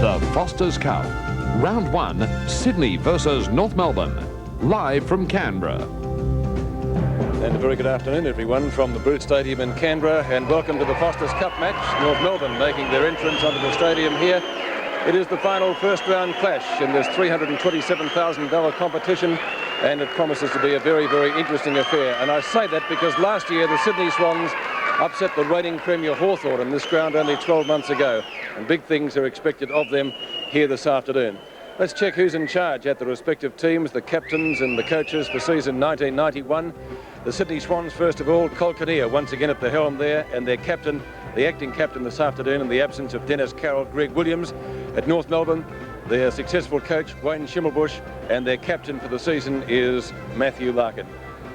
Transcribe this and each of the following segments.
The Foster's Cup. Round 1, Sydney versus North Melbourne. Live from Canberra. And a very good afternoon, everyone, from the Bruce Stadium in Canberra, and welcome to the Foster's Cup match. North Melbourne making their entrance onto the stadium here. It is the final first-round clash in this $327,000 competition, and it promises to be a very, very interesting affair. And I say that because last year the Sydney Swans upset the reigning Premier Hawthorn in this ground only 12 months ago, and big things are expected of them here this afternoon. Let's check who's in charge at the respective teams, the captains and the coaches for season 1991. The Sydney Swans, first of all, Col Kinnear once again at the helm there, and their captain, the acting captain this afternoon in the absence of Dennis Carroll, Greg Williams. At North Melbourne, their successful coach, Wayne Schimmelbusch, and their captain for the season is Matthew Larkin.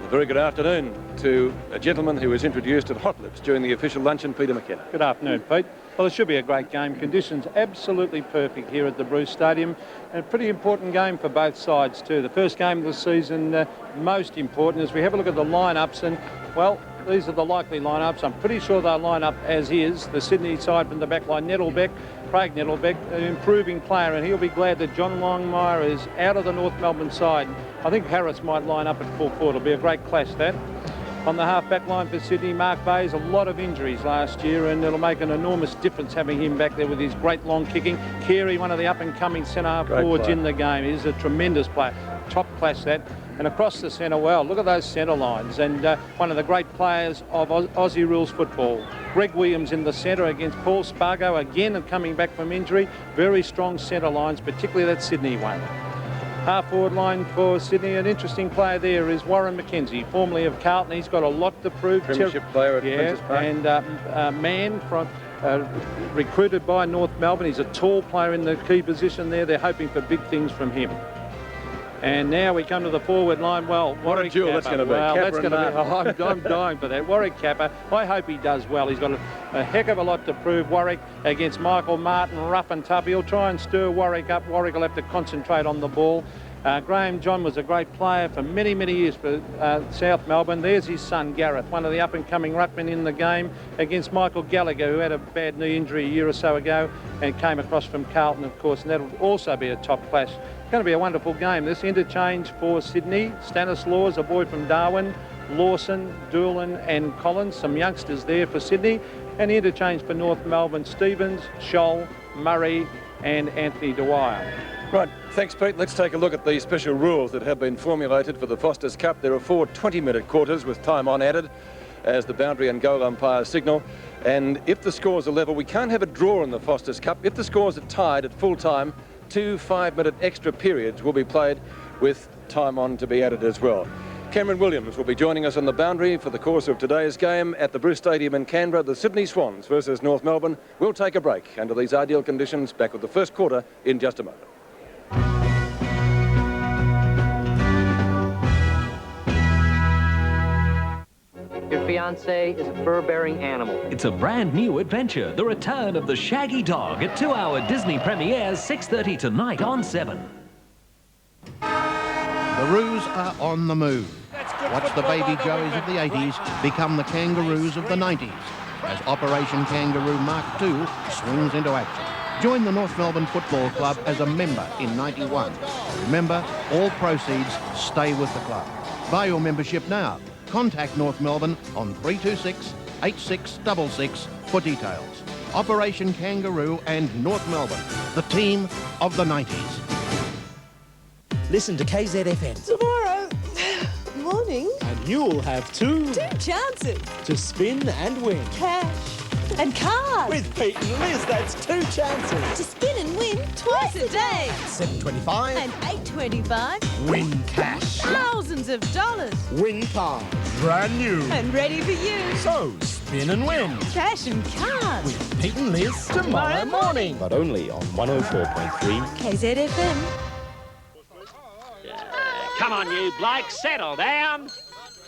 A very good afternoon to a gentleman who was introduced at Hot Lips during the official luncheon, Peter McKenna. Good afternoon, Pete. Well, it should be a great game. Conditions absolutely perfect here at the Bruce Stadium, and a pretty important game for both sides too. The first game of the season, most important, as we have a look at the lineups, and well, these are the likely lineups. I'm pretty sure they'll line up as is. The Sydney side from the back line, Craig Nettlebeck, an improving player, and he'll be glad that John Longmire is out of the North Melbourne side. I think Harris might line up at full forward. It'll be a great clash, that. On the half-back line for Sydney, Mark Bayes, a lot of injuries last year, and it'll make an enormous difference having him back there with his great long kicking. Carey, one of the up-and-coming centre-half forwards in the game. He's a tremendous player. Top class, that. And across the centre, well, look at those centre lines. And one of the great players of Aussie rules football, Greg Williams in the centre against Paul Spargo, again and coming back from injury. Very strong centre lines, particularly that Sydney one. Half-forward line for Sydney, an interesting player there is Warren McKenzie, formerly of Carlton. He's got a lot to prove. Premiership player at Princess Park. And a man from recruited by North Melbourne. He's a tall player in the key position there. They're hoping for big things from him. And now we come to the forward line. Well, what a duel that's going to be. Well, that's going to be. I'm dying for that. Warwick Capper. I hope he does well. He's got a heck of a lot to prove. Warwick against Michael Martin, rough and tough. He'll try and stir Warwick up. Warwick will have to concentrate on the ball. Graham John was a great player for many, many years for South Melbourne. There's his son, Gareth, one of the up-and-coming ruckmen in the game, against Michael Gallagher, who had a bad knee injury a year or so ago and came across from Carlton, of course, and that'll also be a top clash. It's going to be a wonderful game. This interchange for Sydney, Stanislaus, a boy from Darwin, Lawson, Doolan and Collins, some youngsters there for Sydney, and the interchange for North Melbourne, Stevens, Scholl, Murray and Anthony Dwyer. Right, thanks Pete. Let's take a look at the special rules that have been formulated for the Foster's Cup. There are 4 20-minute quarters with time on added as the boundary and goal umpires signal. And if the scores are level, we can't have a draw in the Foster's Cup. If the scores are tied at full time, 2 5-minute extra periods will be played with time on to be added as well. Cameron Williams will be joining us on the boundary for the course of today's game at the Bruce Stadium in Canberra. The Sydney Swans versus North Melbourne. We'll take a break under these ideal conditions. Back with the first quarter in just a moment. Your fiancé is a fur-bearing animal. It's a brand new adventure, the return of the Shaggy Dog at 2-hour Disney premieres, 6:30 tonight on 7. The Roos are on the move. Watch the baby Joeys of the 80s become the Kangaroos of the 90s as Operation Kangaroo Mark II swings into action. Join the North Melbourne Football Club as a member in 91. Remember, all proceeds stay with the club. Buy your membership now. Contact North Melbourne on 326-8666 for details. Operation Kangaroo and North Melbourne, the team of the 90s. Listen to KZFM. Tomorrow morning. And you'll have two chances to spin and win. Cash and cards. With Pete and Liz, that's 2 chances. To spin and win twice a day. $7.25 and $8.25. Win cash. Thousands of dollars. Win cards. Brand new. And ready for you. So, spin and win. Cash and cards. With Pete and Liz tomorrow morning. But only on 104.3 KZFM. Come on, you blokes, settle down.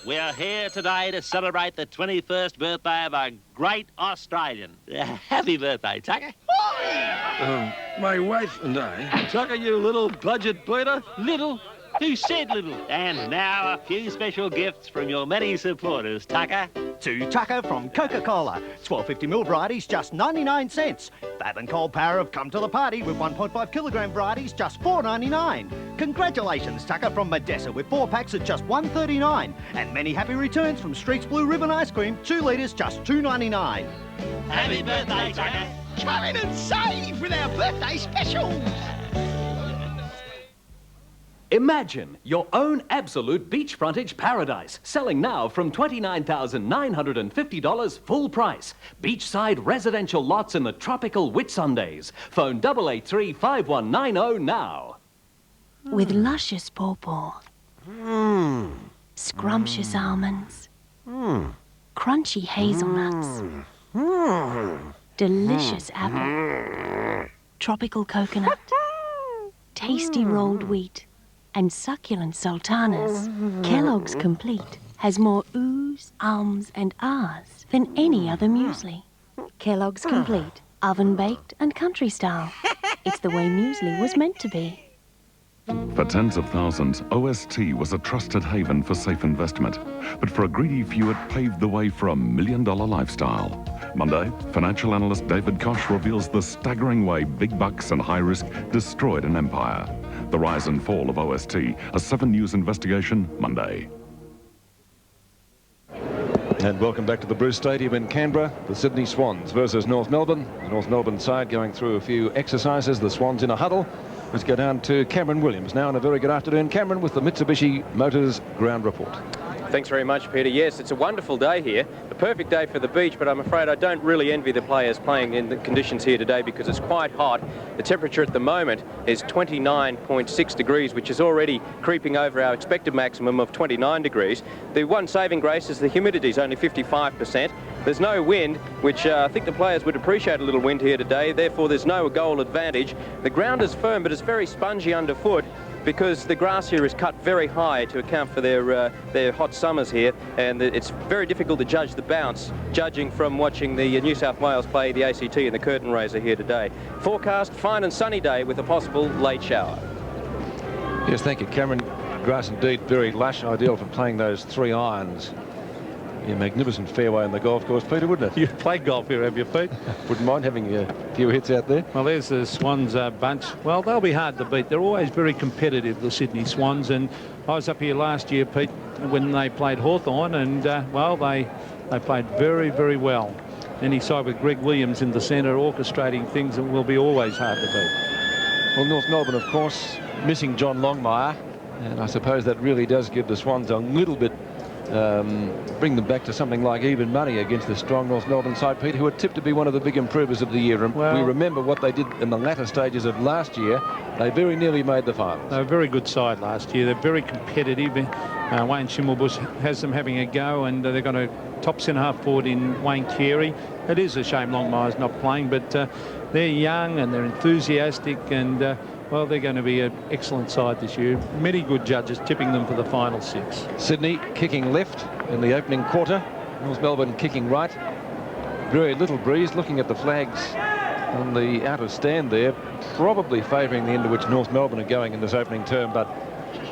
We're here today to celebrate the 21st birthday of a great Australian. Happy birthday, Tucker. My wife and I... Tucker, you little budget bleeder. Little? Who said little? And now a few special gifts from your many supporters, Tucker. To Tucker from Coca-Cola. 1250ml varieties, just 99 cents. Fab and Cold Power have come to the party with 1.5 kilogram varieties, just $4.99. Congratulations, Tucker from Modessa, with 4 packs at just $1.39. And many happy returns from Street's Blue Ribbon Ice Cream, 2 litres, just $2.99. Happy birthday, Tucker. Come in and save with our birthday specials. Imagine your own absolute beach frontage paradise, selling now from $29,950 full price. Beachside residential lots in the tropical Whitsundays. Phone 883-5190 now. With luscious pawpaw, scrumptious almonds, crunchy hazelnuts, delicious apple, tropical coconut, tasty rolled wheat, and succulent sultanas, Kellogg's Complete has more oohs, ums and ahs than any other muesli. Kellogg's Complete, oven-baked and country style. It's the way muesli was meant to be. For tens of thousands, OST was a trusted haven for safe investment. But for a greedy few, it paved the way for a million-dollar lifestyle. Monday, financial analyst David Koch reveals the staggering way big bucks and high risk destroyed an empire. The rise and fall of OST, a 7 News investigation, Monday. And welcome back to the Bruce Stadium in Canberra. The Sydney Swans versus North Melbourne. The North Melbourne side going through a few exercises. The Swans in a huddle. Let's go down to Cameron Williams now, and a very good afternoon, Cameron, with the Mitsubishi Motors ground report. Thanks very much, Peter. Yes, it's a wonderful day here. A perfect day for the beach, but I'm afraid I don't really envy the players playing in the conditions here today because it's quite hot. The temperature at the moment is 29.6 degrees, which is already creeping over our expected maximum of 29 degrees. The one saving grace is the humidity is only 55%. There's no wind, which I think the players would appreciate a little wind here today. Therefore, there's no goal advantage. The ground is firm, but it's very spongy underfoot, because the grass here is cut very high to account for their hot summers here, and it's very difficult to judge the bounce, judging from watching the New South Wales play the ACT and the curtain raiser here today. Forecast, fine and sunny day with a possible late shower. Yes, thank you, Cameron. Grass indeed very lush, ideal for playing those 3 irons. A magnificent fairway on the golf course, Peter, wouldn't it? You've played golf here, have you, Pete? Wouldn't mind having a few hits out there. Well, there's the Swans bunch. Well, they'll be hard to beat. They're always very competitive, the Sydney Swans. And I was up here last year, Pete, when they played Hawthorn, and, well, they played very, very well. Any side with Greg Williams in the centre orchestrating things that will be always hard to beat. Well, North Melbourne, of course, missing John Longmire, and I suppose that really does give the Swans a little bit bring them back to something like even money against the strong North Melbourne side, Peter, who are tipped to be one of the big improvers of the year. And we remember what they did in the latter stages of last year. They very nearly made the finals. They were a very good side last year. They're very competitive. Wayne Schimmelbusch has them having a go, and they've got a top centre-half forward in Wayne Carey. It is a shame Longmire's not playing, but they're young and they're enthusiastic, and well, they're going to be an excellent side this year. Many good judges tipping them for the final 6. Sydney kicking left in the opening quarter. North Melbourne kicking right. Very little breeze. Looking at the flags on the outer stand there, probably favouring the end to which North Melbourne are going in this opening term, but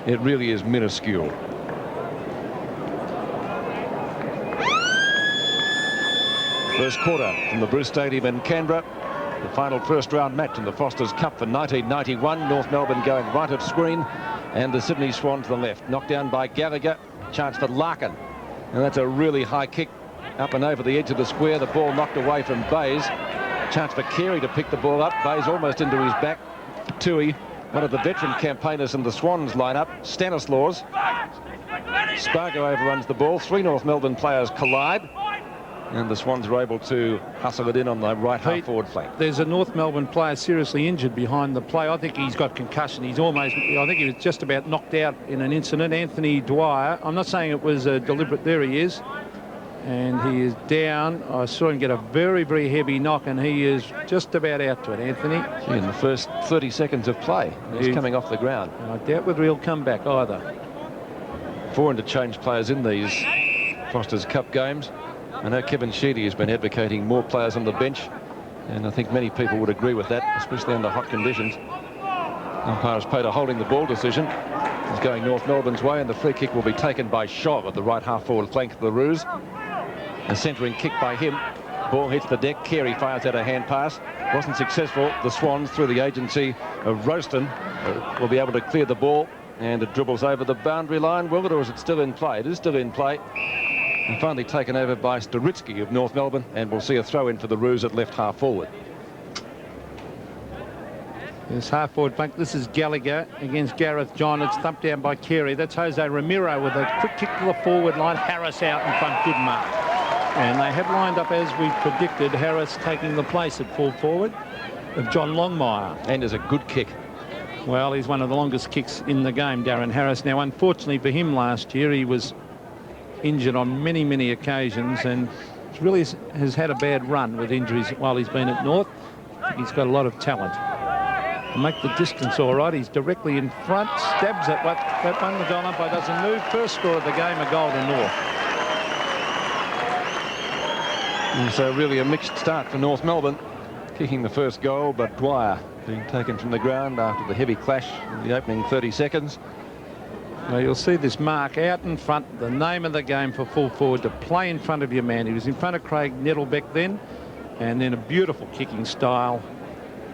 it really is minuscule. First quarter from the Bruce Stadium in Canberra. The final first round match in the Foster's Cup for 1991. North Melbourne going right of screen, and the Sydney Swans to the left. Knocked down by Gallagher. Chance for Larkin, and that's a really high kick up and over the edge of the square. The ball knocked away from Bays. Chance for Carey to pick the ball up. Bays almost into his back. Tui, one of the veteran campaigners in the Swans lineup. Stanislaus. Spargo overruns the ball. 3 North Melbourne players collide, and the Swans are able to hustle it in on the right half forward flank. There's a North Melbourne player seriously injured behind the play. I think he's got concussion. I think he was just about knocked out in an incident. Anthony Dwyer. I'm not saying it was deliberate. There he is. And he is down. I saw him get a very, very heavy knock, and he is just about out to it, Anthony. In the first 30 seconds of play, he's coming off the ground. And I doubt whether he'll come back either. 4 interchange players in these Foster's Cup games. I know Kevin Sheedy has been advocating more players on the bench, and I think many people would agree with that, especially under hot conditions. Umpire has paid a holding the ball decision. He's going North Melbourne's way, and the free kick will be taken by Shaw at the right half-forward flank of the Roos. A centering kick by him. Ball hits the deck. Carey fires out a hand pass. Wasn't successful. The Swans, through the agency of Roaston, will be able to clear the ball, and it dribbles over the boundary line. Will it, or is it still in play? It is still in play. And finally taken over by Staritsky of North Melbourne, and we'll see a throw in for the Roos at left half forward. This half forward flank. This is Gallagher against Gareth John. It's thumped down by Carey. That's Jose Ramiro with a quick kick to the forward line. Harris out in front. Good mark. And they have lined up as we predicted. Harris taking the place at full forward of John Longmire. And is a good kick. Well, he's one of the longest kicks in the game, Darren Harris. Now, unfortunately for him last year, he was injured on many, many occasions and really has had a bad run with injuries while he's been at North. He's got a lot of talent. Make the distance all right. He's directly in front, stabs at that one. The goal umpire doesn't move. First score of the game, a goal to North. And so really a mixed start for North Melbourne, kicking the first goal, but Dwyer being taken from the ground after the heavy clash in the opening 30 seconds. Now you'll see this mark out in front, the name of the game for full forward, to play in front of your man. He was in front of Craig Nettlebeck then, and then a beautiful kicking style.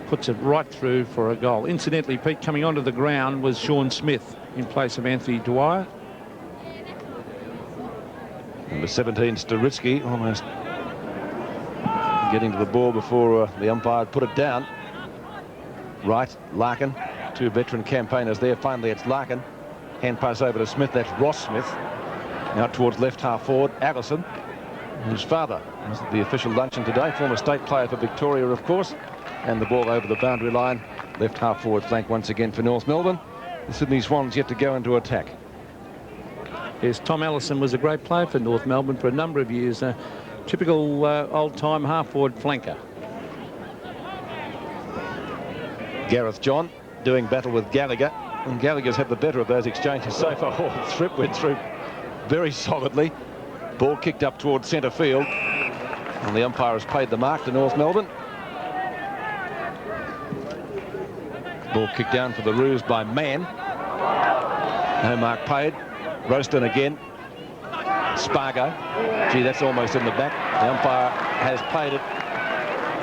Puts it right through for a goal. Incidentally, Pete, coming onto the ground was Sean Smith in place of Anthony Dwyer. Number 17, Staritsky, almost getting to the ball before the umpire put it down. Right, Larkin, two veteran campaigners there. Finally, it's Larkin. Hand pass over to Smith. That's Ross Smith. Out towards left half forward, Allison, whose father was at the official luncheon today. Former state player for Victoria, of course. And the ball over the boundary line. Left half forward flank once again for North Melbourne. The Sydney Swans yet to go into attack. Yes, Tom Allison was a great player for North Melbourne for a number of years. A typical old-time half-forward flanker. Gareth John doing battle with Gallagher. And Gallagher's had the better of those exchanges so far. Thrip went through very solidly. Ball kicked up towards centre field. And the umpire has paid the mark to North Melbourne. Ball kicked down for the Roos by Mann. No mark paid. Roaston again. Spargo. Gee, that's almost in the back. The umpire has paid it.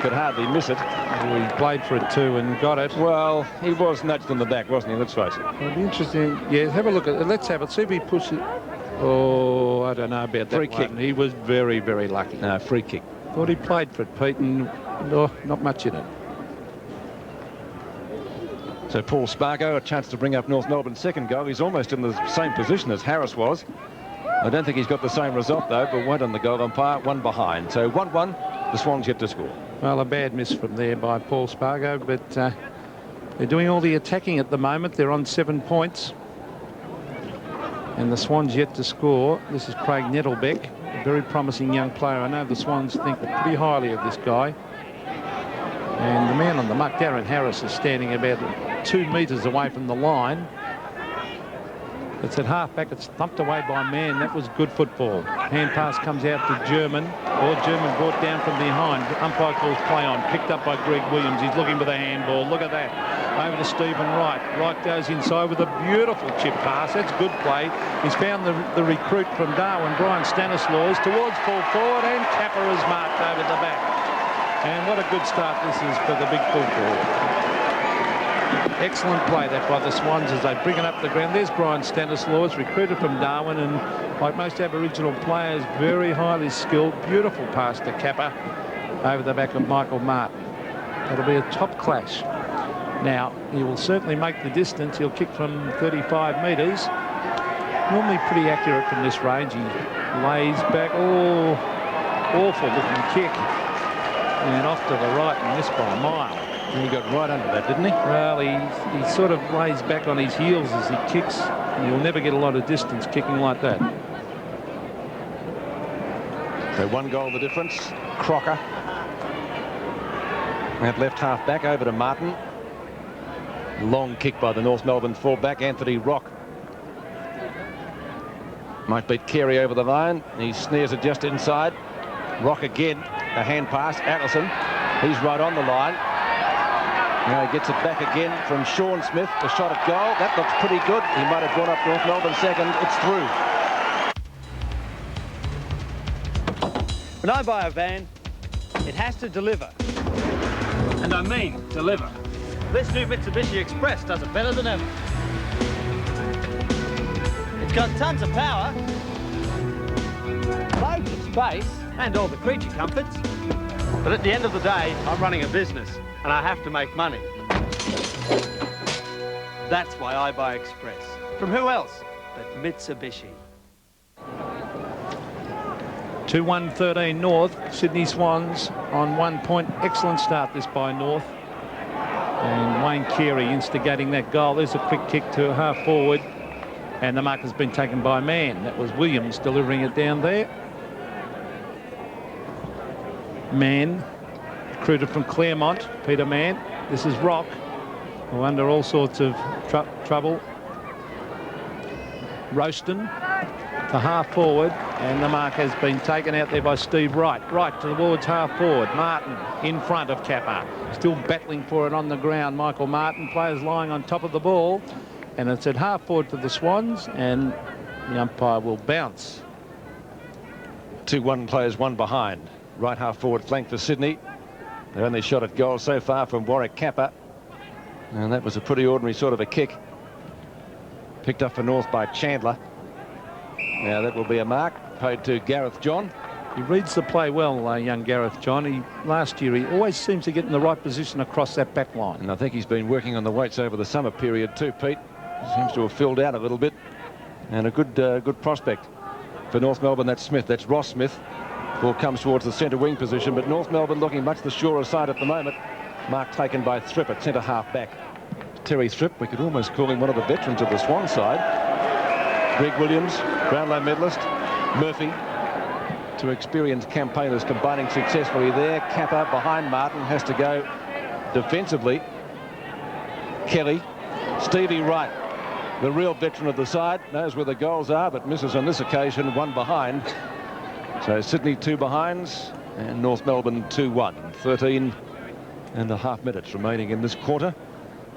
Could hardly miss it. Well, he played for it too and got it. Well, he was nudged in the back, wasn't he? Let's face it. It'll be interesting. Yeah, have a look at it. Let's have it. See if he pushes it. Oh, I don't know about that. Free kick. He was very, very lucky. No, free kick. Thought he played for it, Pete, and no, not much in it. So Paul Spargo, a chance to bring up North Melbourne's second goal. He's almost in the same position as Harris was. I don't think he's got the same result, though, but one on the goal umpire, one behind. So 1-1, the Swans yet to score. Well, a bad miss from there by Paul Spargo, but they're doing all the attacking at the moment. They're on 7 points. And the Swans yet to score. This is Craig Nettlebeck, a very promising young player. I know the Swans think pretty highly of this guy. And the man on the muck, Darren Harris, is standing about 2 metres away from the line. It's at half-back. It's thumped away by Mann. That was good football. Hand pass comes out to German. Or German brought down from behind. Umpire calls play on. Picked up by Greg Williams. He's looking for the handball. Look at that. Over to Stephen Wright. Wright goes inside with a beautiful chip pass. That's good play. He's found the recruit from Darwin, Brian Stanislaus, towards full forward, and Capper is marked over the back. And what a good start this is for the big full forward. Excellent play that by the Swans as they bring it up the ground. There's Brian Stanislaus, recruited from Darwin, and like most Aboriginal players, very highly skilled. Beautiful pass to Capper over the back of Michael Martin. That'll be a top clash. Now, he will certainly make the distance. He'll kick from 35 metres. Normally pretty accurate from this range. He lays back. Oh, awful looking kick. And off to the right and missed by a mile. And he got right under that, didn't he? Well, he sort of lays back on his heels as he kicks. And you'll never get a lot of distance kicking like that. So 1 goal the difference. Crocker. At left half back over to Martin. Long kick by the North Melbourne fullback, Anthony Rock. Might beat Carey over the line. He snares it just inside. Rock again. A hand pass. Allison. He's right on the line. Now he gets it back again from Sean Smith. A shot at goal. That looks pretty good. He might have gone up North Melbourne second. It's through. When I buy a van, it has to deliver. And I mean deliver. This new Mitsubishi Express does it better than ever. It's got tons of power, loads of space, and all the creature comforts. But at the end of the day, I'm running a business, and I have to make money. That's why I buy Express. From who else but Mitsubishi? 2-1-13 North. Sydney Swans on 1 point. Excellent start this by North. And Wayne Carey instigating that goal. There's a quick kick to half forward. And the mark has been taken by Mann. That was Williams delivering it down there. Mann, recruited from Claremont. Peter Mann. This is Rock, who under all sorts of trouble. Roaston to half forward, and the mark has been taken out there by Steve Wright. Right towards half forward. Martin in front of Kappa, still battling for it on the ground. Michael Martin, players lying on top of the ball, and it's at half forward for the Swans, and the umpire will bounce. 2-1 players, one behind. Right half forward flank for Sydney. Their only shot at goal so far from Warwick Kappa, and that was a pretty ordinary sort of a kick. Picked up for North by Chandler. Now that will be a mark paid to Gareth John. He reads the play well, young Gareth John. Last year he always seems to get in the right position across that back line. And I think he's been working on the weights over the summer period too, Pete. Seems to have filled out a little bit. And a good prospect for North Melbourne. That's Smith. That's Ross Smith. Ball comes towards the centre wing position, but North Melbourne looking much the surer side at the moment. Mark taken by Thripp at centre half back. Terry Thripp, we could almost call him one of the veterans of the Swan side. Greg Williams, Brownlow medalist. Murphy, two experienced campaigners combining successfully there. Kappa behind Martin has to go defensively. Kelly, Stevie Wright, the real veteran of the side, knows where the goals are, but misses on this occasion, one behind. So Sydney 2 behinds and North Melbourne 2-1. 13.5 minutes remaining in this quarter.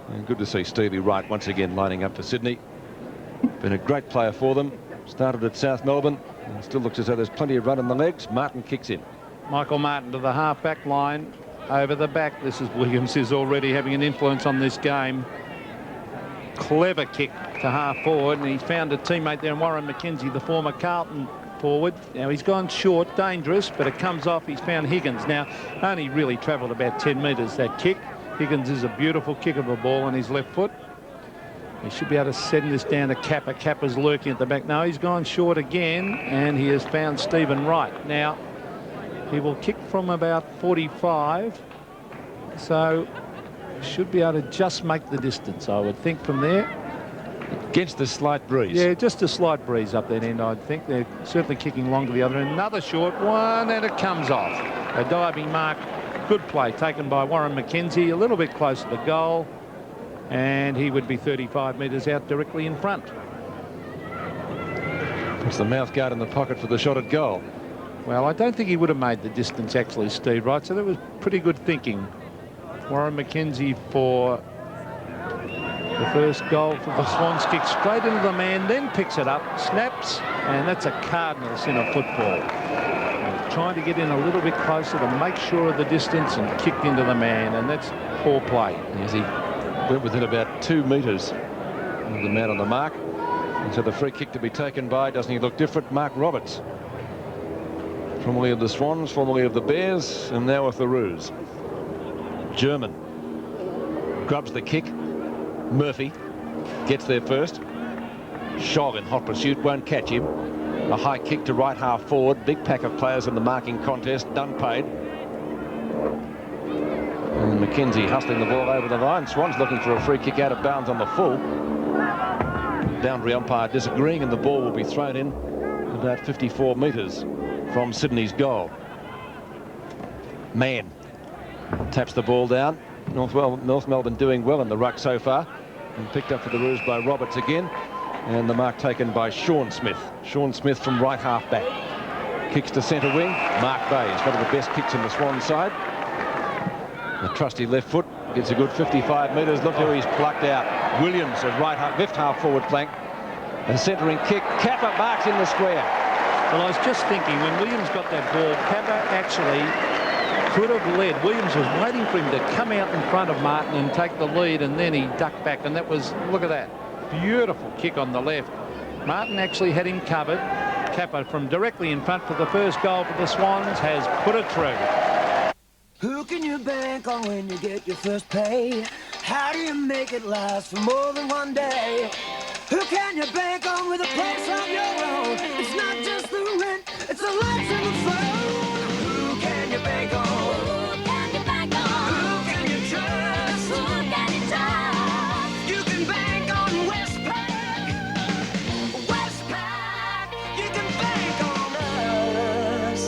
And good to see Stevie Wright once again lining up for Sydney. Been a great player for them. Started at South Melbourne and still looks as though there's plenty of run in the legs. Martin kicks in. Michael Martin to the half back line. Over the back. This is Williams, is already having an influence on this game. Clever kick to half forward, and he's found a teammate there in Warren McKenzie, the former Carlton forward. Now he's gone short, dangerous, but it comes off. He's found Higgins. Now only really travelled about 10 metres, that kick. Higgins is a beautiful kick of a ball on his left foot. He should be able to send this down to Kappa. Kappa's lurking at the back. No, he's gone short again, and he has found Stephen Wright. Now he will kick from about 45, so should be able to just make the distance, I would think, from there. Against the slight breeze. Yeah, just a slight breeze up that end, I think. They're certainly kicking long to the other end. Another short one, and it comes off. A diving mark. Good play taken by Warren McKenzie, a little bit closer to goal, and he would be 35 metres out directly in front. Puts the mouth guard in the pocket for the shot at goal. Well, I don't think he would have made the distance, actually, Steve Wright, so that was pretty good thinking. Warren McKenzie for the first goal for the Swans. Kicks straight into the man, then picks it up, snaps, and that's a Cardinals in a football. Trying to get in a little bit closer to make sure of the distance and kicked into the man, and that's poor play. As he went within about 2 metres of the man on the mark. And so the free kick to be taken by, doesn't he look different, Mark Roberts. Formerly of the Swans, formerly of the Bears, and now with the Roos. German grubs the kick. Murphy gets there first. Shog in hot pursuit, won't catch him. A high kick to right half forward. Big pack of players in the marking contest. Dunpaid. And McKenzie hustling the ball over the line. Swans looking for a free kick out of bounds on the full. Boundary umpire disagreeing, and the ball will be thrown in about 54 metres from Sydney's goal. Mann taps the ball down. North Melbourne doing well in the ruck so far. And picked up for the Roos by Roberts again. And the mark taken by Sean Smith. Sean Smith from right half back. Kicks to centre wing. Mark Bay is one of the best kicks in the Swan side. The trusty left foot Gets a good 55 metres. Look who he's plucked out. Williams at left half forward flank. And centering kick. Kappa marks in the square. Well, I was just thinking, when Williams got that ball, Kappa actually could have led. Williams was waiting for him to come out in front of Martin and take the lead, and then he ducked back, and that was, look at that, beautiful kick on the left. Martin actually had him covered. Kappa from directly in front for the first goal for the Swans has put it through. Who can you bank on when you get your first pay? How do you make it last for more than one day? Who can you bank on with a place of your own? It's not just the rent, it's the lights and the phone. Who can you bank on? Who can you bank on? Who can you trust? Who can you trust? You can bank on Westpac. Westpac, you can bank on us.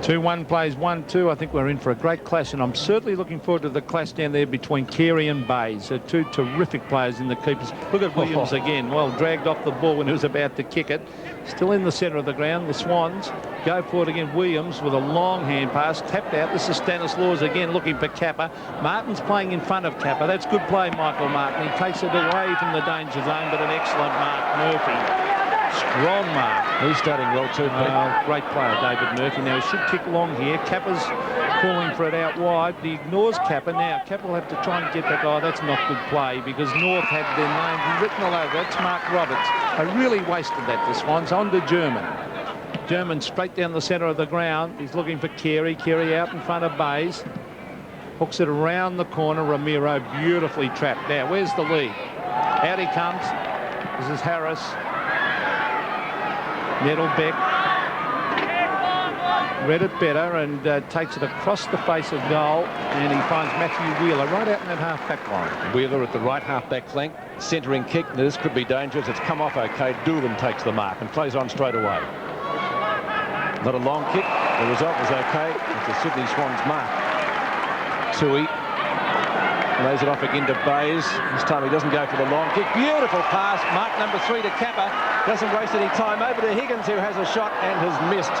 2-1 plays 1-2. I think we're in for a great clash, and I'm certainly looking forward to the clash down there between Carey and Bays. They're two terrific players in the keepers. Look at Williams again. Well, dragged off the ball when he was about to kick it. Still in the centre of the ground. The Swans go for it again. Williams with a long hand pass. Tapped out. This is Stanislaus again looking for Kappa. Martin's playing in front of Kappa. That's good play, Michael Martin. He takes it away from the danger zone, but an excellent mark, Murphy. Strong mark. He's starting well too, Pete. Great player, David Murphy. Now, he should kick long here. Kappa's calling for it out wide. He ignores Kappa. Now, Kappa will have to try and get that. Oh, that's not good play because North had their name written all over. That's Mark Roberts. I really wasted that, the Swans. On to German. German straight down the centre of the ground. He's looking for Carey. Carey out in front of Bays. Hooks it around the corner. Ramiro beautifully trapped. Now, where's the lead? Out he comes. This is Harris. Nettlebeck read it better and takes it across the face of goal, and he finds Matthew Wheeler right out in that half-back line. Wheeler at the right half-back flank, centering kick. This could be dangerous. It's come off okay. Doolan takes the mark and plays on straight away. Not a long kick. The result was okay. It's the Sydney Swans mark. Tui lays it off again to Bays. This time he doesn't go for the long kick. Beautiful pass. Mark number 3 to Kappa. Doesn't waste any time. Over to Higgins, who has a shot and has missed.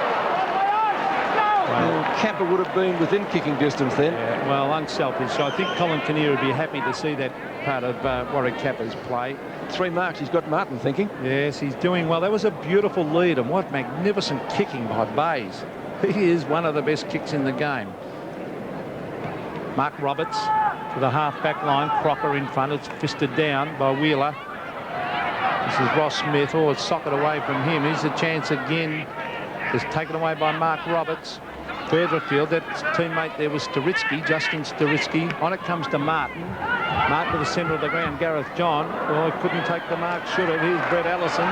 Well, Kappa would have been within kicking distance then. Yeah, well, unselfish. So I think Colin Kinnear would be happy to see that part of Warwick Kappa's play. 3 marks. He's got Martin thinking. Yes, he's doing well. That was a beautiful lead, and what magnificent kicking by Bays. He is one of the best kicks in the game. Mark Roberts to the half-back line. Crocker in front. It's fisted down by Wheeler. This is Ross Smith. Oh, it's socket away from him. Here's a chance again. It's taken away by Mark Roberts. Further afield, that teammate there was Staritsky, Justin Staritsky. On it comes to Martin. Martin to the centre of the ground. Gareth John. Well, he couldn't take the mark, should have. Here's Brett Allison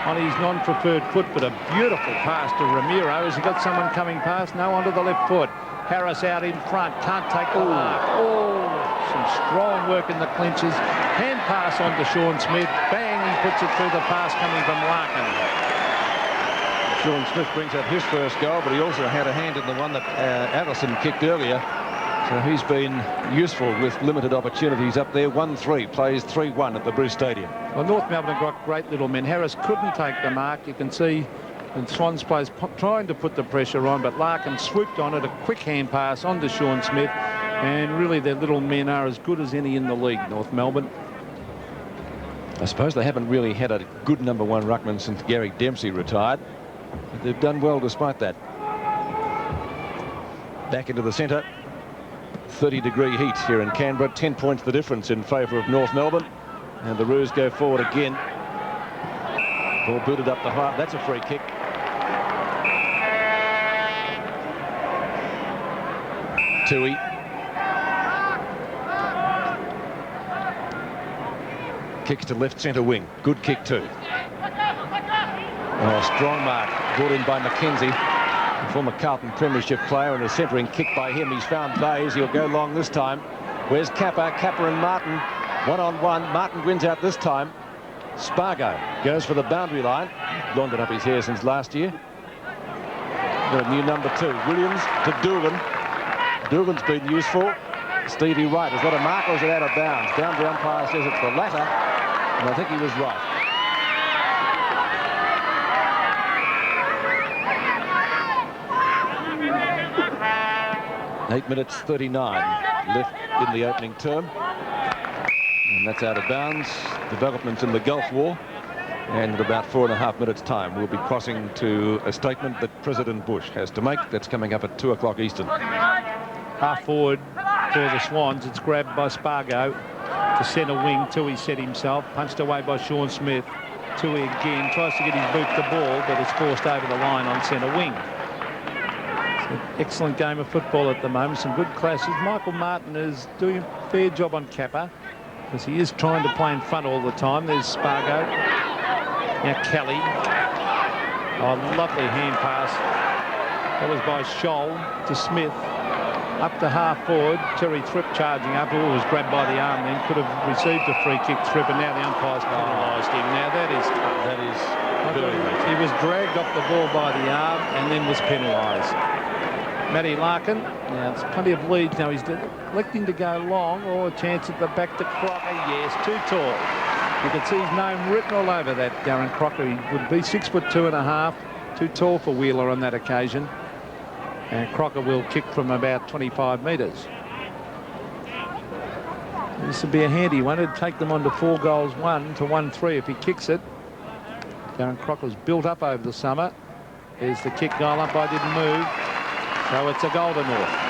on his non-preferred foot, but a beautiful pass to Ramiro. Has he got someone coming past? No, onto the left foot. Harris out in front, can't take the mark. Oh, some strong work in the clinches. Hand pass on to Sean Smith. Bang, he puts it through the pass coming from Larkin. Sean Smith brings up his first goal, but he also had a hand in the one that Allison kicked earlier. So he's been useful with limited opportunities up there. 1-3, plays 3-1 at the Bruce Stadium. Well, North Melbourne have got great little men. Harris couldn't take the mark. You can see and Swans players trying to put the pressure on, but Larkin swooped on it, a quick hand pass on to Sean Smith, and really their little men are as good as any in the league, North Melbourne. I suppose they haven't really had a good number 1 ruckman since Gary Dempsey retired, but they've done well despite that. Back into the centre. 30-degree heat here in Canberra. 10 points the difference in favour of North Melbourne, and the Roos go forward again. Ball booted up the half. That's a free kick. Tui. Kicks to left centre wing. Good kick too. Oh, strong mark brought in by Mackenzie, the former Carlton Premiership player, and a centering kick by him. He's found Bays. He'll go long this time. Where's Kappa? Kappa and Martin. 1-on-1. Martin wins out this time. Spargo goes for the boundary line. Laundered up his hair since last year. Got a new number 2. Williams to Doolan. Doolan's been useful. Stevie Wright. Is that a mark or is it out of bounds? Boundary umpire says it's the latter, and I think he was right. 8 minutes 39 left in the opening term. And that's out of bounds. Developments in the Gulf War. And in about 4.5 minutes' time, we'll be crossing to a statement that President Bush has to make. That's coming up at 2 o'clock Eastern. Half forward for the Swans. It's grabbed by Spargo to centre wing. Tui set himself. Punched away by Sean Smith. Tui again tries to get his boot the ball, but it's forced over the line on centre wing. It's an excellent game of football at the moment. Some good clashes. Michael Martin is doing a fair job on Kappa, because he is trying to play in front all the time. There's Spargo. Now Kelly. Oh, lovely hand pass. That was by Scholl to Smith. Up to half forward. Terry Thripp charging up. Oh, was grabbed by the arm then. Could have received a free kick, Thripp, and now the umpire's penalised him. Now that is very much. He was dragged off the ball by the arm and then was penalised. Matty Larkin. Now there's plenty of leads now. He's electing to go long, or a chance at the back to Crocker. Yes, too tall. You can see his name written all over that, Darren Crocker. He would be 6'2½", too tall for Wheeler on that occasion. And Crocker will kick from about 25 metres. This would be a handy one. It'd take them on to 4 goals 1 to 1-3 if he kicks it. Darren Crocker's built up over the summer. There's the kick. Goal umpire didn't move. So it's a goal to North.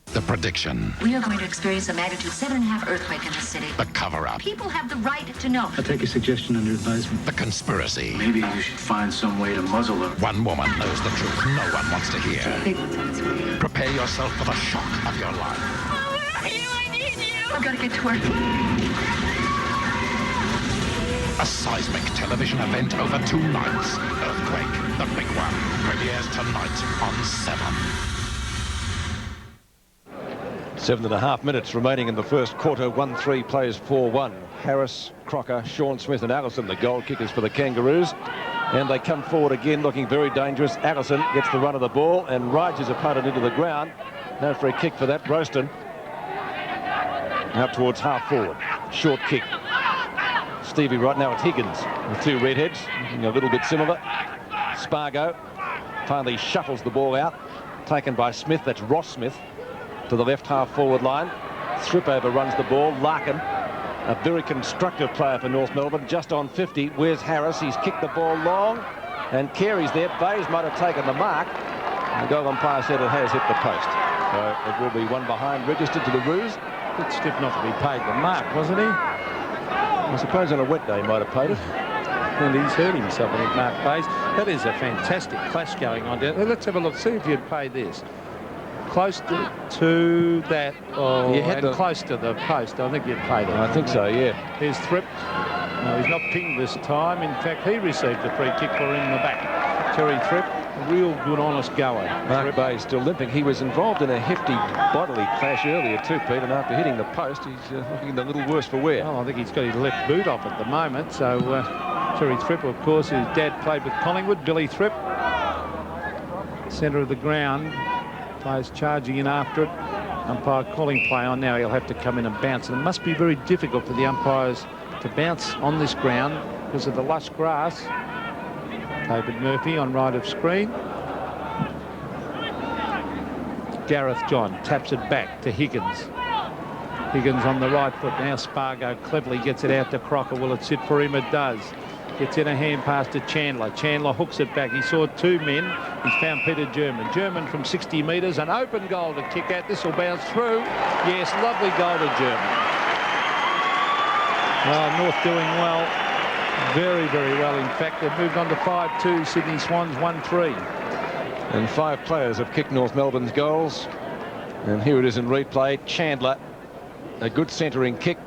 The prediction. We are going to experience a magnitude 7.5 earthquake in the city. The cover-up. People have the right to know. I'll take a suggestion under advisement. The conspiracy. Maybe you should find some way to muzzle her. One woman knows the truth no one wants to hear. Big one's on its way. Prepare yourself for the shock of your life. Oh, where are you? I need you. I've got to get to work. A seismic television event over 2 nights. Earthquake, the big one, premieres tonight on 7. 7.5 minutes remaining in the first quarter. 1-3 plays 4-1. Harris, Crocker, Sean Smith and Allison, the goal kickers for the Kangaroos. And they come forward again looking very dangerous. Allison gets the run of the ball and rides his opponent into the ground. No free kick for that. Roston out towards half forward. Short kick. Stevie right now, it's Higgins with 2 redheads, looking a little bit similar. Spargo finally shuffles the ball out, taken by Smith. That's Ross Smith to the left half forward line. Thripp overruns the ball. Larkin, a very constructive player for North Melbourne, just on 50. Where's Harris? He's kicked the ball long, and Carey's there. Bays might have taken the mark. The goal umpire said it has hit the post. So it will be one behind registered to the Roos. Bit stiff not to be paid the mark, wasn't he? I suppose on a wet day he might have paid it. And he's hurt himself when he marked Bays. That is a fantastic clash going on down there. Let's have a look, see if you'd pay this. Close to that, and close to the post. I think you'd pay that. I think so, yeah. Here's Thripp. No, he's not pinged this time. In fact, he received a free kick for in the back. Terry Thripp, a real good, honest goer. Mark Bay still limping. He was involved in a hefty bodily clash earlier too, Pete, and after hitting the post, he's looking a little worse for wear. Well, I think he's got his left boot off at the moment. So Terry Thripp, of course, his dad played with Collingwood. Billy Thripp, centre of the ground. Players charging in after it. Umpire calling play on now. He'll have to come in and bounce. And it must be very difficult for the umpires to bounce on this ground because of the lush grass. David Murphy on right of screen. Gareth John taps it back to Higgins. Higgins on the right foot now. Spargo cleverly gets it out to Crocker. Will it sit for him? It does. Gets in a hand pass to Chandler. Chandler hooks it back. He saw 2 men. He's found Peter German. German from 60 metres. An open goal to kick at. This will bounce through. Yes, lovely goal to German. Well, North doing well. Very, very well. In fact, they've moved on to 5-2. Sydney Swans 1-3. And 5 players have kicked North Melbourne's goals. And here it is in replay. Chandler, a good centering kick.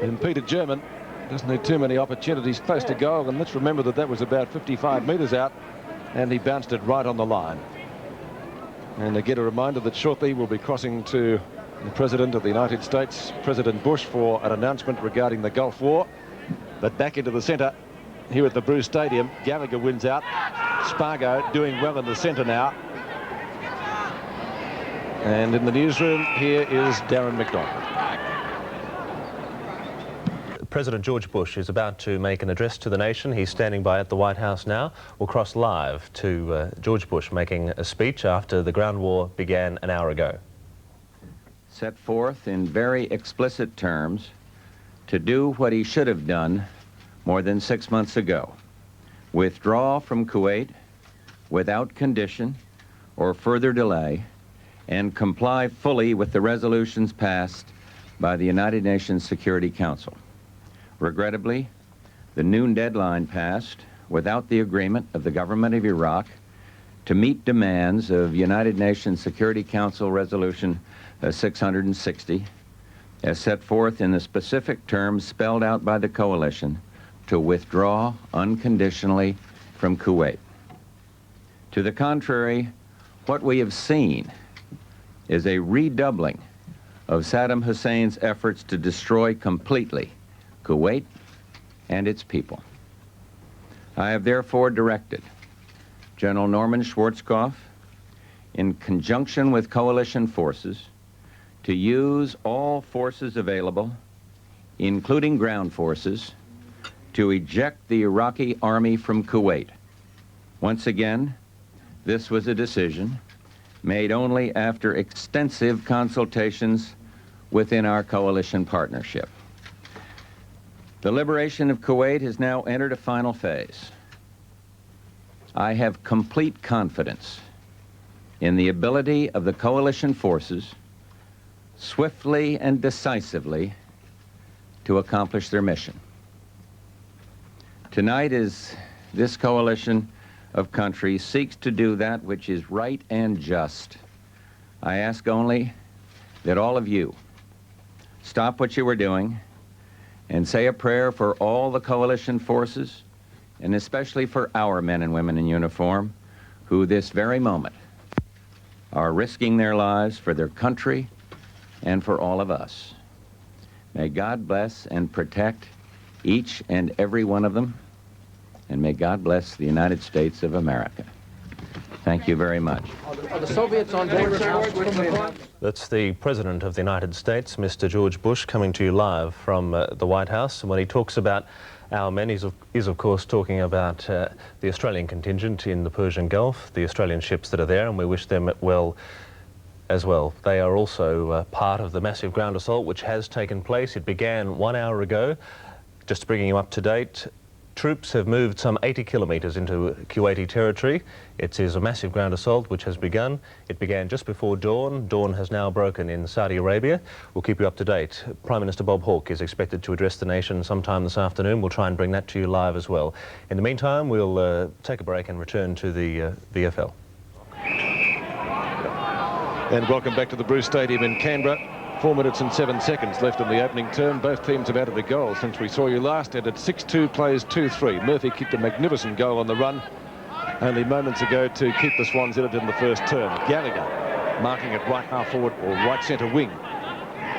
And Peter German doesn't need too many opportunities close to goal, and let's remember that was about 55 metres out, and he bounced it right on the line. And they get a reminder that shortly we'll be crossing to the President of the United States, President Bush, for an announcement regarding the Gulf War. But back into the centre here at the Bruce Stadium, Gallagher wins out. Spargo doing well in the centre now. And in the newsroom, here is Darren McDonald. President George Bush is about to make an address to the nation. He's standing by at the White House now. We'll cross live to George Bush making a speech after the ground war began an hour ago. set forth in very explicit terms to do what he should have done more than 6 months ago: withdraw from Kuwait without condition or further delay and comply fully with the resolutions passed by the United Nations Security Council. Regrettably, the noon deadline passed without the agreement of the government of Iraq to meet demands of United Nations Security Council Resolution 660, as set forth in the specific terms spelled out by the coalition to withdraw unconditionally from Kuwait. To the contrary, what we have seen is a redoubling of Saddam Hussein's efforts to destroy completely Kuwait and its people. I have therefore directed General Norman Schwarzkopf, in conjunction with coalition forces, to use all forces available, including ground forces, to eject the Iraqi army from Kuwait. Once again, this was a decision made only after extensive consultations within our coalition partnership. The liberation of Kuwait has now entered a final phase. I have complete confidence in the ability of the coalition forces swiftly and decisively to accomplish their mission. Tonight, as this coalition of countries seeks to do that which is right and just, I ask only that all of you stop what you were doing and say a prayer for all the coalition forces, and especially for our men and women in uniform, who this very moment are risking their lives for their country and for all of us. May God bless and protect each and every one of them, and may God bless the United States of America. Thank you very much. Are the Soviets on board? That's the President of the United States, Mr. George Bush, coming to you live from the White House. And when he talks about our men, he's of course talking about the Australian contingent in the Persian Gulf, the Australian ships that are there, and we wish them well as well. They are also part of the massive ground assault which has taken place. It began 1 hour ago. Just bringing you up to date, troops have moved some 80 kilometres into Kuwaiti territory. It is a massive ground assault which has begun. It began just before dawn. Dawn has now broken in Saudi Arabia. We'll keep you up to date. Prime Minister Bob Hawke is expected to address the nation sometime this afternoon. We'll try and bring that to you live as well. In the meantime, we'll take a break and return to the VFL. And welcome back to the Bruce Stadium in Canberra. 4 minutes and 7 seconds left in the opening term. Both teams have added a goal since we saw you last. Ended 6-2, plays 2-3. Murphy kicked a magnificent goal on the run only moments ago to keep the Swans in it in the first term. Gallagher marking it right half forward or right centre wing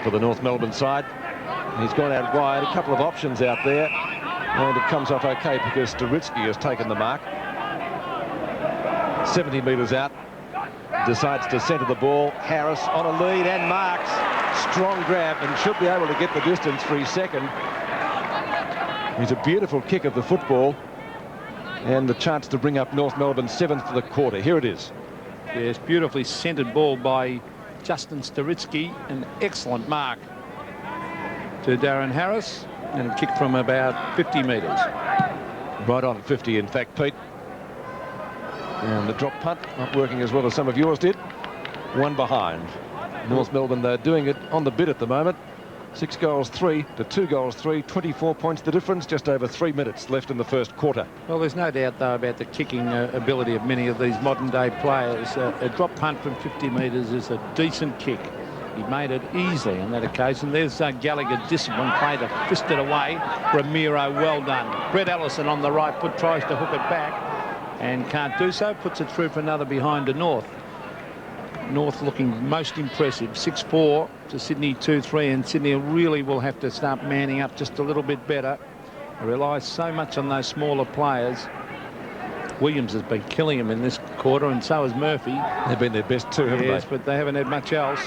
for the North Melbourne side. He's gone out wide. A couple of options out there, and it comes off okay because Staritsky has taken the mark. 70 metres out. Decides to centre the ball. Harris on a lead and marks. Strong grab and should be able to get the distance for his second. It's a beautiful kick of the football and the chance to bring up North Melbourne 7th for the quarter. Here it is. Yes, beautifully centred ball by Justin Staritsky. An excellent mark to Darren Harris, and a kick from about 50 metres. Right on 50, in fact, Pete. And the drop punt not working as well as some of yours did. One behind. North Melbourne, they're doing it on the bit at the moment. 6 goals 3 to 2 goals 3, 24 points the difference, just over 3 minutes left in the first quarter. Well, there's no doubt, though, about the kicking ability of many of these modern-day players. A drop punt from 50 metres is a decent kick. He made it easily on that occasion. There's Gallagher, discipline play to fist it away. Ramiro, well done. Brett Ellison on the right foot tries to hook it back and can't do so, puts it through for another behind to North. North looking most impressive, 6-4 to Sydney 2-3, and Sydney really will have to start manning up just a little bit better. They rely so much on those smaller players. Williams has been killing him in this quarter, and so has Murphy. They've been their best too, haven't they? Yes, but they haven't had much else.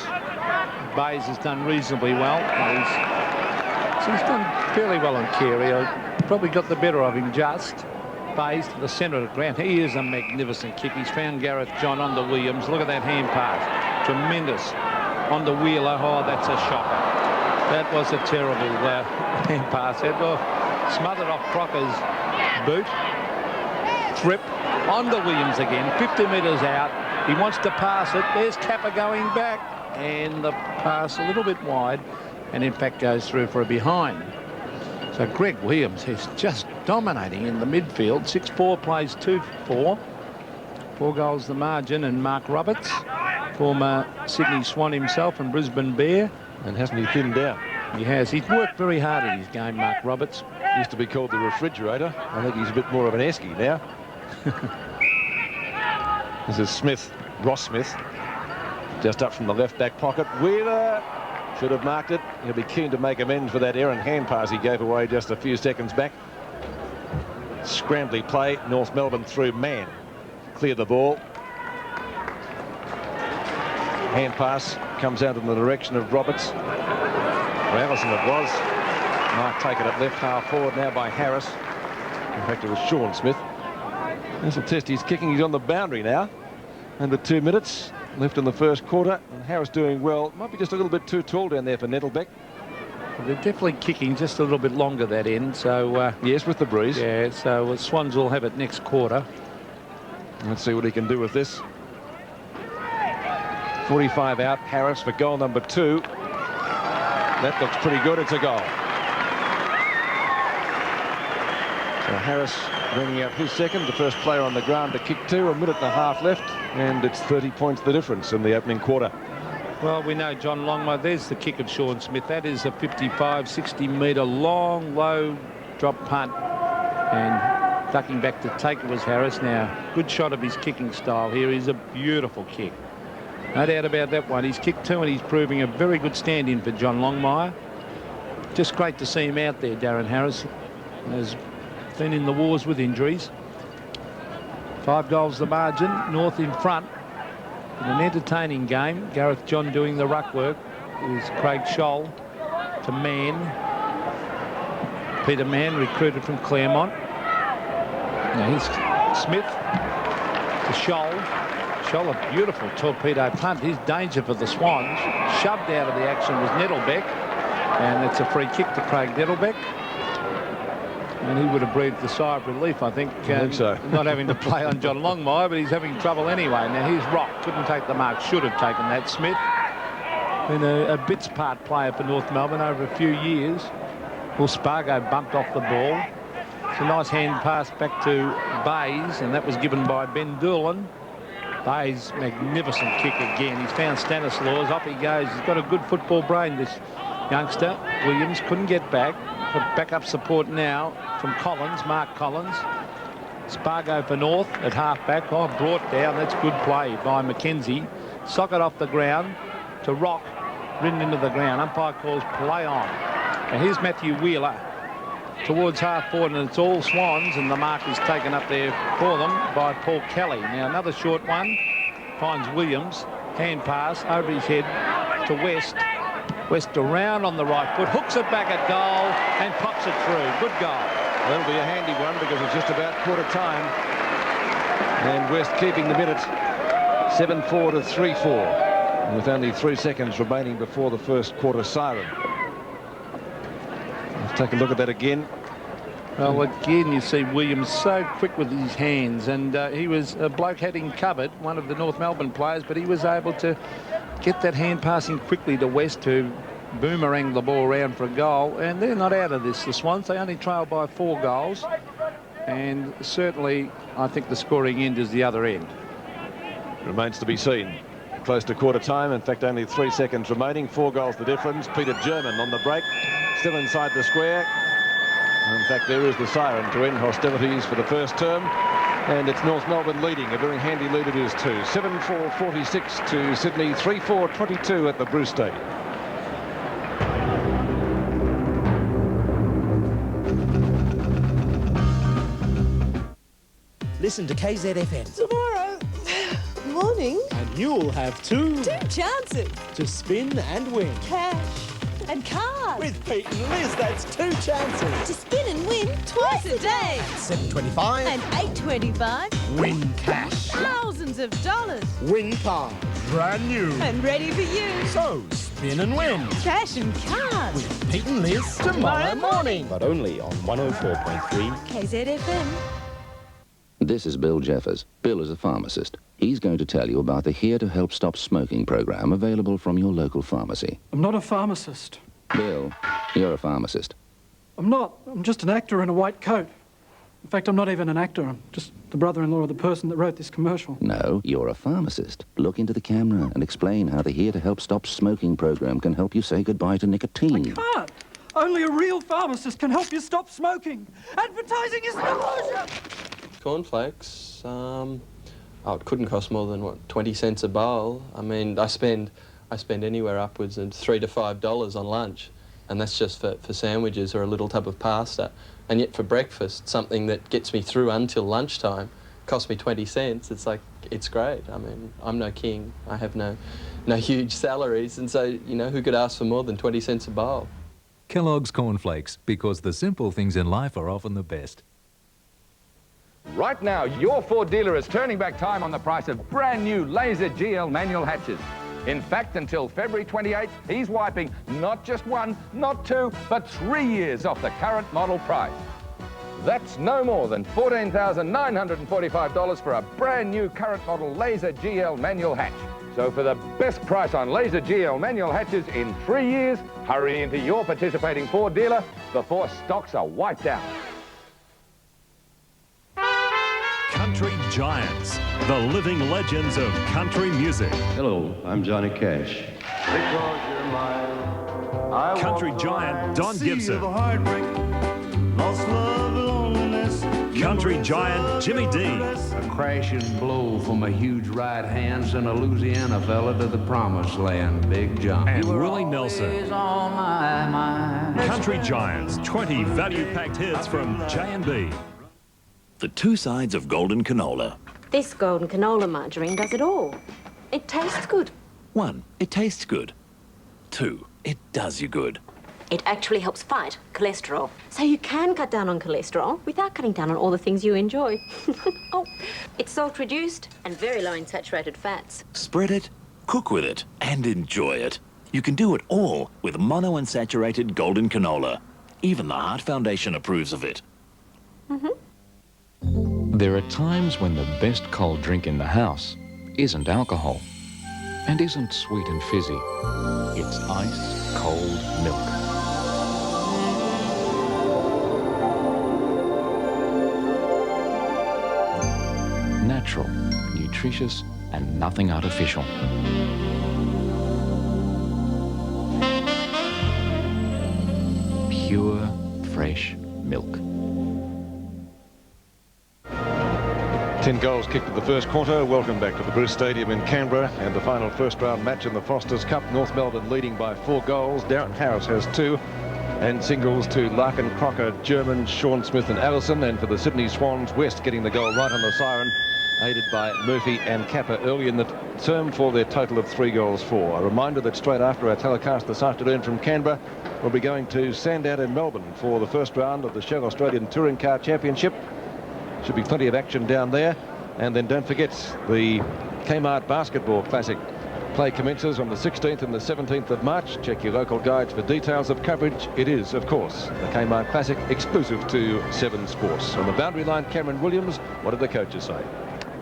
Bays has done reasonably well. He's done fairly well on Carey. Probably got the better of him just. Bays to the centre of the ground. He is a magnificent kick. He's found Gareth John on the Williams. Look at that hand pass. Tremendous. onto Wheeler. Oh, that's a shocker. That was a terrible hand pass. It smothered off Crocker's boot. Trip onto Williams again, 50 metres out. He wants to pass it. There's Capper going back. And the pass a little bit wide, and in fact goes through for a behind. So Greg Williams is just dominating in the midfield. 6'4", plays 2'4". 4 goals the margin. And Mark Roberts, former Sydney Swan himself and Brisbane Bear. And hasn't he thinned out? He has. He's worked very hard in his game, Mark Roberts. Used to be called the refrigerator. I think he's a bit more of an Esky now. This is Smith, Ross Smith, just up from the left back pocket. Wheeler should have marked it. He'll be keen to make amends for that errant hand pass he gave away just a few seconds back. Scrambly play. North Melbourne through man. Clear the ball. Hand pass comes out in the direction of Roberts. Or Allison it was. Mark taken it left half forward now by Harris. In fact, it was Sean Smith. This will test his kicking. He's on the boundary now. Under 2 minutes left in the first quarter. And Harris doing well. Might be just a little bit too tall down there for Nettlebeck. Well, they're definitely kicking just a little bit longer that end. So yes, with the breeze. Yeah, so Swans will have it next quarter. Let's see what he can do with this. 45 out. Harris for goal number 2. That looks pretty good. It's a goal. So Harris bringing out his second, the first player on the ground to kick 2. A minute and a half left, and it's 30 points the difference in the opening quarter. Well, we know John Longmire. There's the kick of Sean Smith. That is a 55, 60-metre long, low drop punt. And ducking back to take it was Harris. Now, good shot of his kicking style here. He's a beautiful kick. No doubt about that one. He's kicked 2 and he's proving a very good stand-in for John Longmire. Just great to see him out there, Darren Harris. Has been in the wars with injuries. 5 goals the margin. North in front. In an entertaining game. Gareth John doing the ruck work. Is Craig Scholl to Mann. Peter Mann, recruited from Claremont. Now here's Smith to Scholl. Scholl, a beautiful torpedo punt. His danger for the Swans. Shoved out of the action was Nettlebeck. And it's a free kick to Craig Nettlebeck. And he would have breathed a sigh of relief, I think so. Not having to play on John Longmire, but he's having trouble anyway. Now here's Rock. Couldn't take the mark. Should have taken that. Smith, been a bits part player for North Melbourne over a few years. Well, Spargo bumped off the ball. It's a nice hand pass back to Bays, and that was given by Ben Doolan. Bays, magnificent kick again. He's found Stanislaus. Off he goes. He's got a good football brain, this youngster. Williams couldn't get back. Got backup support now from Collins, Mark Collins. Spargo for North at half-back. Oh, brought down. That's good play by Mackenzie. Socket off the ground to Rock. Ridden into the ground. Umpire calls play on. And here's Matthew Wheeler towards half-forward, and it's all Swans, and the mark is taken up there for them by Paul Kelly. Now another short one. Finds Williams. Hand pass over his head to West. West around on the right foot, hooks it back at goal and pops it through. Good goal. That'll be a handy one because it's just about quarter time. And West keeping the minute 7-4 to 3-4. With only 3 seconds remaining before the first quarter siren. Let's take a look at that again. Well, again, you see Williams so quick with his hands, and he was a bloke had him covered, one of the North Melbourne players, but he was able to get that hand passing quickly to West, who boomeranged the ball around for a goal. And they're not out of this, the Swans. They only trail by 4 goals. And certainly, I think the scoring end is the other end. Remains to be seen. Close to quarter time. In fact, only 3 seconds remaining. 4 goals the difference. Peter German on the break. Still inside the square. In fact, there is the siren to end hostilities for the first term. And it's North Melbourne leading. A very handy lead it is too. 7-4-46 to Sydney. 3-4-22 at the Bruce Stadium. Listen to KZFM. Tomorrow morning. And you'll have 2 chances to spin and win. Cash and cards. With Pete and Liz, that's 2 chances. To spin and win twice a day. $7.25 and $8.25. Win cash. Thousands of dollars. Win cards. brand new. And ready for you. So, spin and win. Cash and cards. With Pete and Liz tomorrow morning. But only on 104.3 KZFM. This is Bill Jeffers. Bill is a pharmacist. He's going to tell you about the Here to Help Stop Smoking program available from your local pharmacy. I'm not a pharmacist. Bill, you're a pharmacist. I'm not. I'm just an actor in a white coat. In fact, I'm not even an actor. I'm just the brother-in-law of the person that wrote this commercial. No, you're a pharmacist. Look into the camera and explain how the Here to Help Stop Smoking program can help you say goodbye to nicotine. Can't. Only a real pharmacist can help you stop smoking. Advertising is an illusion. Cornflakes, it couldn't cost more than, what, 20 cents a bowl. I mean, I spend anywhere upwards of $3 to $5 on lunch, and that's just for sandwiches or a little tub of pasta. And yet for breakfast, something that gets me through until lunchtime costs me 20 cents. It's like, it's great. I mean, I'm no king. I have no huge salaries, and so, you know, who could ask for more than 20 cents a bowl? Kellogg's Cornflakes, because the simple things in life are often the best. Right now, your Ford dealer is turning back time on the price of brand new Laser GL manual hatches. In fact, until February 28th, he's wiping not just 1, not 2, but 3 years off the current model price. That's no more than $14,945 for a brand new current model Laser GL manual hatch. So for the best price on Laser GL manual hatches in 3 years, hurry into your participating Ford dealer before stocks are wiped out. Country Giants, the living legends of country music. Hello, I'm Johnny Cash. Country giant Don Gibson. Country giant Jimmy Dean. A crashing blow from a huge right hand sent a Louisiana fella to the promised land, Big John. And Willie Nelson. Country Giants, 20 value-packed hits from J&B. The two sides of golden canola. This golden canola margarine does it all. It tastes good. 1, it tastes good. 2, it does you good. It actually helps fight cholesterol. So you can cut down on cholesterol without cutting down on all the things you enjoy. Oh, it's salt reduced and very low in saturated fats. Spread it, cook with it, and enjoy it. You can do it all with monounsaturated golden canola. Even the Heart Foundation approves of it. There are times when the best cold drink in the house isn't alcohol and isn't sweet and fizzy. It's ice cold milk. Natural, nutritious, and nothing artificial. Pure, fresh milk. 10 goals kicked in the first quarter. Welcome back to the Bruce Stadium in Canberra and the final first round match in the Foster's Cup. North Melbourne leading by 4 goals. Darren Harris has 2. And singles to Larkin, Crocker, German, Sean Smith and Allison. And for the Sydney Swans, West getting the goal right on the siren, aided by Murphy and Kappa early in the term for their total of 3 goals for. A reminder that straight after our telecast this afternoon from Canberra, we'll be going to Sandown in Melbourne for the first round of the Shell Australian Touring Car Championship. Should be plenty of action down there. And then don't forget the Kmart Basketball Classic. Play commences on the 16th and the 17th of March. Check your local guides for details of coverage. It is, of course, the Kmart Classic exclusive to 7 Sports. On the boundary line, Cameron Williams, what did the coaches say?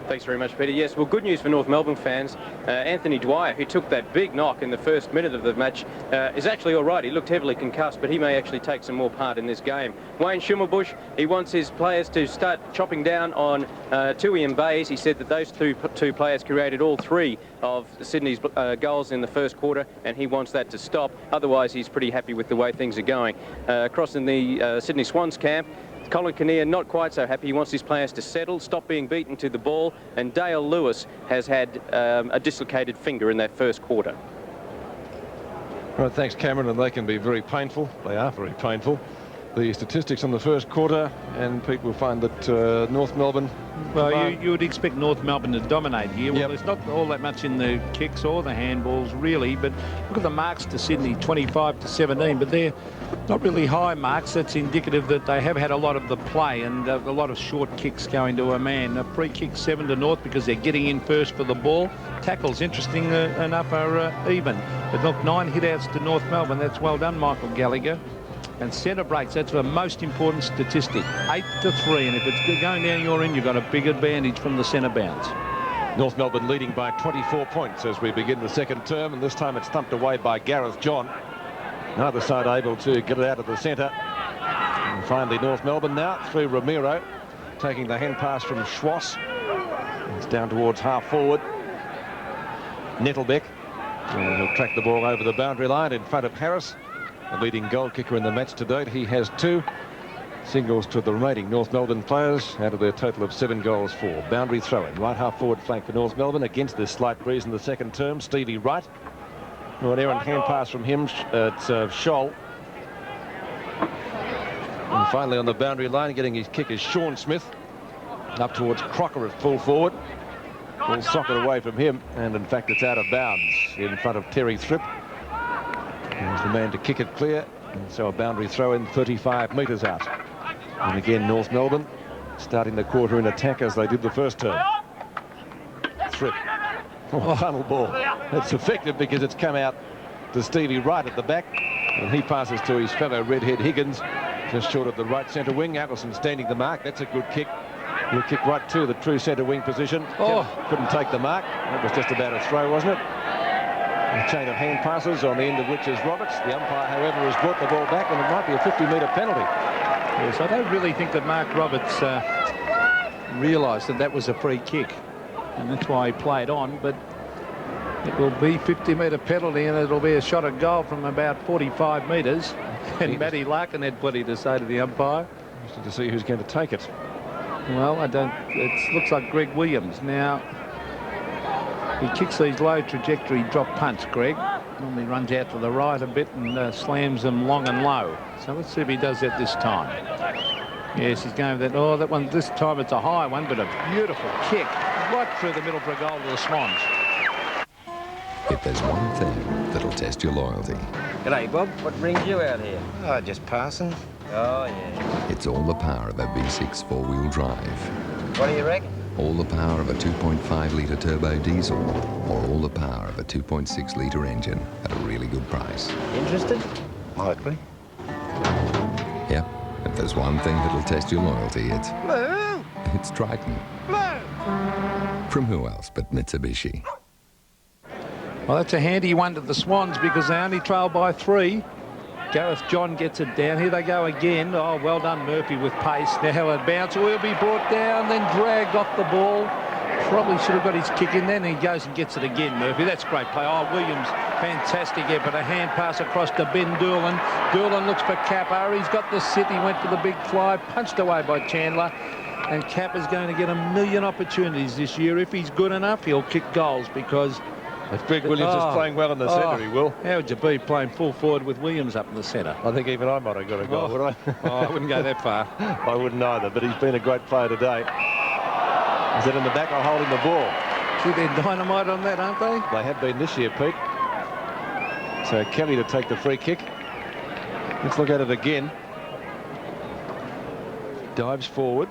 Thanks very much, Peter. Yes, well, good news for North Melbourne fans. Anthony Dwyer, who took that big knock in the first minute of the match, is actually all right. He looked heavily concussed, but he may actually take some more part in this game. Wayne Schimmelbusch, he wants his players to start chopping down on Tui and Bays. He said that those two players created all 3 of Sydney's goals in the first quarter, and he wants that to stop. Otherwise, he's pretty happy with the way things are going. Across in the Sydney Swans camp, Colin Kinnear not quite so happy. He wants his players to settle, stop being beaten to the ball, and Dale Lewis has had a dislocated finger in that first quarter. Right, thanks, Cameron, and they can be very painful. They are very painful. the statistics on the first quarter, and people find that North Melbourne... Well, you would expect North Melbourne to dominate here. Well, there's not all that much in the kicks or the handballs, really, but look at the marks to Sydney, 25 to 17, but they're not really high marks. That's indicative that they have had a lot of the play and a lot of short kicks going to a man. A free kick 7 to North because they're getting in first for the ball. Tackles, interesting enough, are even. But look, 9 hit-outs to North Melbourne. That's well done, Michael Gallagher. And centre breaks, that's the most important statistic. 8 to 3, and if it's going down your end, you've got a big advantage from the centre bounce. North Melbourne leading by 24 points as we begin the second term, and this time it's thumped away by Gareth John. Neither side able to get it out of the centre. And finally North Melbourne now through Ramiro, taking the hand pass from Schwass. It's down towards half forward. Nettlebeck will track the ball over the boundary line in front of Harris, the leading goal kicker in the match to date. He has 2 singles to the remaining North Melbourne players out of their total of 7 goals for. Boundary throw-in, right half forward flank for North Melbourne against this slight breeze in the second term. Stevie Wright. Oh, an errant hand pass from him at Scholl. And finally on the boundary line getting his kick is Sean Smith. Up towards Crocker at full forward. Ball socket away from him, and in fact it's out of bounds in front of Terry Thripp. He's the man to kick it clear, and so a boundary throw in 35 metres out. And again North Melbourne starting the quarter in attack as they did the first term. Thripp. Oh, tunnel ball. It's effective because it's come out to Stevie Wright at the back, and he passes to his fellow redhead Higgins just short of the right centre wing. Allison standing the mark. That's a good kick. He'll kick right to the true centre wing position. Oh, couldn't take the mark. That was just about a throw, wasn't it? A chain of hand passes on the end of which is Roberts. The umpire, however, has brought the ball back, and it might be a 50-metre penalty. Yes, I don't really think that Mark Roberts realised that that was a free kick, and that's why he played on, but it will be 50-metre penalty, and it'll be a shot at goal from about 45 metres. And Matty Larkin had plenty to say to the umpire. Interested to see who's going to take it. Well, it looks like Greg Williams. Now, he kicks these low trajectory drop punts, Greg. Normally runs out to the right a bit and slams them long and low. So let's see if he does that this time. Yes, he's going with that. Oh, that one, this time it's a high one, but a beautiful kick right through the middle for a goal to the Swans. If there's one thing that'll test your loyalty. G'day, Bob. What brings you out here? Oh, just passing. Oh, yeah. It's all the power of a V6 four-wheel drive. What do you reckon? All the power of a 2.5-litre turbo diesel, or all the power of a 2.6-litre engine at a really good price. Interested? Likely. Yep. If there's one thing that'll test your loyalty, it's... Blue! It's Triton. Blue! From who else but Mitsubishi? Well, that's a handy one to the Swans because they only trail by 3. Gareth John gets it down. Here they go again. Oh, well done, Murphy, with pace. Now a bounce will be brought down, then dragged off the ball. Probably should have got his kick in then. He goes and gets it again, Murphy. That's great play. Oh, Williams, fantastic effort. A hand pass across to Ben Doolan. Doolan looks for Kappa. He's got the sit. He went for the big fly, punched away by Chandler. And Kappa's going to get 1,000,000 opportunities this year. If he's good enough, he'll kick goals because... If Greg Williams is playing well in the centre, he will. How would you be playing full forward with Williams up in the centre? I think even I might have got a goal, would I? I wouldn't go that far. I wouldn't either, but he's been a great player today. Is that in the back or holding the ball? See, they're dynamite on that, aren't they? They have been this year, Pete. So Kelly to take the free kick. Let's look at it again. Dives forward.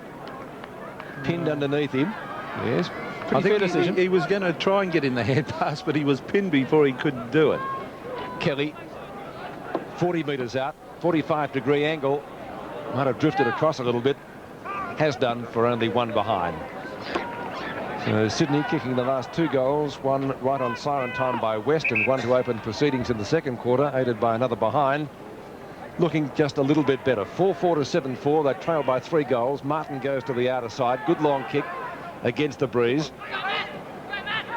Pinned underneath him. Yes. I think he was going to try and get in the hand pass, but he was pinned before he could do it. Kelly, 40 metres out, 45-degree angle. Might have drifted across a little bit. Has done for only 1 behind. So Sydney kicking the last 2 goals, 1 right on siren time by West and 1 to open proceedings in the second quarter, aided by another behind. Looking just a little bit better. 4-4 to 7-4. They trail by 3 goals. Martin goes to the outer side. Good long kick against the breeze.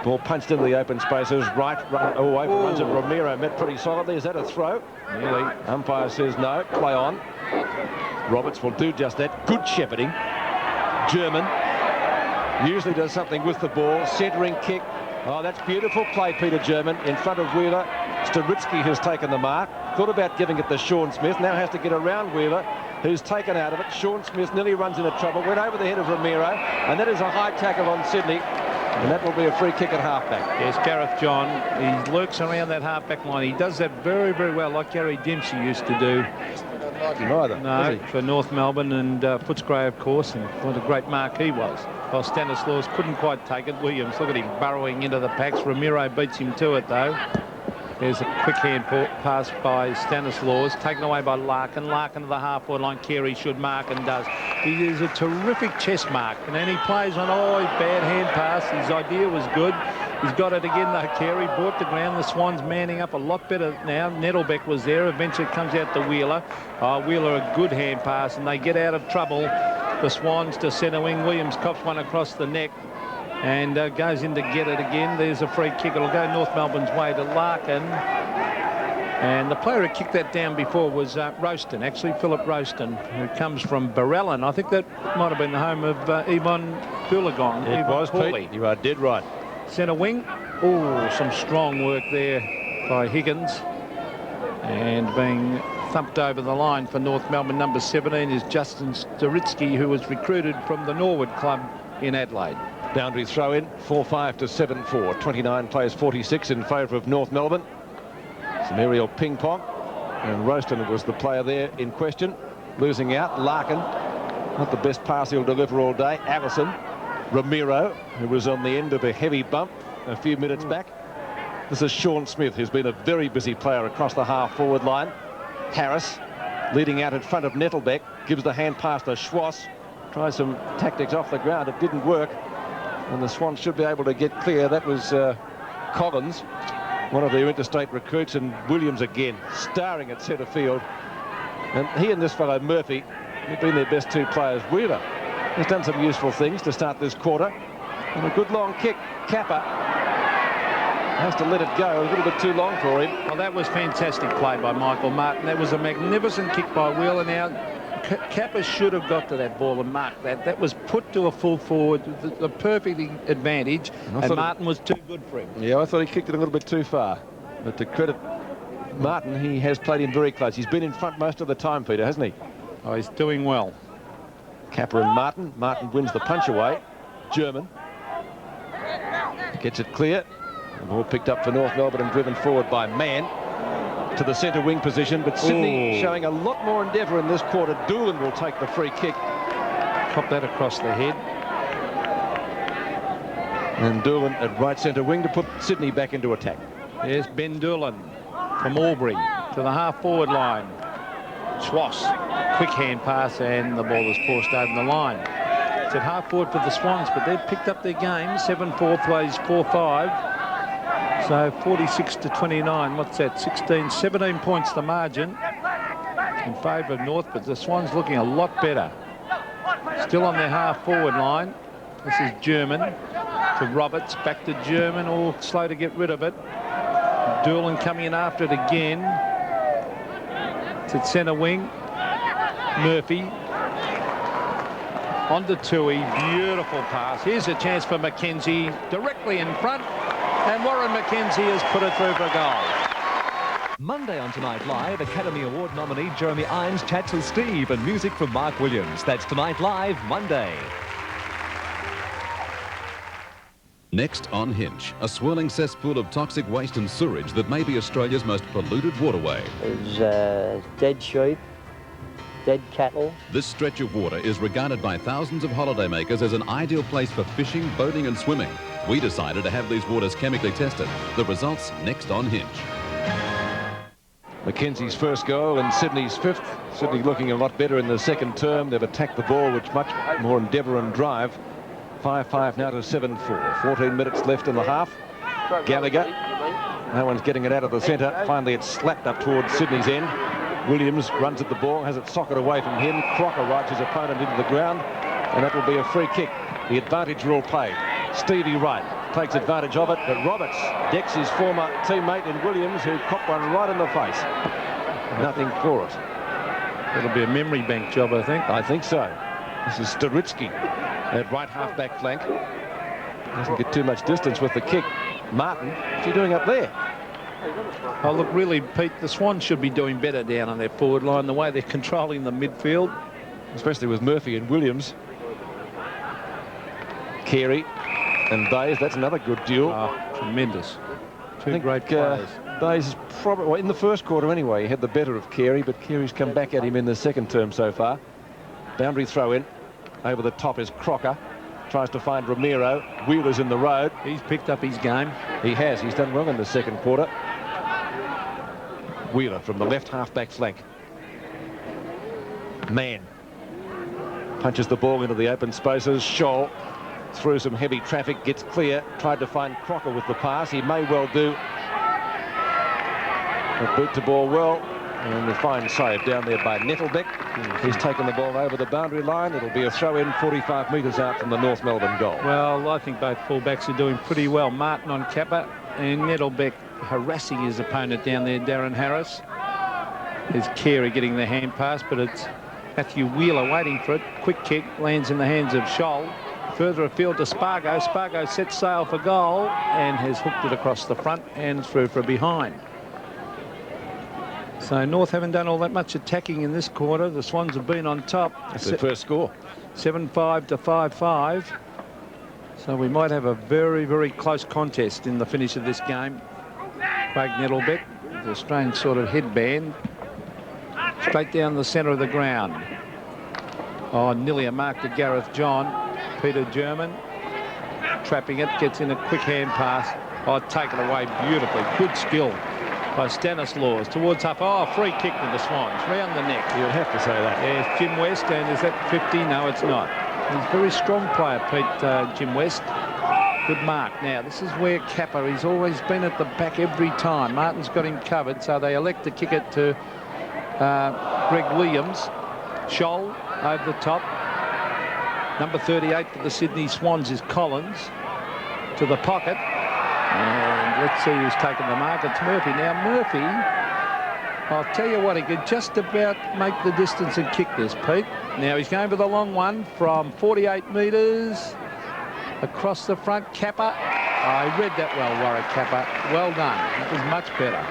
Ball punched into the open spaces. Right, away from runs it. Ramiro met pretty solidly. Is that a throw? Nearly. Umpire says no. Play on. Roberts will do just that. Good shepherding. German usually does something with the ball. Centering kick. Oh, that's beautiful play, Peter German, in front of Wheeler. Staritsky has taken the mark. Thought about giving it to Sean Smith. Now has to get around Wheeler. who's taken out of it. Sean Smith nearly runs into trouble, went over the head of Ramiro, and that is a high tackle on Sydney. And that will be a free kick at halfback. Yes, Gareth John, he lurks around that halfback line. He does that very, very well, like Gary Dempsey used to do. No, for North Melbourne, and Footscray, of course, and what a great mark he was. Well, Stanislaus couldn't quite take it. Williams, look at him burrowing into the packs. Ramiro beats him to it, though. There's a quick hand pass by Stanislaus, taken away by Larkin. Larkin to the half-forward line. Carey should mark and does. He is a terrific chest mark, and then he plays on, bad hand pass. His idea was good. He's got it again, though. Carey brought the ground. The Swans manning up a lot better now. Nettlebeck was there. Eventually it comes out to Wheeler. Wheeler, a good hand pass, and they get out of trouble. The Swans to centre wing. Williams cops one across the neck and goes in to get it again. There's a free kick. It'll go North Melbourne's way to Larkin. And the player who kicked that down before was Roaston, actually, Philip Roaston, who comes from Barellan. I think that might have been the home of Yvonne Goolagong. It was, Pete. You are dead right. Centre wing. Oh, some strong work there by Higgins. And being thumped over the line for North Melbourne. Number 17 is Justin Staritsky, who was recruited from the Norwood Club in Adelaide. Boundary throw in, 4-5 to 7-4. 29 plays 46 in favour of North Melbourne. Some aerial ping pong, and Roaston was the player there in question. Losing out, Larkin, not the best pass he'll deliver all day. Allison, Ramiro, who was on the end of a heavy bump a few minutes back. This is Sean Smith, who's been a very busy player across the half-forward line. Harris, leading out in front of Nettlebeck, gives the hand pass to Schwass. Tries some tactics off the ground. It didn't work, and the Swans should be able to get clear. That was Collins, one of their interstate recruits, and Williams again, starring at centre field. And he and this fellow Murphy have been their best two players. Wheeler has done some useful things to start this quarter. And a good long kick. Kappa has to let it go. A little bit too long for him. Well, that was fantastic play by Michael Martin. That was a magnificent kick by Wheeler. Now, Kappa should have got to that ball and marked that. That was put to a full forward, the perfect advantage, and Martin was too good for him. Yeah, I thought he kicked it a little bit too far. But to credit Martin, he has played him very close. He's been in front most of the time, Peter, hasn't he? Oh, he's doing well. Kappa and Martin. Martin wins the punch away. German gets it clear. The ball picked up for North Melbourne and driven forward by Mann to the centre wing position, but Sydney showing a lot more endeavour in this quarter. Doolan will take the free kick. Pop that across the head. And Doolan at right centre wing to put Sydney back into attack. There's Ben Doolan from Albury to the half-forward line. Schwass, quick hand pass, and the ball is forced over the line. It's at half-forward for the Swans, but they've picked up their game. 7-4 plays 4-5. So 46 to 29, what's that, 17 points the margin in favour of North, but the Swans looking a lot better. Still on their half-forward line. This is German to Roberts, back to German, all slow to get rid of it. Doolan coming in after it again. It's at centre wing. Murphy. On to Tui, beautiful pass. Here's a chance for McKenzie, directly in front. And Warren McKenzie has put it through for a goal. Monday on Tonight Live, Academy Award nominee Jeremy Irons chats with Steve and music from Mark Williams. That's Tonight Live, Monday. Next on Hinch, a swirling cesspool of toxic waste and sewage that may be Australia's most polluted waterway. There's dead sheep, dead cattle. This stretch of water is regarded by thousands of holidaymakers as an ideal place for fishing, boating and swimming. We decided to have these waters chemically tested. The results next on Hinch. Mackenzie's first goal and Sydney's fifth. Sydney looking a lot better in the second term. They've attacked the ball with much more endeavour and drive. 5-5 now to 7-4. 14 minutes left in the half. Gallagher. No one's getting it out of the centre. Finally it's slapped up towards Sydney's end. Williams runs at the ball, has it socket away from him. Crocker rides his opponent into the ground, and that will be a free kick. The advantage rule played. Stevie Wright takes advantage of it, but Roberts decks his former teammate in Williams, who copped one right in the face. Nothing for it. It'll be a memory bank job, I think. I think so. This is Staritsky at right half-back flank. Doesn't get too much distance with the kick. Martin, what's he doing up there? Oh, look, really, Pete, the Swans should be doing better down on their forward line, the way they're controlling the midfield. Especially with Murphy and Williams. Carey and Bayes, that's another good duel. Oh, tremendous. Two great players. Bayes is probably, well, in the first quarter anyway, he had the better of Carey, but Carey's come back at him in the second term so far. Boundary throw in. Over the top is Crocker. Tries to find Ramiro. Wheeler's in the road. He's picked up his game. He has. He's done well in the second quarter. Wheeler from the left half-back flank. Mann punches the ball into the open spaces. Scholl through some heavy traffic, gets clear. Tried to find Crocker with the pass. He may well do. A boot to ball well. And a fine save down there by Nettlebeck. He's taken the ball over the boundary line. It'll be a throw-in 45 metres out from the North Melbourne goal. Well, I think both fullbacks are doing pretty well. Martin on Kappa and Nettlebeck harassing his opponent down there, Darren Harris. There's Carey getting the hand pass, but it's Matthew Wheeler waiting for it. Quick kick, lands in the hands of Scholl. Further afield to Spargo. Spargo sets sail for goal and has hooked it across the front and through for a behind. So North haven't done all that much attacking in this quarter. The Swans have been on top. That's their first score. 7-5 to 5-5. So we might have a very, very close contest in the finish of this game. Craig Nettlebeck, the strange sort of headband, straight down the centre of the ground. Oh, nearly a mark to Gareth John. Peter German trapping it, gets in a quick hand pass. Oh, taken away beautifully. Good skill by Stanislaus towards up. Oh, free kick to the Swans, round the neck. You'd have to say that. Yes, Jim West, and is that 50? No, it's not. He's a very strong player, Pete, Jim West. Good mark. Now, this is where Kappa, he's always been at the back every time. Martin's got him covered, so they elect to kick it to Greg Williams. Scholl over the top. Number 38 for the Sydney Swans is Collins. To the pocket. And let's see who's taken the mark. It's Murphy. Now, Murphy, I'll tell you what, he could just about make the distance and kick this, Pete. Now, he's going for the long one from 48 metres across the front. Kappa. I read that well, Warwick Kappa. Well done. That was much better.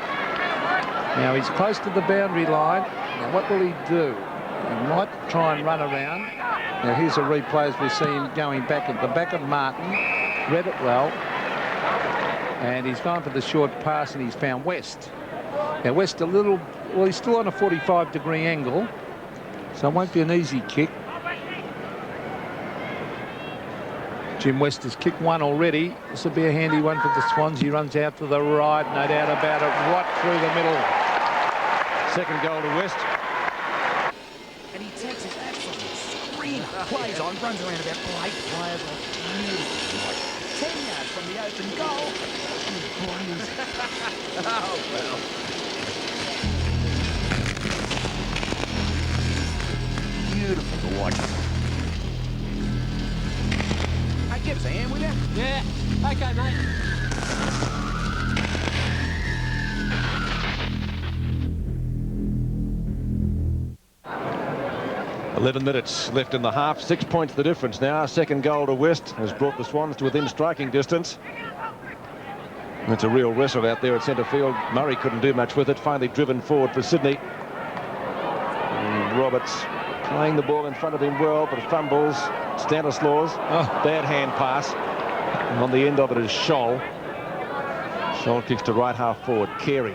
Now, he's close to the boundary line. Now, what will he do? He might try and run around. Now, here's a replay as we see him going back at the back of Martin. Read it well. And he's gone for the short pass and he's found West. Now West a little, well, he's still on a 45-degree angle, so it won't be an easy kick. Jim West has kicked one already. This will be a handy one for the Swans. He runs out to the right, no doubt about it, right through the middle. Second goal to West. And he takes it absolutely screamer. Plays on, runs around about 8 players. Beautiful. 10 yards from the open goal. Oh, well. Beautiful to watch. Hey, give us a hand, will you? Yeah. Okay, mate. 11 minutes left in the half. 6 points the difference now. Second goal to West has brought the Swans to within striking distance. It's a real wrestle out there at centre field. Murray couldn't do much with it. Finally driven forward for Sydney. And Roberts playing the ball in front of him well, but fumbles. Stanislaus. Bad hand pass. And on the end of it is Scholl. Scholl kicks to right half forward. Carey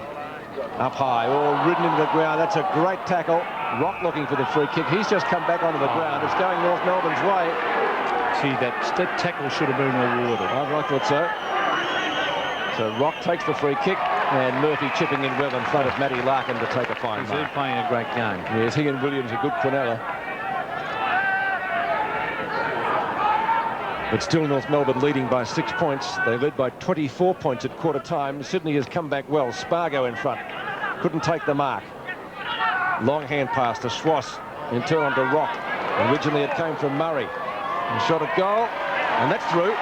up high, all ridden into the ground. That's a great tackle. Rock looking for the free kick. He's just come back onto the ground. It's going North Melbourne's way. Gee, that tackle should have been awarded. I thought so. So Rock takes the free kick, and Murphy chipping in well in front of Matty Larkin to take a fine mark. He's playing a great game. Yes, he and Williams a good Quinella. But still North Melbourne leading by 6 points. They led by 24 points at quarter time. Sydney has come back well. Spargo in front. Couldn't take the mark. Long hand pass to Schwass. In turn on to Rock. Originally it came from Murray. And shot at goal. And that's through.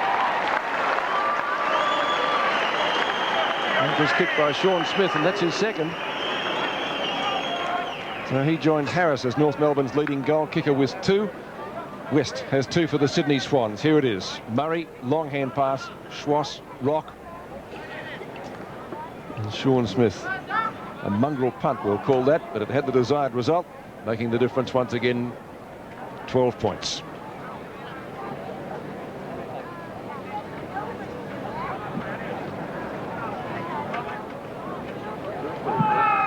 It was kicked by Sean Smith, and that's his second. So he joins Harris as North Melbourne's leading goal kicker with 2. West has 2 for the Sydney Swans. Here it is. Murray, long hand pass. Schwass, Rock. And Sean Smith, a mongrel punt we'll call that, but it had the desired result, making the difference once again 12 points.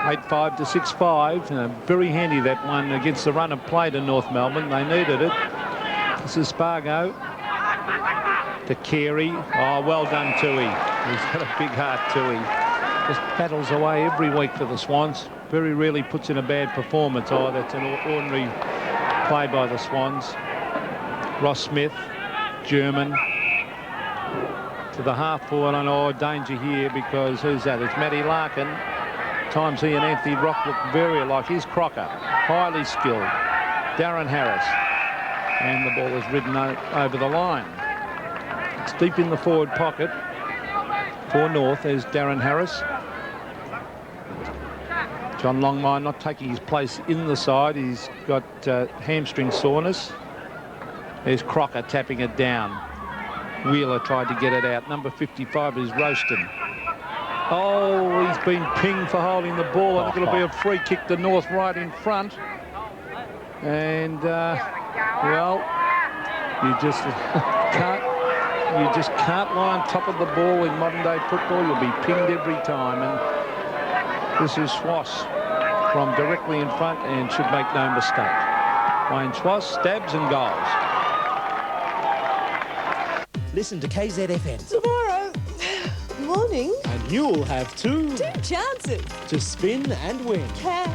(8-5 to 6-5). Very handy that one against the run of play to North Melbourne. They needed it. This is Spargo to Carey. Oh, well done, Toohey. He's got a big heart, Toohey. Just battles away every week for the Swans. Very rarely puts in a bad performance. Oh, that's an ordinary play by the Swans. Ross Smith, German, to the half forward. And oh, danger here because who's that? It's Matty Larkin. Times he and Anthony Rock look very alike. Here's Crocker, highly skilled. Darren Harris. And the ball is ridden over the line. It's deep in the forward pocket for North. There's Darren Harris. John Longmire not taking his place in the side. He's got hamstring soreness. There's Crocker tapping it down. Wheeler tried to get it out. Number 55 is Roaston. Oh, he's been pinged for holding the ball. I think it'll be a free kick to North right in front. And, well, you just can't lie on top of the ball in modern-day football. You'll be pinged every time. And this is Schwass from directly in front and should make no mistake. Wayne Schwass stabs and goals. Listen to KZFM. Tomorrow morning. And you'll have two chances to spin and win. Cash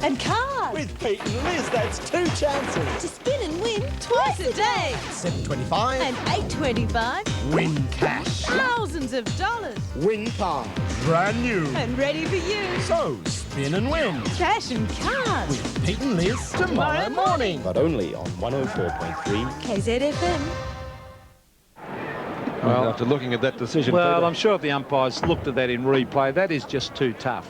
and cards. With Pete and Liz, that's two chances. To spin and win twice a day. $7.25 and $8.25. Win cash. Thousands of dollars. Win cars. Brand new. And ready for you. So, spin and win. Cash and cards. With Pete and Liz tomorrow morning. But only on 104.3 KZFM. Well, after looking at that decision, well, Peter, I'm sure the umpires looked at that in replay. That is just too tough.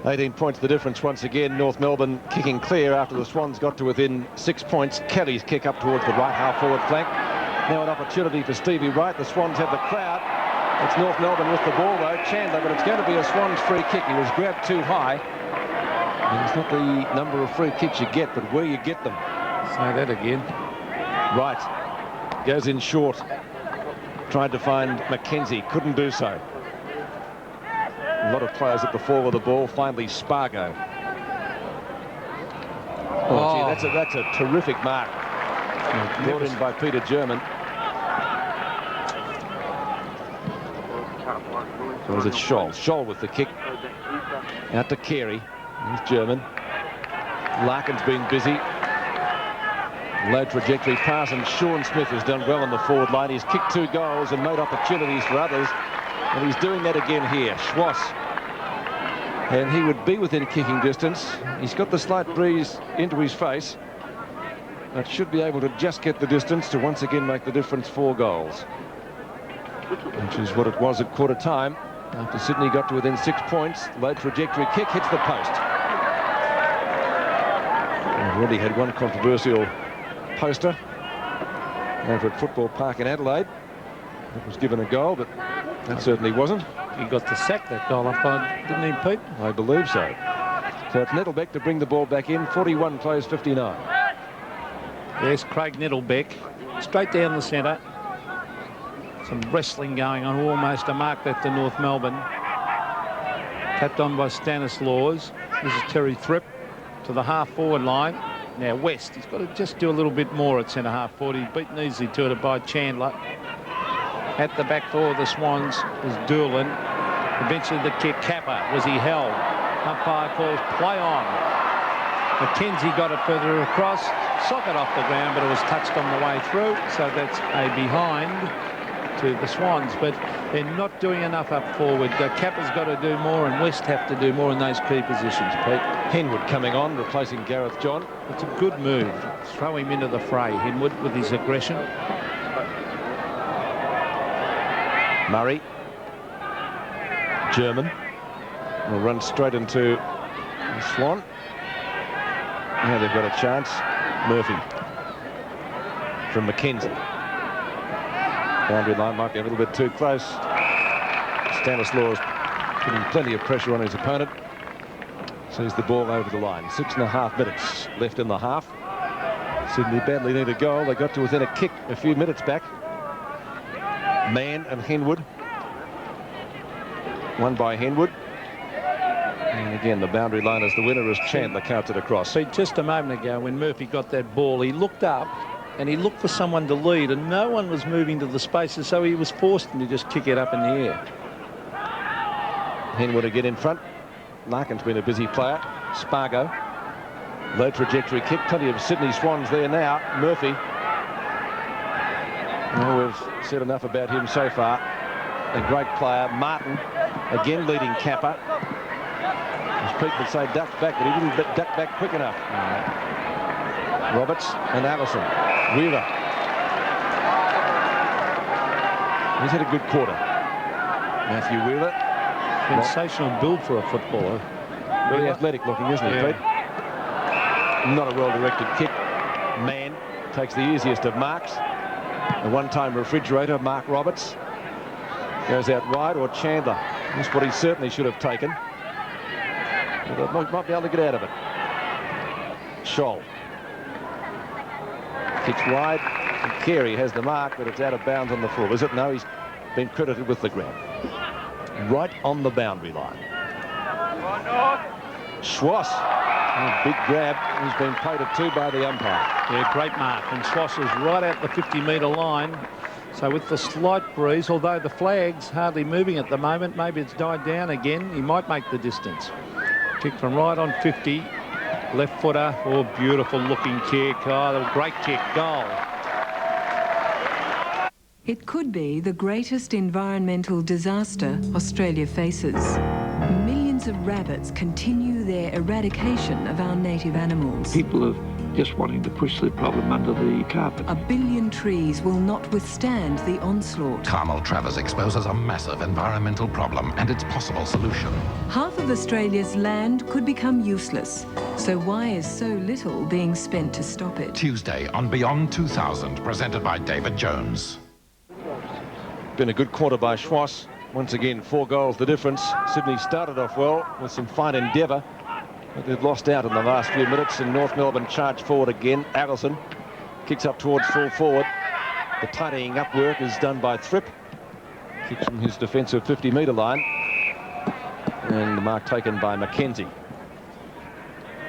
18 points the difference once again. North Melbourne kicking clear after the Swans got to within 6 points. Kelly's kick up towards the right half forward flank. Now an opportunity for Stevie Wright. The Swans have the crowd. It's North Melbourne with the ball though. Chandler, but it's going to be a Swans free kick. He was grabbed too high. And it's not the number of free kicks you get, but where you get them. Say that again. Wright goes in short. Tried to find Mackenzie, couldn't do so. A lot of players at the fall of the ball. Finally, Spargo. Oh, gee, that's a terrific mark. Brought in by Peter German. So was it Scholl? Scholl with the kick. Out to Carey. Here's German. Larkin's been busy. Low trajectory pass, and Sean Smith has done well on the forward line. He's kicked 2 goals and made opportunities for others, and he's doing that again here. Schwass, and he would be within kicking distance. He's got the slight breeze into his face, but should be able to just get the distance to once again make the difference 4 goals, which is what it was at quarter time. After Sydney got to within 6 points, low trajectory kick hits the post. We've already had one controversial poster over at Football Park in Adelaide. It was given a goal, but that certainly wasn't. He got to sack that goal up on, didn't he, Pete? I believe so. So it's Nettlebeck to bring the ball back in. 41 plays 59. There's Craig Nettlebeck, straight down the centre. Some wrestling going on, almost a mark that to North Melbourne. Tapped on by Stanislaus. This is Terry Thripp to the half-forward line. Now West, he's got to just do a little bit more at centre-half forward. He's beaten easily to it by Chandler. At the back for the Swans is Doolan. Eventually the kick, Kappa, was he held? Umpire calls play on. McKenzie got it further across, socket off the ground, but it was touched on the way through, so that's a behind to the Swans, but they're not doing enough up forward. Kappa's got to do more, and West have to do more in those key positions, Pete. Henwood coming on, replacing Gareth John. It's a good move. Throw him into the fray, Henwood, with his aggression. Murray. German. Will run straight into Swan. Now they've got a chance. Murphy. From Mackenzie. Boundary line might be a little bit too close. Stanislaus Putting plenty of pressure on his opponent. Sees the ball over the line. 6.5 minutes left in the half. Sydney badly need a goal. They got to within a kick a few minutes back. Mann and Henwood. One by Henwood. And again, the boundary line as the winner as Chandler counts it across. See, just a moment ago when Murphy got that ball, he looked up and he looked for someone to lead, and no one was moving to the spaces, so he was forced to just kick it up in the air. Henwood again in front. Larkin's been a busy player. Spargo. Low trajectory kick. Plenty of Sydney Swans there now. Murphy. Well, we've said enough about him so far. A great player. Martin again leading Kappa. As Pete would say, ducked back, but he didn't duck back quick enough. Roberts and Allison. Wheeler. He's had a good quarter. Matthew Wheeler. Sensational build for a footballer. Very athletic looking, isn't he, Pete? Not a well-directed kick. Mann takes the easiest of marks. A one-time refrigerator, Mark Roberts. Goes out wide, or Chandler. That's what he certainly should have taken. But might be able to get out of it. Scholl. Kicks wide. And Carey has the mark, but it's out of bounds on the full. Is it? No, he's been credited with the grab. Right on the boundary line. Schwass. A big grab. He's been played at 2 by the umpire. Yeah, great mark. And Schwass is right at the 50-metre line. So with the slight breeze, although the flag's hardly moving at the moment, maybe it's died down again, he might make the distance. Kick from right on 50. Left footer. Oh, beautiful looking kick. Oh, great kick. Goal. It could be the greatest environmental disaster Australia faces. Millions of rabbits continue their eradication of our native animals. People are just wanting to push the problem under the carpet. 1 billion trees will not withstand the onslaught. Carmel Travers exposes a massive environmental problem and its possible solution. Half of Australia's land could become useless. So why is so little being spent to stop it? Tuesday on Beyond 2000, presented by David Jones. Been a good quarter by Schwass. Once again, 4 goals the difference. Sydney started off well with some fine endeavour, but they've lost out in the last few minutes, and North Melbourne charged forward again. Allison kicks up towards full forward. The tidying up work is done by Thripp. Kicks from his defensive 50-metre line. And the mark taken by Mackenzie.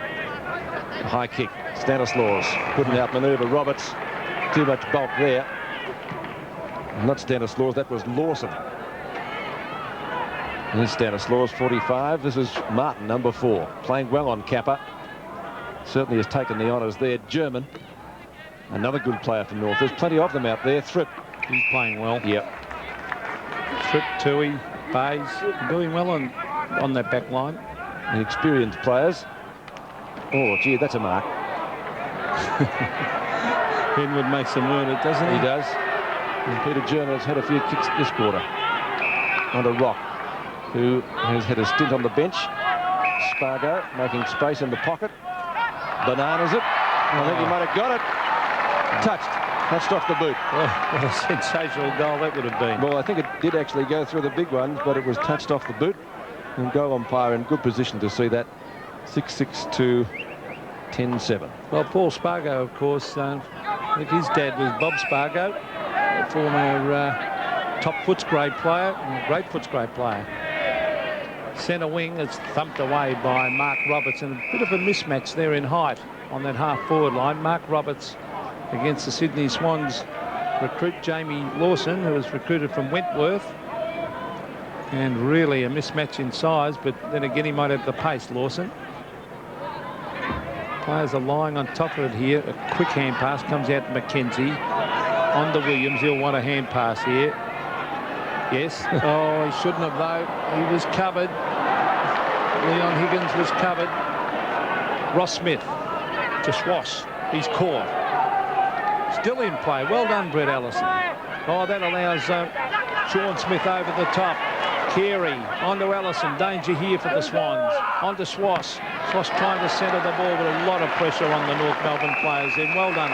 A high kick. Stanislaus couldn't outmanoeuvre Roberts. Too much bulk there. Not Stanislaus, that was Lawson. Here's Stanislaus, 45. This is Martin, number 4. Playing well on Kappa. Certainly has taken the honours there. German. Another good player for North. There's plenty of them out there. Thripp. He's playing well. Yep. Thripp, Tui, Bays, doing well on that back line. The experienced players. Oh, gee, that's a mark. Henwood makes them earn it, doesn't he? He does. And Peter German has had a few kicks this quarter. Onto Rock, who has had a stint on the bench. Spargo making space in the pocket. Bananas it. I think he might have got it. Touched off the boot. What a sensational goal that would have been. Well, I think it did actually go through the big ones, but it was touched off the boot. And goal umpire in good position to see that. 6-6 to 10-7. Well, Paul Spargo, of course, I think his dad was Bob Spargo, a former top Footscray player, and a great Footscray player. Centre wing is thumped away by Mark Roberts, and a bit of a mismatch there in height on that half-forward line. Mark Roberts against the Sydney Swans recruit Jamie Lawson, who was recruited from Wentworth. And really a mismatch in size, but then again he might have the pace, Lawson. Players are lying on top of it here. A quick hand pass comes out to Mackenzie. On to Williams. He'll want a hand pass here. Yes. Oh, he shouldn't have, though. He was covered. Leon Higgins was covered. Ross Smith to Schwass. He's caught. Still in play. Well done, Brett Allison. Oh, that allows Sean Smith over the top. Carey onto Allison. Danger here for the Swans. Onto Schwass. Schwass trying to centre the ball, but a lot of pressure on the North Melbourne players. Then well done,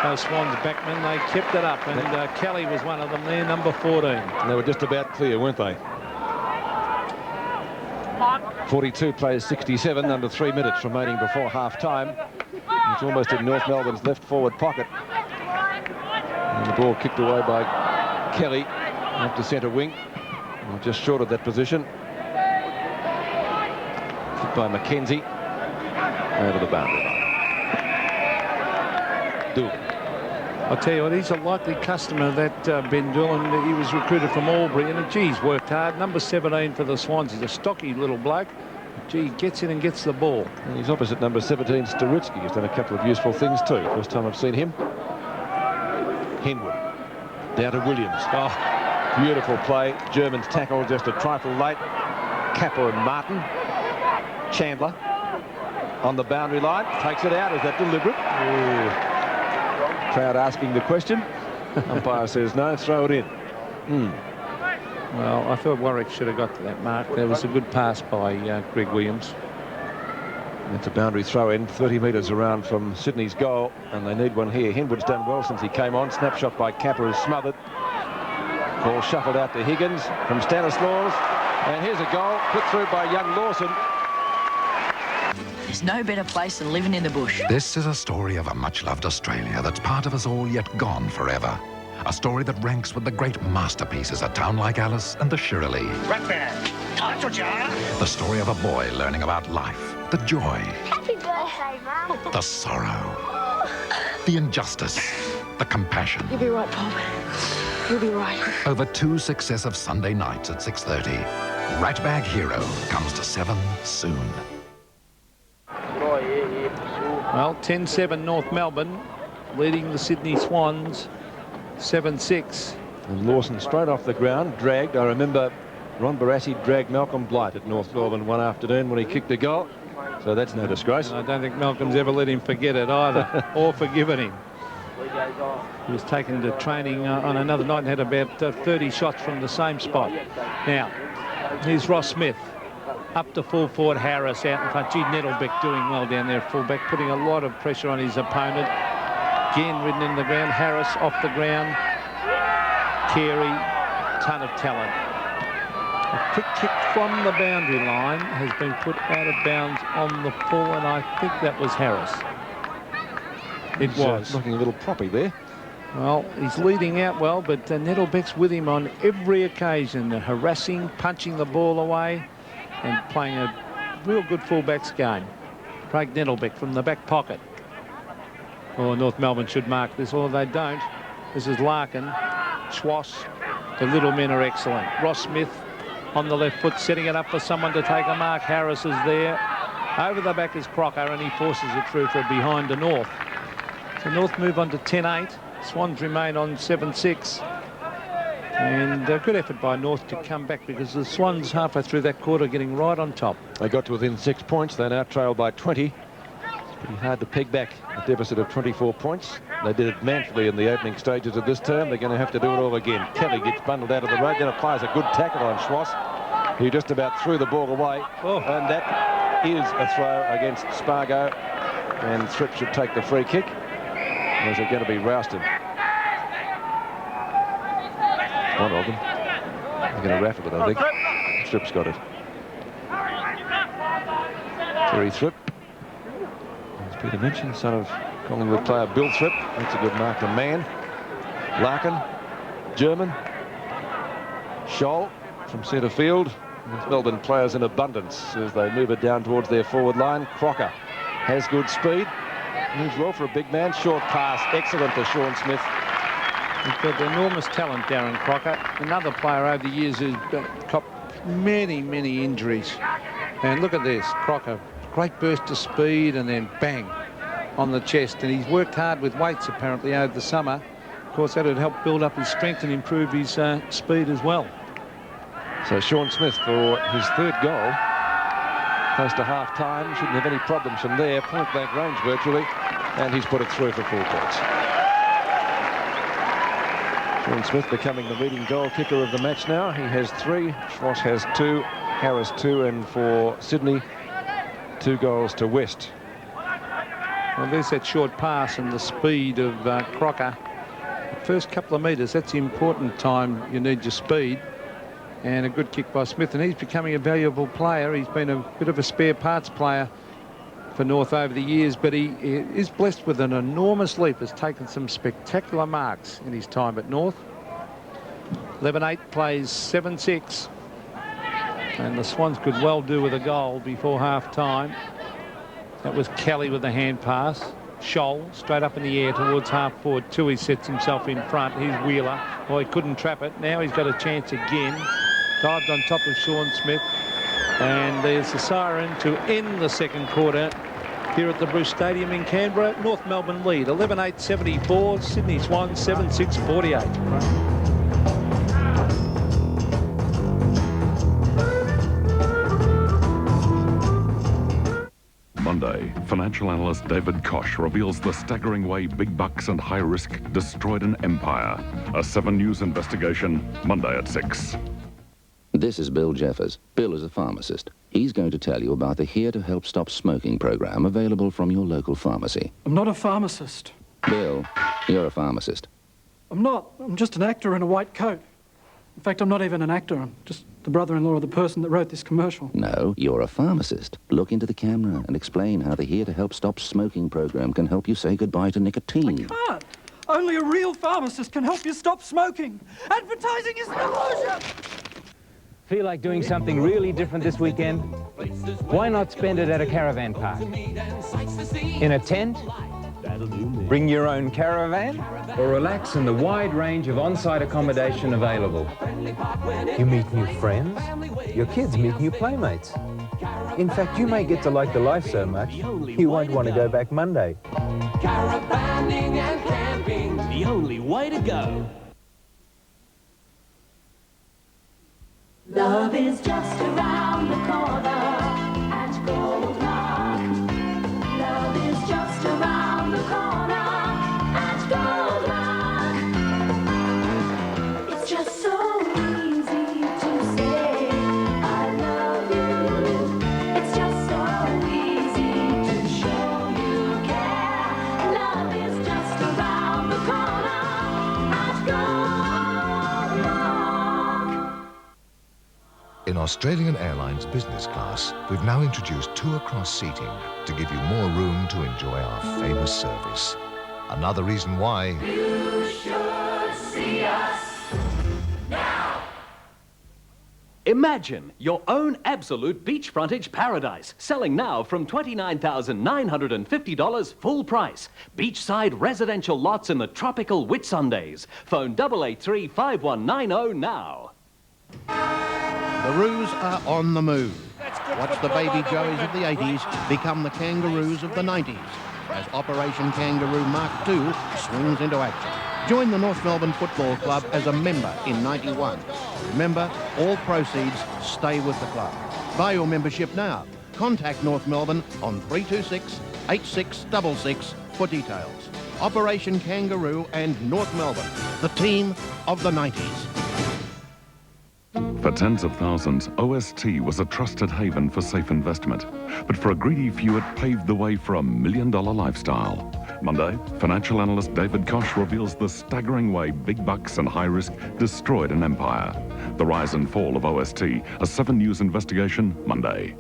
those Swans backmen. They kept it up, and Kelly was one of them there, number 14. And they were just about clear, weren't they? 42 plays 67, under 3 minutes remaining before half-time. It's almost in North Melbourne's left forward pocket. And the ball kicked away by Kelly up to centre wing. Just short of that position. Kicked by Mackenzie over the boundary line. Doolan. I'll tell you what, he's a likely customer, that Ben Doolan. He was recruited from Albury, and geez, worked hard. Number 17 for the Swans. He's a stocky little bloke. Gee, gets in and gets the ball. And he's opposite number 17, Staritsky. He's done a couple of useful things too. First time I've seen him. Henwood. Down to Williams. Oh, beautiful play. German's tackle just a trifle late. Capper and Martin. Chandler on the boundary line. Takes it out. Is that deliberate? Ooh. Crowd asking the question. Umpire says no, throw it in. Well, I thought Warwick should have got to that mark. There was a good pass by Greg Williams. It's a boundary throw in, 30 metres around from Sydney's goal, and they need one here. Henwood's done well since he came on. Snapshot by Capper is smothered. Ball shuffled out to Higgins from Stanislaus, and here's a goal put through by young Lawson. There's no better place than living in the bush. This is a story of a much-loved Australia that's part of us all yet gone forever. A story that ranks with the great masterpieces of town like Alice and the Shirley. Right there. The story of a boy learning about life, the joy, Happy birthday, Mum. the sorrow, the injustice, the compassion. You'll be right, Bob. You'll be right. Over 2 successive Sunday nights at 6:30. Ratbag Hero comes to 7 soon. Well, 10-7 North Melbourne, leading the Sydney Swans 7-6. And Lawson straight off the ground, dragged. I remember Ron Barassi dragged Malcolm Blight at North Melbourne one afternoon when he kicked a goal. So that's no disgrace. And I don't think Malcolm's ever let him forget it either, or forgiven him. He was taken to training on another night and had about 30 shots from the same spot. Now, here's Ross Smith. Up to full forward, Harris out in front. Gee, Nettlebeck doing well down there, fullback, putting a lot of pressure on his opponent. Again, ridden in the ground. Harris off the ground. Carey, ton of talent. A quick kick from the boundary line has been put out of bounds on the full, and I think that was Harris. It was. Looking a little proppy there. Well, he's leading out well, but Nettlebeck's with him on every occasion, harassing, punching the ball away, and playing a real good fullback's game. Craig Nettlebeck from the back pocket. Oh, North Melbourne should mark this, or they don't. This is Larkin, Schwass. The little men are excellent. Ross Smith on the left foot, setting it up for someone to take a mark. Harris is there. Over the back is Crocker, and he forces it through for behind to North. So North move on to 10-8. Swans remain on 7-6. And a good effort by North to come back, because the Swans halfway through that quarter getting right on top. They got to within 6 points. They now trail by 20. It's pretty hard to peg back a deficit of 24 points. They did it manfully in the opening stages of this term. They're going to have to do it all again. Kelly gets bundled out of the road. Then applies a good tackle on Schwass, who just about threw the ball away. And that is a throw against Spargo. And Thripp should take the free kick. Or is it going to be Rouston? One of them. They're going to raffle it, I think. Thripp's got it. Terry Thripp. As Peter mentioned, son of Collingwood player Bill Thripp. That's a good mark to man. Larkin. German. Scholl from centre field. Melbourne players in abundance as they move it down towards their forward line. Crocker has good speed. Moves well for a big man. Short pass. Excellent to Sean Smith. He's got enormous talent, Darren Crocker. Another player over the years who's copped many, many injuries. And look at this. Crocker, great burst of speed, and then bang on the chest. And he's worked hard with weights apparently over the summer. Of course, that would help build up his strength and improve his speed as well. So Sean Smith for his third goal. Close to half-time. Shouldn't have any problems from there. Point-blank range virtually. And he's put it through for 4 points. Sean Smith becoming the leading goal kicker of the match now. He has 3. Schwass has 2. Harris 2. And for Sydney, 2 goals to West. Well, there's that short pass and the speed of Crocker. The first couple of metres, that's the important time you need your speed. And a good kick by Smith, and he's becoming a valuable player. He's been a bit of a spare parts player for North over the years, but he is blessed with an enormous leap, has taken some spectacular marks in his time at North. 11-8 plays 7-6. And the Swans could well do with a goal before half-time. That was Kelly with the hand pass. Scholl straight up in the air towards half-forward. Tui sets himself in front. Here's Wheeler. Well, he couldn't trap it. Now he's got a chance again. Dived on top of Sean Smith. And there's the siren to end the second quarter here at the Bruce Stadium in Canberra. North Melbourne lead 11-8-74. Sydney Swans 7-6-48. Monday, financial analyst David Koch reveals the staggering way big bucks and high risk destroyed an empire. A 7 News investigation, Monday at 6. This is Bill Jeffers. Bill is a pharmacist. He's going to tell you about the Here to Help Stop Smoking program available from your local pharmacy. I'm not a pharmacist. Bill, you're a pharmacist. I'm not. I'm just an actor in a white coat. In fact, I'm not even an actor. I'm just the brother-in-law of the person that wrote this commercial. No, you're a pharmacist. Look into the camera and explain how the Here to Help Stop Smoking program can help you say goodbye to nicotine. I can't. Only a real pharmacist can help you stop smoking. Advertising is an illusion. Feel like doing something really different this weekend? Why not spend it at a caravan park? In a tent? Bring your own caravan? Or relax in the wide range of on-site accommodation available? You meet new friends? Your kids meet new playmates. In fact, you may get to like the life so much, you won't want to go back Monday. Caravanning and camping, the only way to go. Love is just around the corner at Goldmark. Love is just around the corner at Goldmark. It's just so easy to say I love you. It's just so easy to show you care. Love is just around the corner at Goldmark. In Australian Airlines business class, we've now introduced two-across seating to give you more room to enjoy our famous service. Another reason why You should see us now. Imagine your own absolute beach frontage paradise, selling now from $29,950 full price. Beachside residential lots in the tropical Whitsundays. Phone 883-5190 now. The Roos are on the move. Watch the baby Joeys of the 80s become the Kangaroos of the 90s as Operation Kangaroo Mark II swings into action. Join the North Melbourne Football Club as a member in 91. Remember, all proceeds stay with the club. Buy your membership now. Contact North Melbourne on 326-8666 for details. Operation Kangaroo and North Melbourne, the team of the 90s. For tens of thousands, OST was a trusted haven for safe investment. But for a greedy few, it paved the way for a million-dollar lifestyle. Monday, financial analyst David Koch reveals the staggering way big bucks and high risk destroyed an empire. The rise and fall of OST, a 7 News investigation, Monday.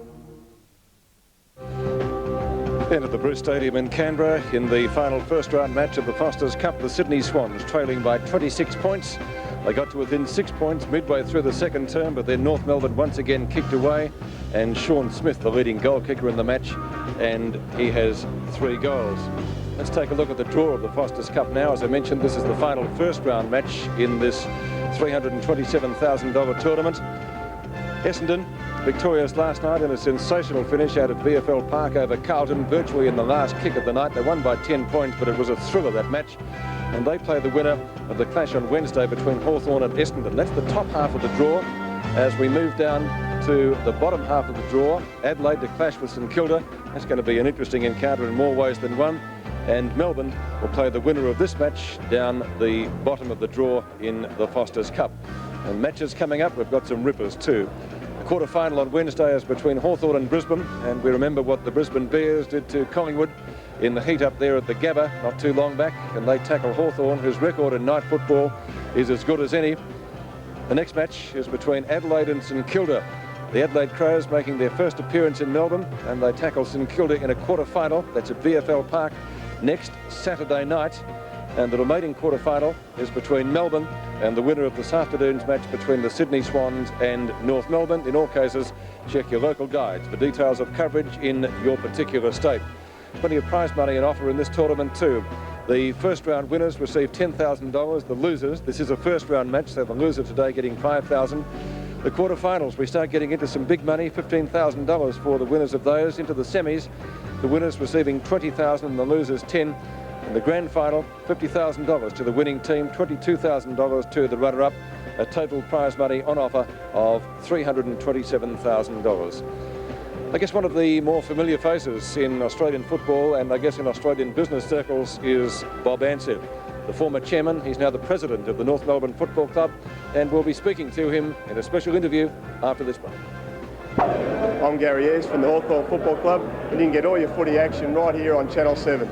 In at the Bruce Stadium in Canberra, in the final first-round match of the Foster's Cup, the Sydney Swans trailing by 26 points. They got to within 6 points midway through the second term, but then North Melbourne once again kicked away, and Sean Smith, the leading goal kicker in the match, and he has 3 goals. Let's take a look at the draw of the Foster's Cup now. As I mentioned, this is the final first-round match in this $327,000 tournament. Essendon victorious last night in a sensational finish out at VFL Park over Carlton, virtually in the last kick of the night. They won by 10 points, but it was a thriller, that match. And they play the winner of the clash on Wednesday between Hawthorn and Essendon. That's the top half of the draw. As we move down to the bottom half of the draw, Adelaide to clash with St Kilda. That's going to be an interesting encounter in more ways than one. And Melbourne will play the winner of this match down the bottom of the draw in the Foster's Cup. And matches coming up, we've got some rippers too. The quarter-final on Wednesday is between Hawthorn and Brisbane, and we remember what the Brisbane Bears did to Collingwood in the heat up there at the Gabba not too long back, and they tackle Hawthorn, whose record in night football is as good as any. The next match is between Adelaide and St Kilda. The Adelaide Crows making their first appearance in Melbourne, and they tackle St Kilda in a quarter-final. That's at VFL Park next Saturday night. And the remaining quarter-final is between Melbourne and the winner of this afternoon's match between the Sydney Swans and North Melbourne. In all cases, check your local guides for details of coverage in your particular state. Plenty of prize money on offer in this tournament too. The first round winners receive $10,000. The losers, this is a first round match, so the loser today getting $5,000. The quarterfinals, we start getting into some big money, $15,000 for the winners of those. Into the semis, the winners receiving $20,000 and the losers $10,000. In the grand final, $50,000 to the winning team, $22,000 to the runner-up. A total prize money on offer of $327,000. I guess one of the more familiar faces in Australian football and I guess in Australian business circles is Bob Ansett, the former chairman. He's now the president of the North Melbourne Football Club, and we'll be speaking to him in a special interview after this break. I'm Gary Ayres from the Hawthorn Football Club, and you can get all your footy action right here on Channel 7.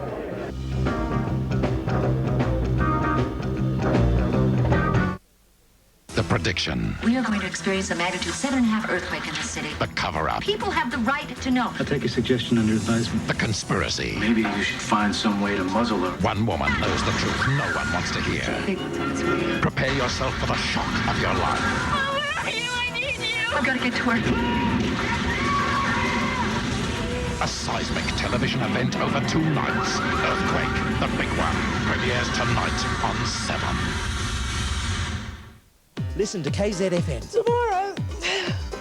The prediction. We are going to experience a magnitude 7.5 earthquake in the city. The cover-up. People have the right to know. I take a suggestion under advisement. The conspiracy. Maybe you should find some way to muzzle her. One woman knows the truth no one wants to hear. Prepare yourself for the shock of your life. Oh, where are you? I need you. I've got to get to work. A seismic television event over 2 nights. Earthquake, the big one, premieres tonight on 7. Listen to KZFM. Tomorrow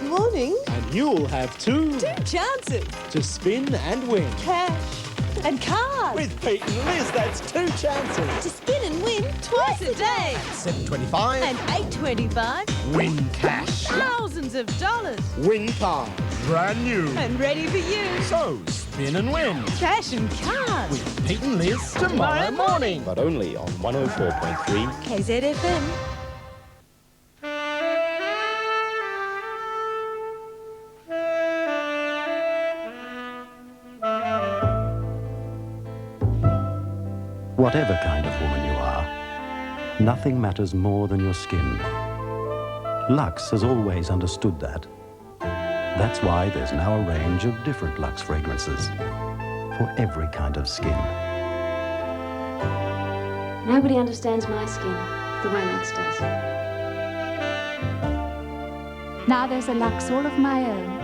morning. And you'll have two chances to spin and win. Cash and cards. With Pete and Liz, that's 2 chances. To spin and win twice a day. $7.25 and $8.25. Win cash. Thousands of dollars. Win cars. Brand new. And ready for you. So, spin and win. Cash and cards. With Pete and Liz tomorrow morning. But only on 104.3 KZFM. Whatever kind of woman you are, nothing matters more than your skin. Lux has always understood that. That's why there's now a range of different Lux fragrances for every kind of skin. Nobody understands my skin the way Lux does. Now there's a Lux all of my own.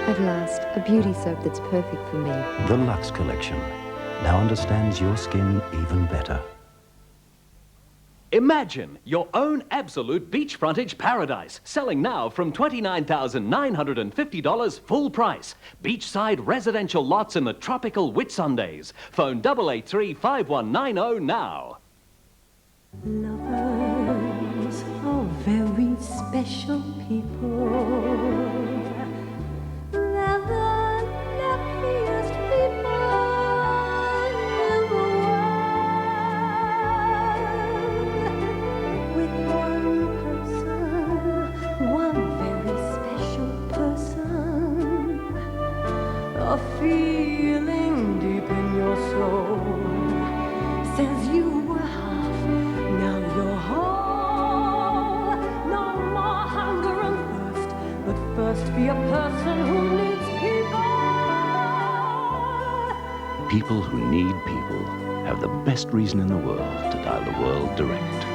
At last, a beauty soap that's perfect for me. The Lux collection now understands your skin even better. Imagine your own absolute beach frontage paradise, selling now from $29,950 full price. Beachside residential lots in the tropical Whitsundays. Phone 883-5190 now. Lovers are very special people. They're the luckiest people in the world. With one person, one very special person, a feeling deep in your soul says you were half, now you're whole. No more hunger and thirst, but first be a person who needs people. People who need people have the best reason in the world to dial the world direct.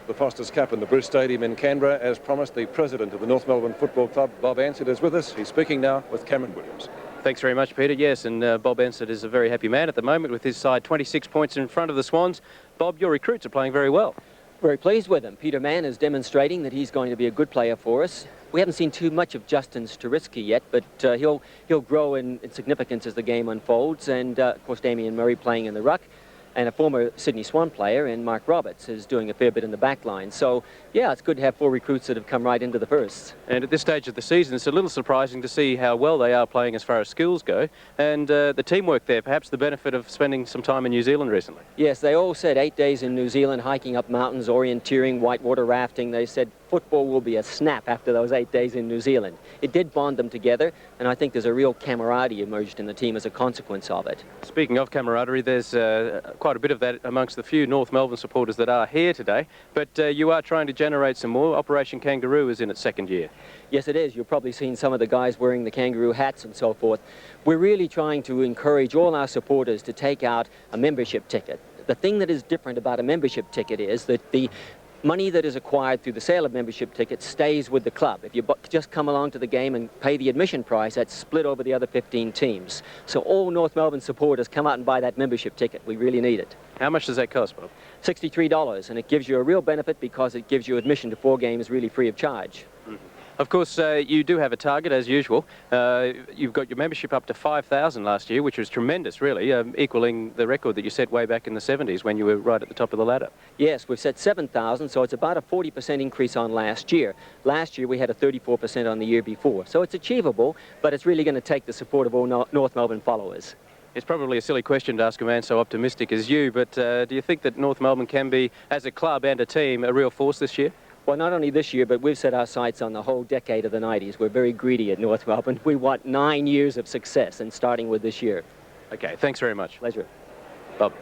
The Foster's Cup in the Bruce Stadium in Canberra. As promised, the president of the North Melbourne Football Club, Bob Ansett, is with us. He's speaking now with Cameron Williams. Thanks very much, Peter. Yes, and Bob Ansett is a very happy man at the moment with his side 26 points in front of the Swans. Bob, your recruits are playing very well. Very pleased with him. Peter Mann is demonstrating that he's going to be a good player for us. We haven't seen too much of Justin Starisky yet, but he'll grow in significance as the game unfolds. And, of course, Damien Murray playing in the ruck. and a former Sydney Swan player in Mark Roberts is doing a fair bit in the back line. So, yeah, it's good to have 4 recruits that have come right into the firsts. And at this stage of the season, it's a little surprising to see how well they are playing as far as skills go, and the teamwork there, perhaps the benefit of spending some time in New Zealand recently. Yes, they all said 8 days in New Zealand, hiking up mountains, orienteering, whitewater rafting. They said football will be a snap after those 8 days in New Zealand. It did bond them together, and I think there's a real camaraderie emerged in the team as a consequence of it. Speaking of camaraderie, there's quite a bit of that amongst the few North Melbourne supporters that are here today, but you are trying to generate some more. Operation Kangaroo is in its 2nd year. Yes, it is. You've probably seen some of the guys wearing the kangaroo hats and so forth. We're really trying to encourage all our supporters to take out a membership ticket. The thing that is different about a membership ticket is that the money that is acquired through the sale of membership tickets stays with the club. If you just come along to the game and pay the admission price, that's split over the other 15 teams. So all North Melbourne supporters come out and buy that membership ticket. We really need it. How much does that cost, Bob? $63, and it gives you a real benefit because it gives you admission to 4 games really free of charge. Mm-hmm. Of course, you do have a target, as usual. You've got your membership up to 5,000 last year, which was tremendous, really, equaling the record that you set way back in the 70s when you were right at the top of the ladder. Yes, we've set 7,000, so it's about a 40% increase on last year. Last year, we had a 34% on the year before. So it's achievable, but it's really going to take the support of all North Melbourne followers. It's probably a silly question to ask a man so optimistic as you, but do you think that North Melbourne can be, as a club and a team, a real force this year? Well, not only this year, but we've set our sights on the whole decade of the 90s. We're very greedy at North Melbourne. We want 9 years of success, and starting with this year. Okay, thanks very much. Pleasure. Bob.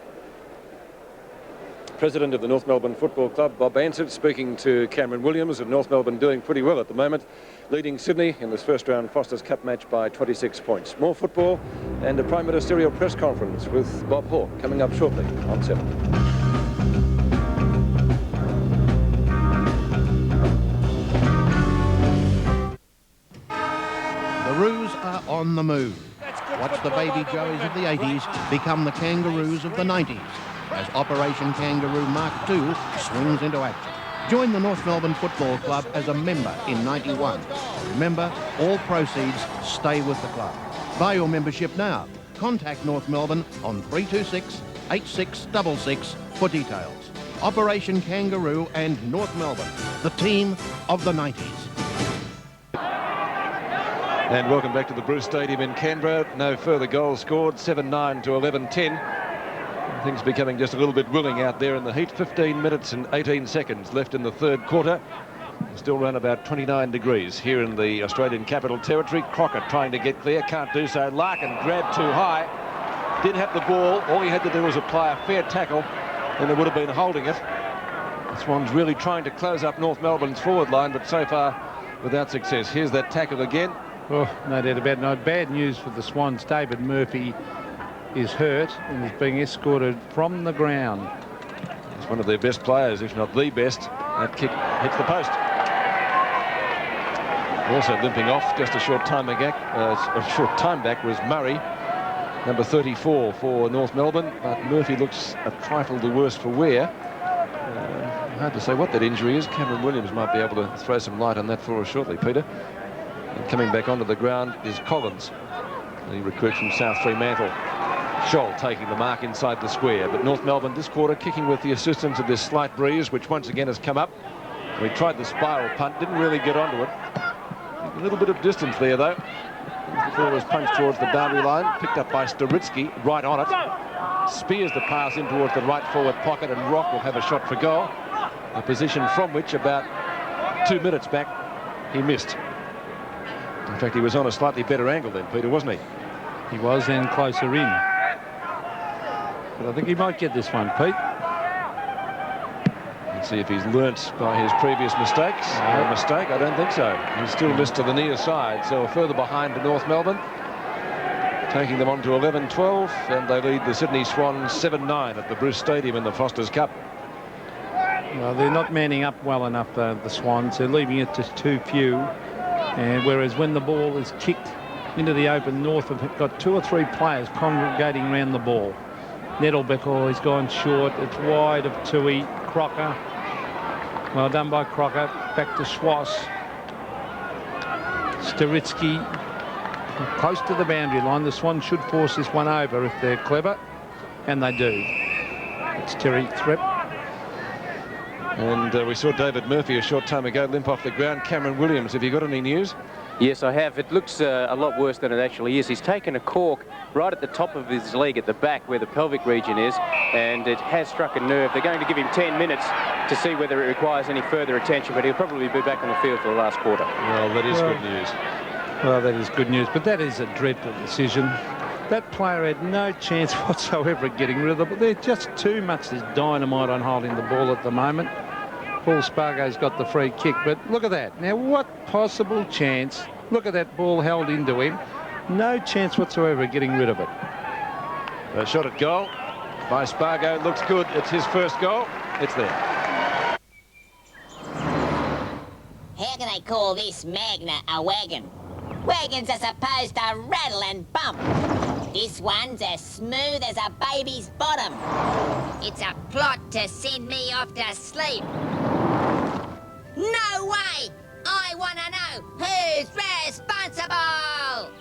President of the North Melbourne Football Club, Bob Ansett, speaking to Cameron Williams of North Melbourne, doing pretty well at the moment, leading Sydney in this first round Foster's Cup match by 26 points. More football and a Prime Ministerial press conference with Bob Hawke coming up shortly on 7. The Roos are on the move. Watch the baby Joeys of the 80s become the Kangaroos of the 90s as Operation Kangaroo Mark II swings into action. Join the North Melbourne Football Club as a member in 91. Remember, all proceeds stay with the club. Buy your membership now. Contact North Melbourne on 326-8666 for details. Operation Kangaroo and North Melbourne, the team of the 90s. And welcome back to the Bruce Stadium in Canberra. No further goals scored, 7-9 to 11-10. Things becoming just a little bit willing out there in the heat. 15 minutes and 18 seconds left in the 3rd quarter. Still around about 29 degrees here in the Australian Capital Territory. Crocker trying to get clear, can't do so. Larkin grabbed too high, did have the ball. All he had to do was apply a fair tackle and it would have been holding it. The Swans really trying to close up North Melbourne's forward line, but so far without success. Here's that tackle again. Oh, no doubt about it. No, bad news for the Swans. David Murphy is hurt and is being escorted from the ground. He's one of their best players, if not the best. That kick hits the post. Also limping off just a short time back was Murray, number 34 for North Melbourne. But Murphy looks a trifle the worse for wear. Hard to say what that injury is. Cameron Williams might be able to throw some light on that for us shortly, Peter. And coming back onto the ground is Collins, the recruit from South Fremantle. Scholl taking the mark inside the square, but North Melbourne this quarter kicking with the assistance of this slight breeze, which once again has come up. We tried the spiral punt, didn't really get onto it. A little bit of distance there, though. The ball was punched towards the boundary line, picked up by Staritsky, right on it. Spears the pass in towards the right forward pocket, and Rock will have a shot for goal. A position from which about 2 minutes back he missed. In fact, he was on a slightly better angle then, Peter, wasn't he? He was, and closer in. But I think he might get this one, Pete. Let's see if he's learnt by his previous mistakes. No mistake, I don't think so. He's still missed to the near side, so further behind to North Melbourne. Taking them on to 11-12, and they lead the Sydney Swans 7-9 at the Bruce Stadium in the Foster's Cup. Well, they're not manning up well enough, the Swans. They're leaving it to too few. And whereas when the ball is kicked into the open, North have got 2 or 3 players congregating around the ball. Nettlebeck, he's gone short. It's wide of Tui. Crocker. Well done by Crocker. Back to Schwass. Staritsky close to the boundary line. The Swans should force this one over if they're clever, and they do. It's Terry Threpp. And we saw David Murphy a short time ago limp off the ground. Cameron Williams, have you got any news? Yes, I have. It looks a lot worse than it actually is. He's taken a cork right at the top of his leg at the back where the pelvic region is, and it has struck a nerve. They're going to give him 10 minutes to see whether it requires any further attention, but he'll probably be back on the field for the last quarter. Well, that is good news. Well, that is good news, but that is a dreadful decision. That player had no chance whatsoever of getting rid of the ball. They're just too much as dynamite on holding the ball at the moment. Paul Spargo's got the free kick, but look at that. Now, what possible chance? Look at that ball held into him. No chance whatsoever of getting rid of it. A shot at goal by Spargo. Looks good. It's his first goal. It's there. How can they call this Magna a wagon? Wagons are supposed to rattle and bump. This one's as smooth as a baby's bottom. It's a plot to send me off to sleep. No way! I want to know who's responsible!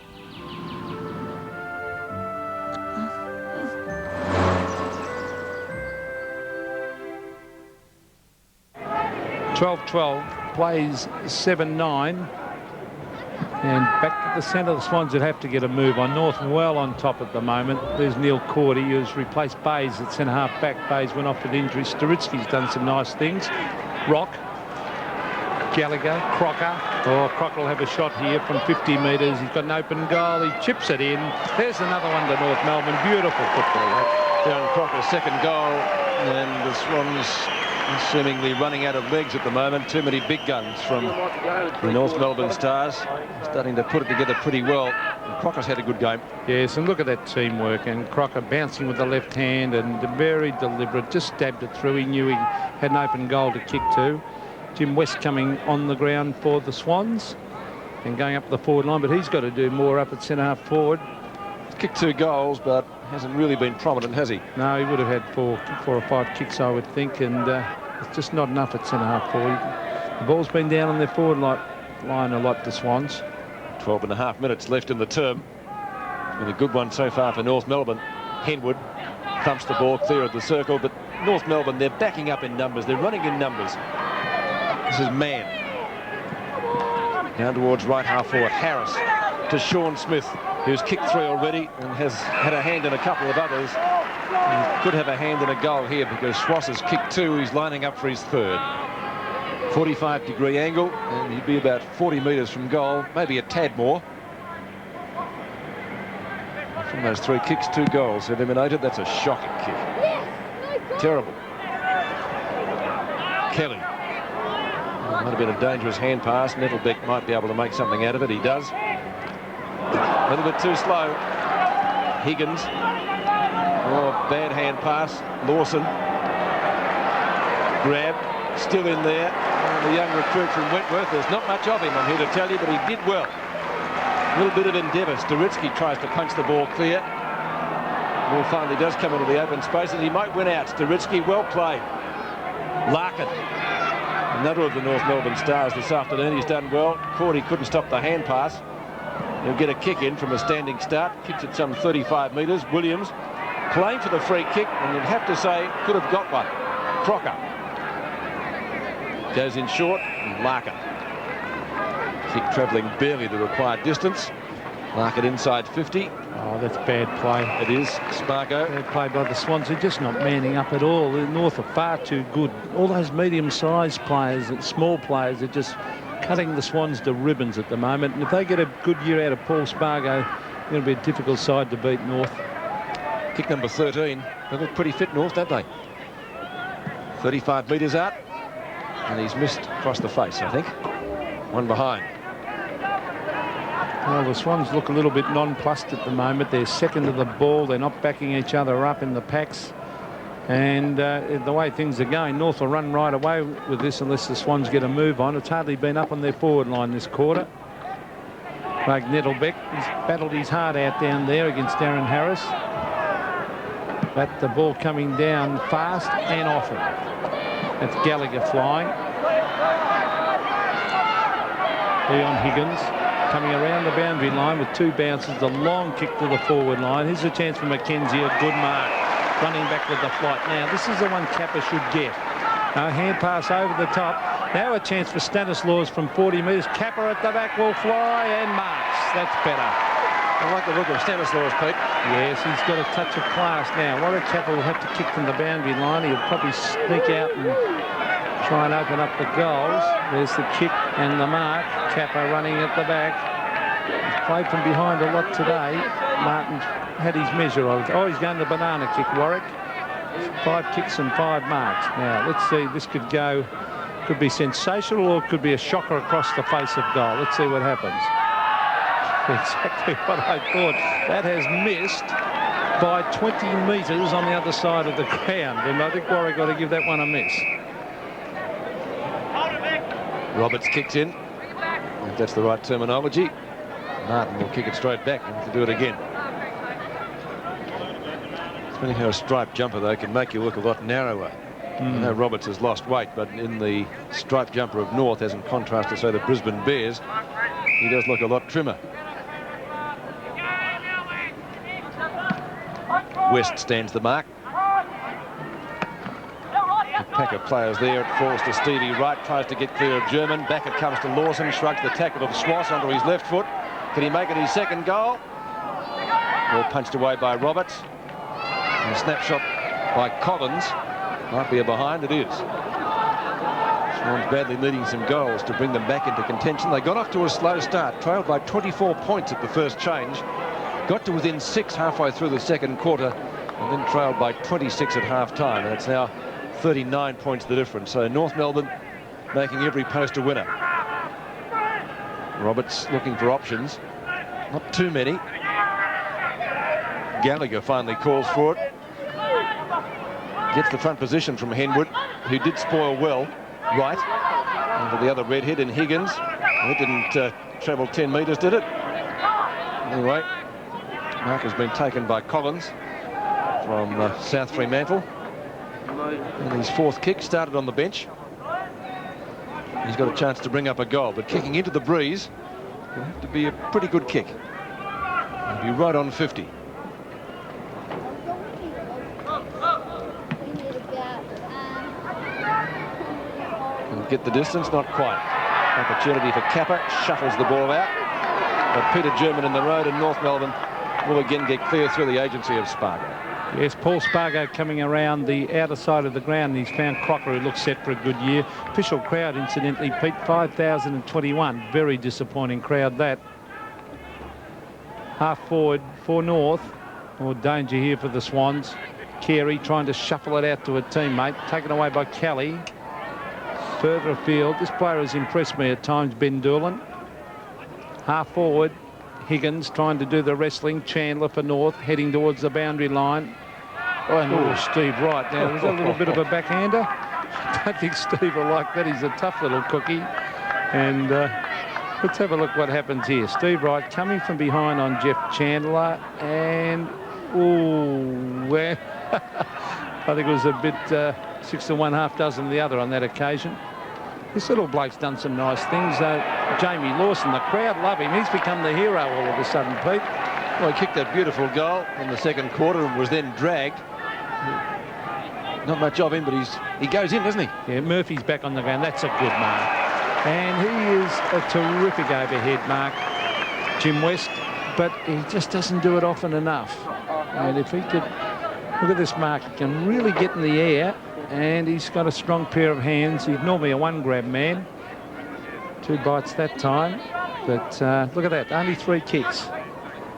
12-12, plays 7-9. And back to the centre, the Swans would have to get a move on. North well on top at the moment. There's Neil Cordy, who's replaced Bays at centre half back. Bays went off with injury. Staritsky's done some nice things. Rock, Gallagher, Crocker. Oh, Crocker will have a shot here from 50 metres. He's got an open goal. He chips it in. There's another one to North Melbourne. Beautiful football. Darren Crocker's second goal, and the Swans seemingly running out of legs at the moment. Too many big guns from the North Melbourne Stars. Starting to put it together pretty well. And Crocker's had a good game. Yes, and look at that teamwork. And Crocker bouncing with the left hand and very deliberate. Just stabbed it through. He knew he had an open goal to kick to. Jim West coming on the ground for the Swans and going up the forward line, but he's got to do more up at centre half forward. He's kicked 2 goals, but hasn't really been prominent, has he? No, he would have had four or five kicks, I would think, and it's just not enough at centre half forward. The ball's been down on their forward line a lot, the Swans. 12.5 minutes left in the term. It's been a good one so far for North Melbourne. Henwood thumps the ball clear of the circle, but North Melbourne, they're backing up in numbers. They're running in numbers. This is Mann. Down towards right half forward. Harris to Sean Smith, who's kicked 3 already and has had a hand in a couple of others. He could have a hand in a goal here because Schwass has kicked 2. He's lining up for his third. 45-degree angle, and he'd be about 40 metres from goal, maybe a tad more. From those 3 kicks, 2 goals eliminated. That's a shocking kick. Terrible. Kelly. Might have been a dangerous hand pass. Nettlebeck might be able to make something out of it. He does. A little bit too slow. Higgins. Oh, bad hand pass. Lawson. Grab. Still in there. And the young recruit from Wentworth. There's not much of him, I'm here to tell you, but he did well. A little bit of endeavour. Staritsky tries to punch the ball clear. Ball finally does come into the open space, and he might win out. Staritsky, well played. Larkin. Another of the North Melbourne Stars this afternoon. He's done well. Cordy couldn't stop the hand pass. He'll get a kick in from a standing start. Kicks at some 35 metres. Williams playing for the free kick, and you'd have to say could have got one. Crocker goes in short, and Larkin. Kick travelling barely the required distance. Larkin inside 50. Oh, that's bad play. It is. Spargo. Bad play by the Swans. They're just not manning up at all. The North are far too good. All those medium-sized players and small players are just cutting the Swans to ribbons at the moment. And if they get a good year out of Paul Spargo, it's going to be a difficult side to beat, North. Kick number 13. They look pretty fit, North, don't they? 35 metres out. And he's missed across the face, I think. One behind. Well, the Swans look a little bit nonplussed at the moment. They're second to the ball. They're not backing each other up in the packs. And the way things are going, North will run right away with this unless the Swans get a move on. It's hardly been up on their forward line this quarter. Craig Nettlebeck has battled his heart out down there against Darren Harris. But the ball coming down fast and often. That's Gallagher flying. Leon Higgins coming around the boundary line with 2 bounces. The long kick to the forward line. Here's a chance for Mackenzie. A good mark. running back with the flight. Now, this is the one Kappa should get. Hand pass over the top. Now a chance for Stanislaus from 40 metres. Kappa at the back will fly and marks. That's better. I like the look of Stanislaus, Pete. Yes, he's got a touch of class now. Warwick Kappa will have to kick from the boundary line. He'll probably sneak out and try and open up the goals. There's the kick and the mark. Kappa running at the back. He's played from behind a lot today. Martin had his measure of it. Oh, he's going the banana kick, Warwick. 5 kicks and 5 marks. Now, let's see. This could go, could be sensational or it could be a shocker across the face of goal. Let's see what happens. Exactly what I thought. That has missed by 20 metres on the other side of the ground. And I think Warwick got to give that one a miss. Roberts kicks in, if that's the right terminology. Martin will kick it straight back and to do it again. It's funny how a striped jumper, though, can make you look a lot narrower. I know Roberts has lost weight, but in the striped jumper of North, as in contrast to, say, the Brisbane Bears, he does look a lot trimmer. West stands the mark. A pack of players there. It falls to Stevie Wright. Tries to get clear of German. Back it comes to Lawson. Shrugs the tackle of Swass onto his left foot. Can he make it his second goal? Ball punched away by Roberts. And a snapshot by Collins. Might be a behind. It is. Swans badly needing some goals to bring them back into contention. They got off to a slow start. Trailed by 24 points at the first change. Got to within 6 halfway through the second quarter. And then trailed by 26 at half-time. And it's now 39 points the difference. So North Melbourne making every post a winner. Roberts looking for options. Not too many. Gallagher finally calls for it. Gets the front position from Henwood, who did spoil well. Right. Onto the other redhead in Higgins. It didn't travel 10 metres, did it? Anyway, mark has been taken by Collins from South Fremantle. And his fourth kick started on the bench. He's got a chance to bring up a goal, but kicking into the breeze will have to be a pretty good kick. It'll be right on 50. He'll get the distance, not quite. Opportunity for Kappa, shuffles the ball out. But Peter German in the road, and North Melbourne will again get clear through the agency of Spargo. Yes, Paul Spargo coming around the outer side of the ground. He's found Crocker, who looks set for a good year. Official crowd, incidentally, Pete, 5,021. Very disappointing crowd, that. Half forward for North. More danger here for the Swans. Carey trying to shuffle it out to a teammate. Taken away by Kelly. Further afield. This player has impressed me at times, Ben Doolan. Half forward. Higgins trying to do the wrestling. Chandler for North, heading towards the boundary line. Oh, and Steve Wright. Now, there's a little bit of a backhander. I don't think Steve will like that. He's a tough little cookie. And let's have a look what happens here. Steve Wright coming from behind on Jeff Chandler. And, well, I think it was a bit 6 to 1, half dozen the other on that occasion. This little bloke's done some nice things. Jamie Lawson, the crowd love him. He's become the hero all of a sudden, Pete. Well, he kicked that beautiful goal in the second quarter and was then dragged. Not much of him, but he goes in, doesn't he? Yeah, Murphy's back on the ground. That's a good mark. And he is a terrific overhead mark, Jim West, but he just doesn't do it often enough. And if he could, look at this mark, he can really get in the air. And he's got a strong pair of hands. He's normally a one-grab man. 2 bites that time. But look at that, only 3 kicks.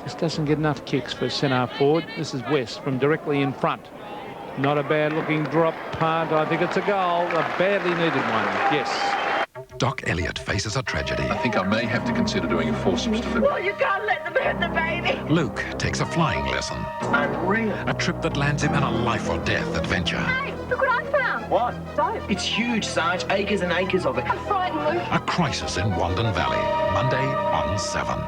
Just doesn't get enough kicks for centre forward. This is West from directly in front. Not a bad-looking drop punt. I think it's a goal. A badly needed one, yes. Doc Elliott faces a tragedy. I think I may have to consider doing a forceps delivery. Well, you can't let them hurt the baby. Luke takes a flying lesson. Unreal. A trip that lands him in a life-or-death adventure. Hey, look what I found. What? Soap. It's huge, Sarge. Acres and acres of it. I'm frightened, Luke. A crisis in Walden Valley. Monday on 7.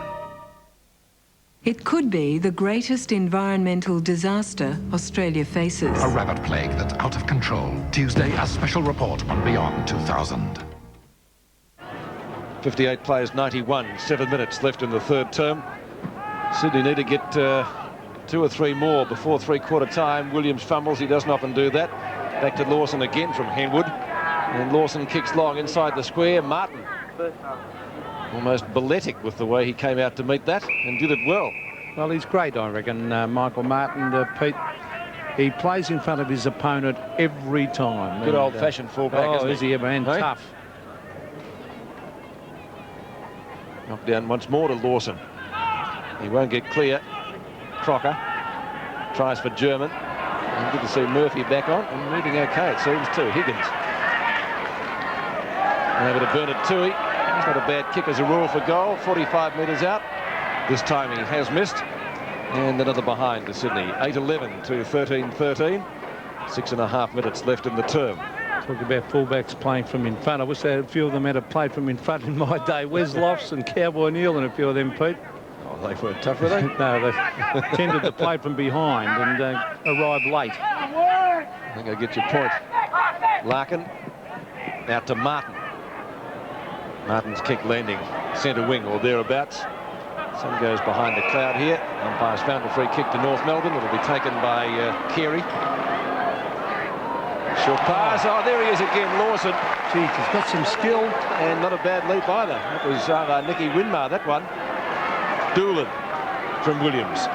It could be the greatest environmental disaster Australia faces. A rabbit plague that's out of control. Tuesday, a special report on Beyond 2000. 58 players, 91. 7 minutes left in the third term. Sydney need to get 2 or 3 more before three-quarter time. Williams fumbles. He doesn't often do that. Back to Lawson again from Henwood. And Lawson kicks long inside the square. Martin, almost balletic with the way he came out to meet that and did it well. Well, he's great, I reckon, Michael Martin. Pete, he plays in front of his opponent every time. Good old-fashioned fullback, isn't he? Is he ever, and Hey? tough. Knocked down once more to Lawson. He won't get clear. Crocker tries for German. And good to see Murphy back on and moving okay, it seems, too. Higgins. And over to Bernard Toohey. He's not a bad kick as a rule for goal. 45 metres out. This time he has missed. And another behind to Sydney. 8-11 to 13-13. 6.5 minutes left in the term. Talk about fullbacks playing from in front. I wish a few of them had played from in front in my day. Wes Lofts and Cowboy Neal and a few of them, Pete. Oh, they weren't tough, were they? No, they tended to play from behind and arrive late. I think I get your point. Larkin out to Martin. Martin's kick landing centre wing or thereabouts. Sun goes behind the cloud here. Umpire's found a free kick to North Melbourne. It'll be taken by Carey. Short pass. Oh, there he is again, Lawson. Gee, he's got some skill. And not a bad leap either. That was Nicky Winmar, that one. Doolan from Williams.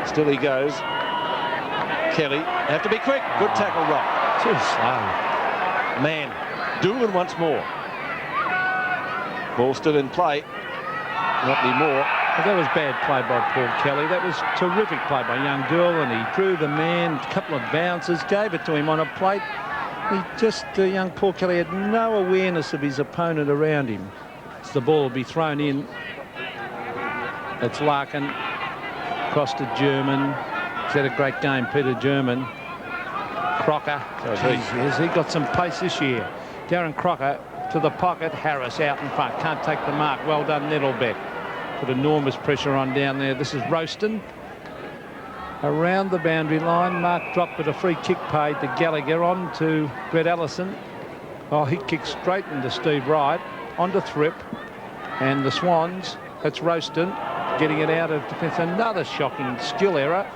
Still he goes. Kelly, have to be quick. Good tackle, Rock. Too slow. Man, Doolan once more. Ball still in play. Not anymore. Well, that was bad play by Paul Kelly. That was terrific play by young Doolan. He drew the man, a couple of bounces, gave it to him on a plate. He just, young Paul Kelly had no awareness of his opponent around him. So the ball will be thrown in. It's Larkin. Across to German. He's had a great game, Peter German. Crocker. Has he got some pace this year? Darren Crocker to the pocket. Harris out in front. Can't take the mark. Well done, Nettlebeck. Put enormous pressure on down there. This is Roaston. Around the boundary line. Mark dropped with a free kick paid to Gallagher. On to Brett Allison. Oh, he kicked straight into Steve Wright. On to Thripp. And the Swans. That's Roaston. Getting it out of defence. Another shocking skill error.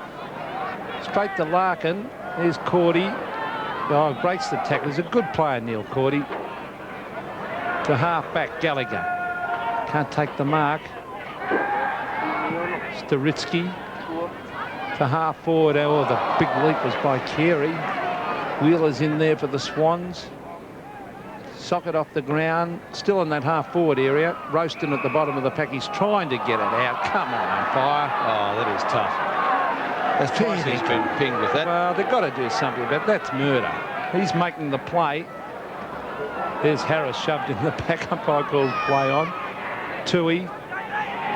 Straight to Larkin. There's Cordy. Oh, breaks the tackle. He's a good player, Neil Cordy. To half-back, Gallagher. Can't take the mark. Staritsky. To half-forward. Oh, the big leap was by Carey. Wheeler's in there for the Swans. Socket off the ground. Still in that half-forward area. Roaston at the bottom of the pack. He's trying to get it out. Come on, umpire. Oh, that is tough. That's twice he's been pinged with that. Well, they've got to do something about that. That's murder. He's making the play. There's Harris shoved in the back. Umpire called play on. Toohey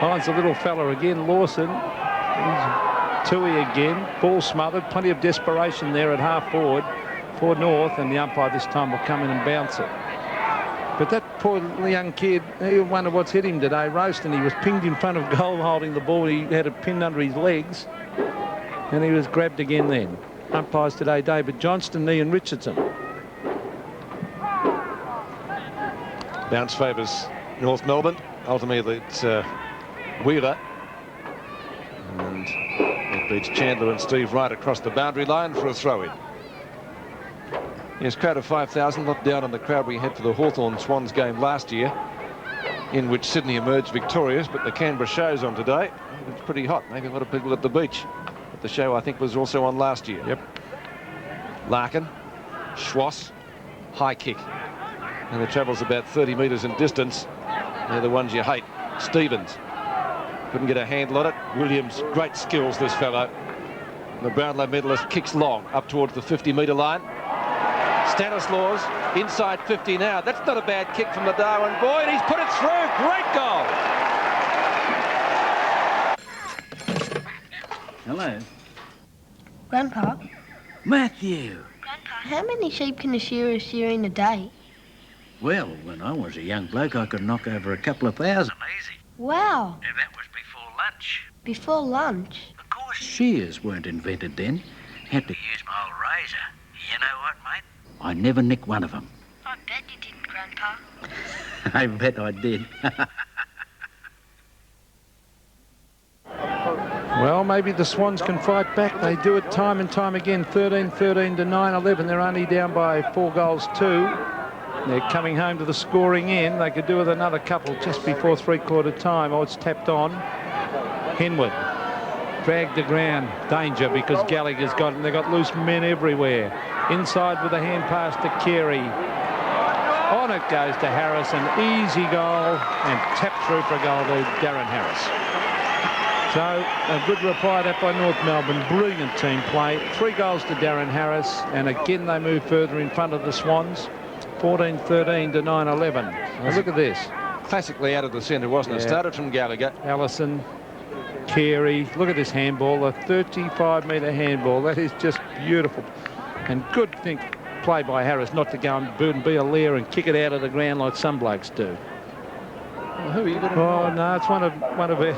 finds the little fella again. Lawson. Toohey again. Ball smothered. Plenty of desperation there at half forward for North, and the umpire this time will come in and bounce it. But that poor young kid, he wonder what's hit him today. Roaston, he was pinged in front of goal holding the ball. He had it pinned under his legs, and he was grabbed again then. Umpires today, David Johnston, Ian Richardson. Bounce favours North Melbourne. Ultimately, it's Wheeler. And it beats Chandler and Steve Wright across the boundary line for a throw-in. Yes, crowd of 5,000, not down on the crowd we had for the Hawthorn Swans game last year, in which Sydney emerged victorious, but the Canberra show's on today. It's pretty hot. Maybe a lot of people at the beach. But the show, I think, was also on last year. Yep. Larkin, Schwass, high kick. And it travels about 30 metres in distance. They're the ones you hate. Stevens couldn't get a handle on it. Williams, great skills, this fellow. The Brownlow medalist kicks long up towards the 50-metre line. Stanislaus inside 50 now. That's not a bad kick from the Darwin boy, and he's put it through. Great goal. Hello. Grandpa? Matthew. Grandpa, how many sheep can a shearer shear in a day? Well, when I was a young bloke, I could knock over a couple of thousand easy. Wow. And that was before lunch. Before lunch? Of course, shears weren't invented then. Had to use my old razor. You know what, mate? I never nicked one of them. I bet you didn't, Grandpa. I bet I did. Well, maybe the Swans can fight back. They do it time and time again. 13-13 to 9-11. They're only down by 4 goals to. They're coming home to the scoring end. They could do with another couple just before three-quarter time. Oh, it's tapped on. Henwood dragged the ground. Danger because Gallagher's got them. They've got loose men everywhere. Inside with a hand pass to Carey. On it goes to Harris. An easy goal and tapped through for a goal to Darren Harris. So a good reply that by North Melbourne. Brilliant team play. 3 goals to Darren Harris. And again they move further in front of the Swans. 14-13 to 9-11. Look at this. Classically out of the centre, wasn't it? Yeah. Started from Gallagher. Allison, Carey. Look at this handball. A 35-metre handball. That is just beautiful. And good play by Harris not to go and be a lair and kick it out of the ground like some blokes do. Well, who are you going to Oh, no, it's one of our...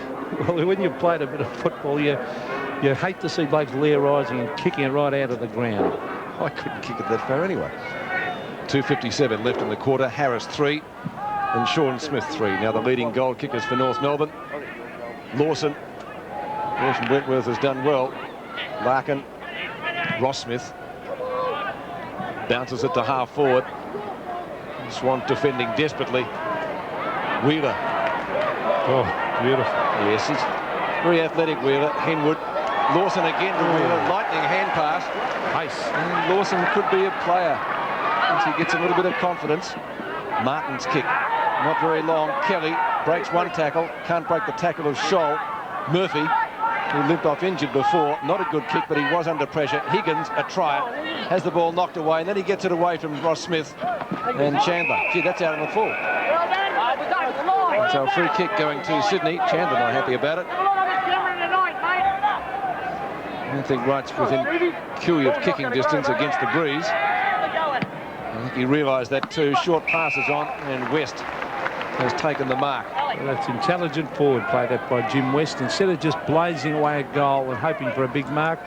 Well, when you've played a bit of football, you hate to see blokes lair rising and kicking it right out of the ground. I couldn't kick it that far anyway. 2:57 left in the quarter. Harris 3 and Sean Smith 3. Now the leading goal kickers for North Melbourne. Lawson Wentworth has done well. Larkin, Ross Smith bounces it to half forward. Swan defending desperately. Wheeler. Oh, beautiful. Yes, he's very athletic, Wheeler. Henwood. Lawson again to Wheeler. Lightning hand pass. Pace. And Lawson could be a player once he gets a little bit of confidence. Martin's kick. Not very long. Kelly breaks one tackle. Can't break the tackle of Scholl. Murphy, who limped off injured before. Not a good kick, but he was under pressure. Higgins, a tryer, has the ball knocked away, and then he gets it away from Ross Smith and Chandler. Gee, that's out on the full. So a free kick going to Sydney. Chandler not happy about it. I don't think Wright's within cue of kicking distance against the breeze. I think he realised that too. Short passes on, and West has taken the mark. Well, that's intelligent forward play that by Jim West. Instead of just blazing away a goal and hoping for a big mark,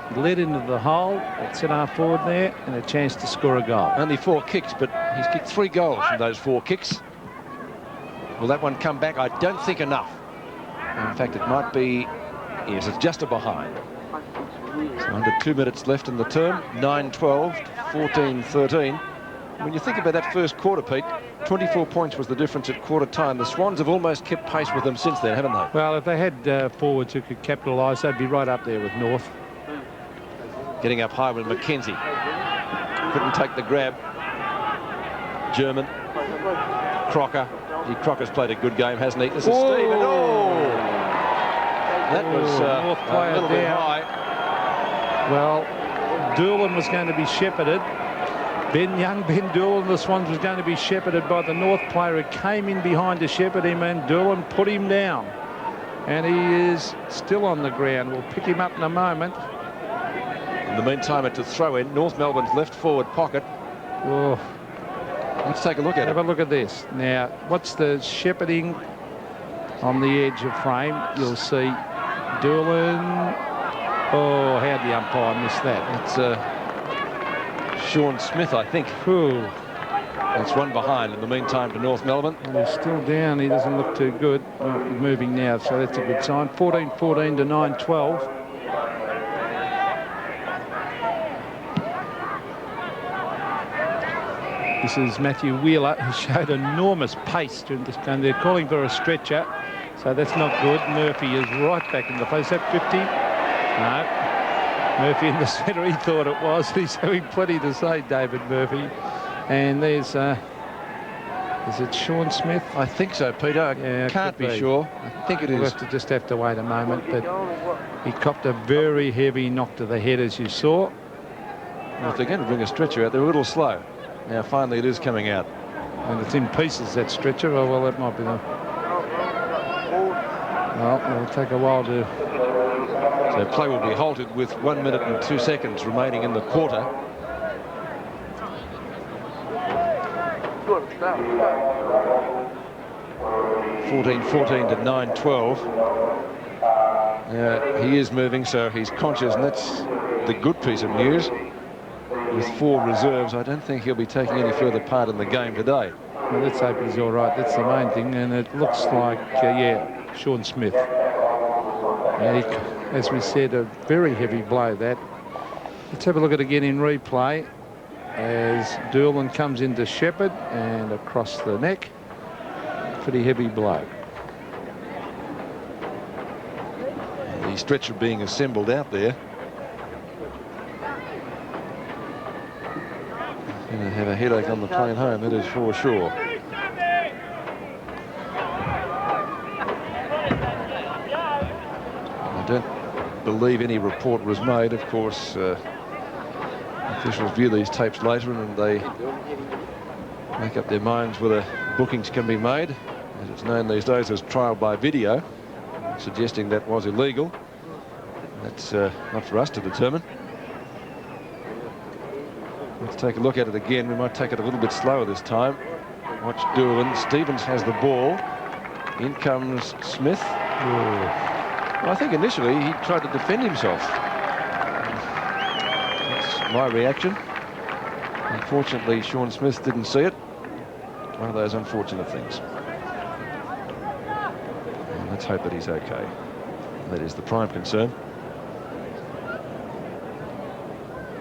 he led into the hole at centre forward there and a chance to score a goal. Only 4 kicks, but he's kicked 3 goals from those 4 kicks. Will that one come back? I don't think enough. In fact, it might be, yes, it's just a behind. So under 2 minutes left in the term, 9-12 to 14-13. When you think about that first quarter, Pete, 24 points was the difference at quarter time. The Swans have almost kept pace with them since then, haven't they? Well, if they had forwards who could capitalise, they'd be right up there with North. Getting up high with Mackenzie. Couldn't take the grab. German. Crocker. Crocker's played a good game, hasn't he? This is Steve. And that was North player a little bit down. high. Well, Doolan was going to be shepherded. Ben Doolan, the Swans, was going to be shepherded by the North player who came in behind to shepherd him, and Doolan put him down. And he is still on the ground. We'll pick him up in a moment. In the meantime, it's a throw in. North Melbourne's left forward pocket. Oh. Let's take a look at it. Have a look at this. Now, what's the shepherding on the edge of frame? You'll see Doolan. Oh, how'd the umpire miss that? It's Sean Smith, I think. Ooh. It's one behind in the meantime to North Melbourne. And he's still down. He doesn't look too good. Oh, he's moving now, so that's a good sign. 14-14 to 9-12. This is Matthew Wheeler, who showed enormous pace during this game. They're calling for a stretcher, so that's not good. Murphy is right back in the place. Is that 50? No. Murphy in the centre, he thought it was. He's having plenty to say, David Murphy. And there's, is it Sean Smith? I think so, Peter. I can't be sure. I think it is. We'll just have to wait a moment, but he copped a very heavy knock to the head, as you saw. Well, if they're going to bring a stretcher out, they're a little slow. Now, finally, it is coming out. And it's in pieces, that stretcher. Oh, well, that might be the... Well, it'll take a while to... So play will be halted with 1 minute and 2 seconds remaining in the quarter. (14-14 to 9-12). He is moving, so he's conscious, and that's the good piece of news. With 4 reserves, I don't think he'll be taking any further part in the game today. Well, let's hope he's all right. That's the main thing. And it looks like, yeah, Sean Smith. And as we said, a very heavy blow that. Let's have a look at it again in replay as Doolan comes into Shepherd and across the neck. Pretty heavy blow. The stretcher being assembled out there. Going to have a headache on the plane home, that is for sure. I don't believe any report was made. Of course, officials view these tapes later and they make up their minds whether bookings can be made, as it's known these days as trial by video, suggesting that was illegal. That's not for us to determine. Let's take a look at it again. We might take it a little bit slower this time. Watch Doolan. Stevens has the ball. In comes Smith. Well, I think initially he tried to defend himself. That's my reaction. Unfortunately, Sean Smith didn't see it. One of those unfortunate things. And let's hope that he's okay. That is the prime concern.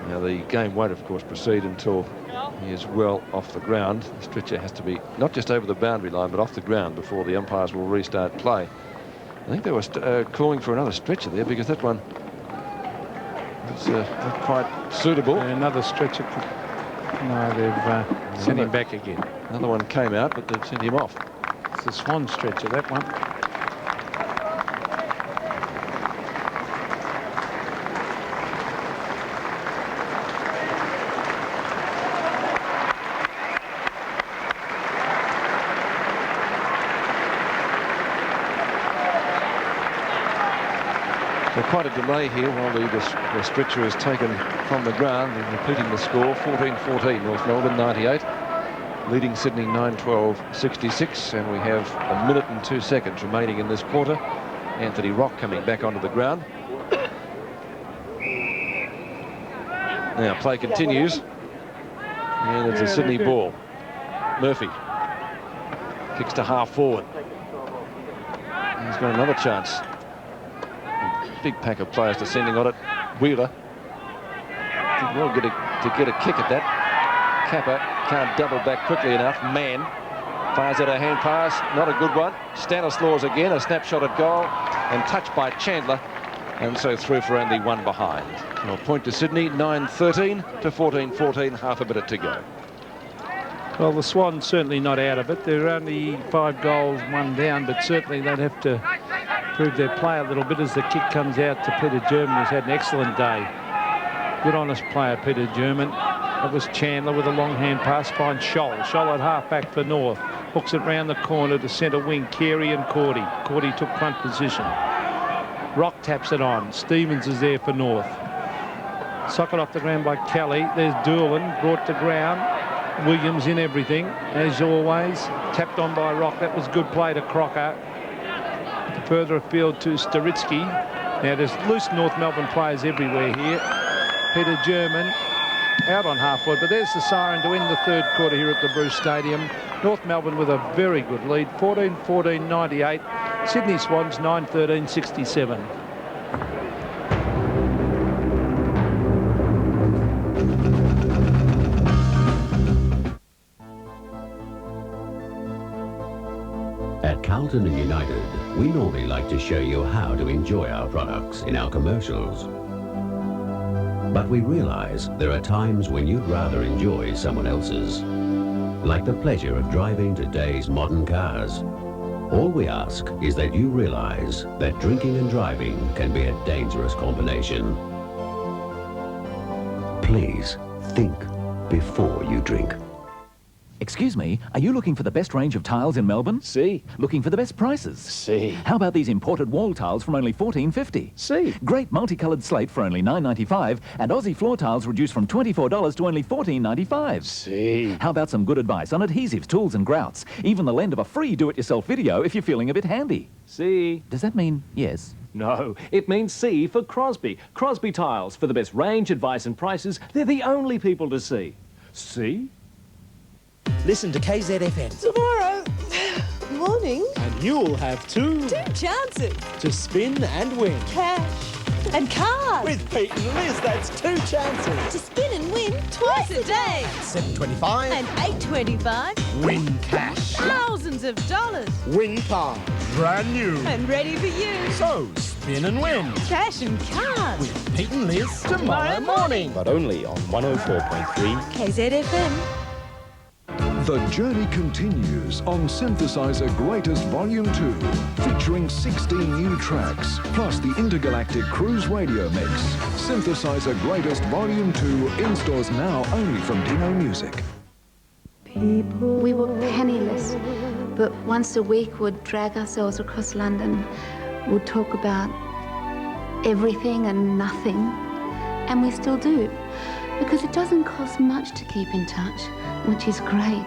Now, the game won't, of course, proceed until he is well off the ground. The stretcher has to be not just over the boundary line, but off the ground before the umpires will restart play. I think they were calling for another stretcher there because that one was not quite suitable. And another stretcher. No, they've sent him back again. Another one came out, but they've sent him off. It's a Swan stretcher, that one. So quite a delay here while the stretcher is taken from the ground. And repeating the score, 14-14, North Melbourne 98, leading Sydney 9-12-66, and we have a minute and 2 seconds remaining in this quarter. Anthony Rock coming back onto the ground. Now play continues, and it's a Sydney ball. Murphy kicks to half forward. He's got another chance. Big pack of players descending on it. Wheeler did well to get a kick at that. Kappa can't double back quickly enough. Mann fires out a hand pass, not a good one. Stanislaus again, a snapshot at goal, and touched by Chandler, and so through for only one behind. So a point to Sydney, 9-13 to 14-14, half a minute to go. Well, the Swans certainly not out of it. They're only 5 goals, 1 down, but certainly they'd have to prove their play a little bit as the kick comes out to Peter German, who's had an excellent day. Good honest player, Peter German. That was Chandler with a long hand pass, finds Scholl. Scholl at half back for North. Hooks it round the corner to centre wing, Carey and Cordy. Cordy took front position. Rock taps it on. Stevens is there for North. Socket off the ground by Kelly. There's Doolan, brought to ground. Williams in everything, as always. Tapped on by Rock. That was good play to Crocker. Further afield to Staritsky. Now there's loose North Melbourne players everywhere here. Peter German out on half forward, but there's the siren to end the third quarter here at the Bruce Stadium. North Melbourne with a very good lead, 14-14, 98. Sydney Swans 9-13, 67. At Carlton and United, we normally like to show you how to enjoy our products in our commercials. But we realize there are times when you'd rather enjoy someone else's. Like the pleasure of driving today's modern cars. All we ask is that you realize that drinking and driving can be a dangerous combination. Please think before you drink. Excuse me, are you looking for the best range of tiles in Melbourne? See. Looking for the best prices? See. How about these imported wall tiles from only $14.50? See. Great multicoloured slate for only $9.95, and Aussie floor tiles reduced from $24 to only $14.95. See. How about some good advice on adhesives, tools and grouts? Even the lend of a free do-it-yourself video if you're feeling a bit handy. See. Does that mean yes? No, it means C for Crosby. Crosby Tiles, for the best range, advice and prices. They're the only people to see. See? Listen to KZFM. Tomorrow morning. And you'll have two chances to spin and win. cash and cards. With Pete and Liz, that's two chances. To spin and win twice a day. $7.25 And $8.25. win cash. Thousands of dollars. Win card, brand new. And ready for you. So spin and win. Cash and cards. With Pete and Liz tomorrow morning. But only on 104.3 KZFM. The journey continues on Synthesizer Greatest Volume 2, featuring 16 new tracks, plus the intergalactic cruise radio mix. Synthesizer Greatest Volume 2 in stores now only from Dino Music. We were penniless, but once a week would drag ourselves across London. We'd talk about everything and nothing, and we still do, because it doesn't cost much to keep in touch, which is great.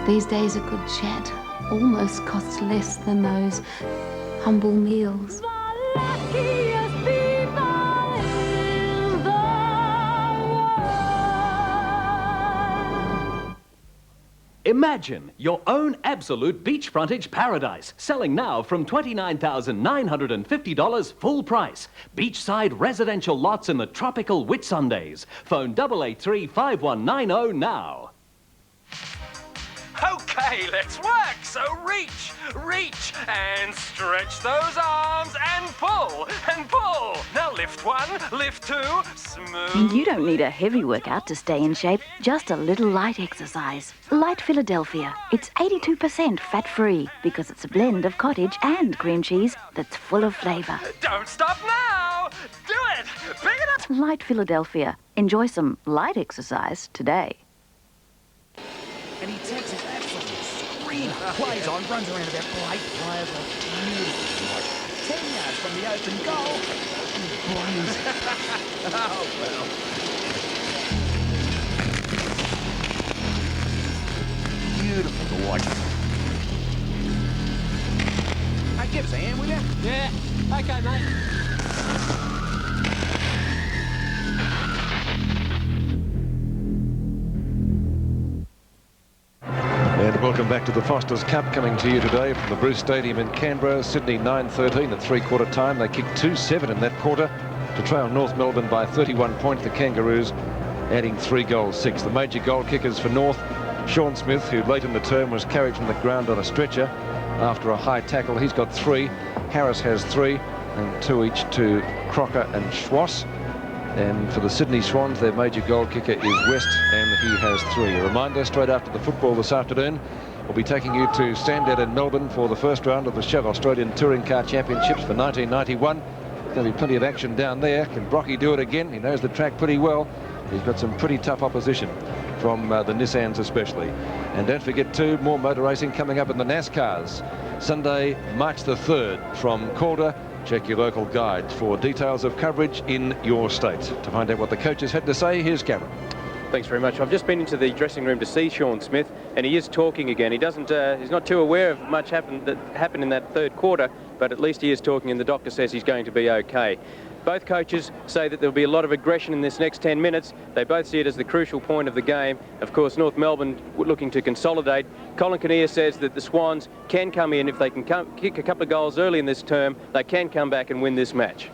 These days a good chat almost costs less than those humble meals. Imagine your own absolute beach frontage paradise, selling now from $29,950 full price. Beachside residential lots in the tropical Whitsundays. Phone 883-5190 now. Okay, let's work. So reach, reach, and stretch those arms and pull, and pull. Now lift one, lift two, smooth. You don't need a heavy workout to stay in shape, just a little light exercise. Light Philadelphia. It's 82% fat-free because it's a blend of cottage and cream cheese that's full of flavour. Don't stop now. Do it. Pick it up. Light Philadelphia. Enjoy some light exercise today. And he takes his excellent screen, plays on, runs around about great players are beautiful. 10 yards from the open goal. Plays. Oh, well. Beautiful to watch. Hey, give us a hand, will you? Yeah. Okay, mate. And welcome back to the Foster's Cup, coming to you today from the Bruce Stadium in Canberra. Sydney 9-13 at three-quarter time. They kicked 2-7 in that quarter to trail North Melbourne by 31 points. The Kangaroos adding 3 goals, 6. The major goal kickers for North, Sean Smith, who late in the term was carried from the ground on a stretcher after a high tackle. He's got 3. Harris has 3, and 2 each to Crocker and Schwass. And for the Sydney Swans, their major goal kicker is West, and he has 3. A reminder, straight after the football this afternoon, we'll be taking you to Sandown in Melbourne for the first round of the Shell Australian Touring Car Championships for 1991. There's going to be plenty of action down there. Can Brocky do it again? He knows the track pretty well. He's got some pretty tough opposition from the Nissans especially. And don't forget too, more motor racing coming up in the NASCARs. Sunday, March the 3rd from Calder. Check your local guide for details of coverage in your state. To find out what the coaches had to say, here's Cameron. Thanks very much. I've just been into the dressing room to see Sean Smith, and he is talking again. He doesn't, he's not too aware of much that happened in that third quarter, but at least he is talking, and the doctor says he's going to be okay. Both coaches say that there'll be a lot of aggression in this next 10 minutes. They both see it as the crucial point of the game. Of course, North Melbourne looking to consolidate. Colin Kinnear says that the Swans can come in. If they can kick a couple of goals early in this term, they can come back and win this match.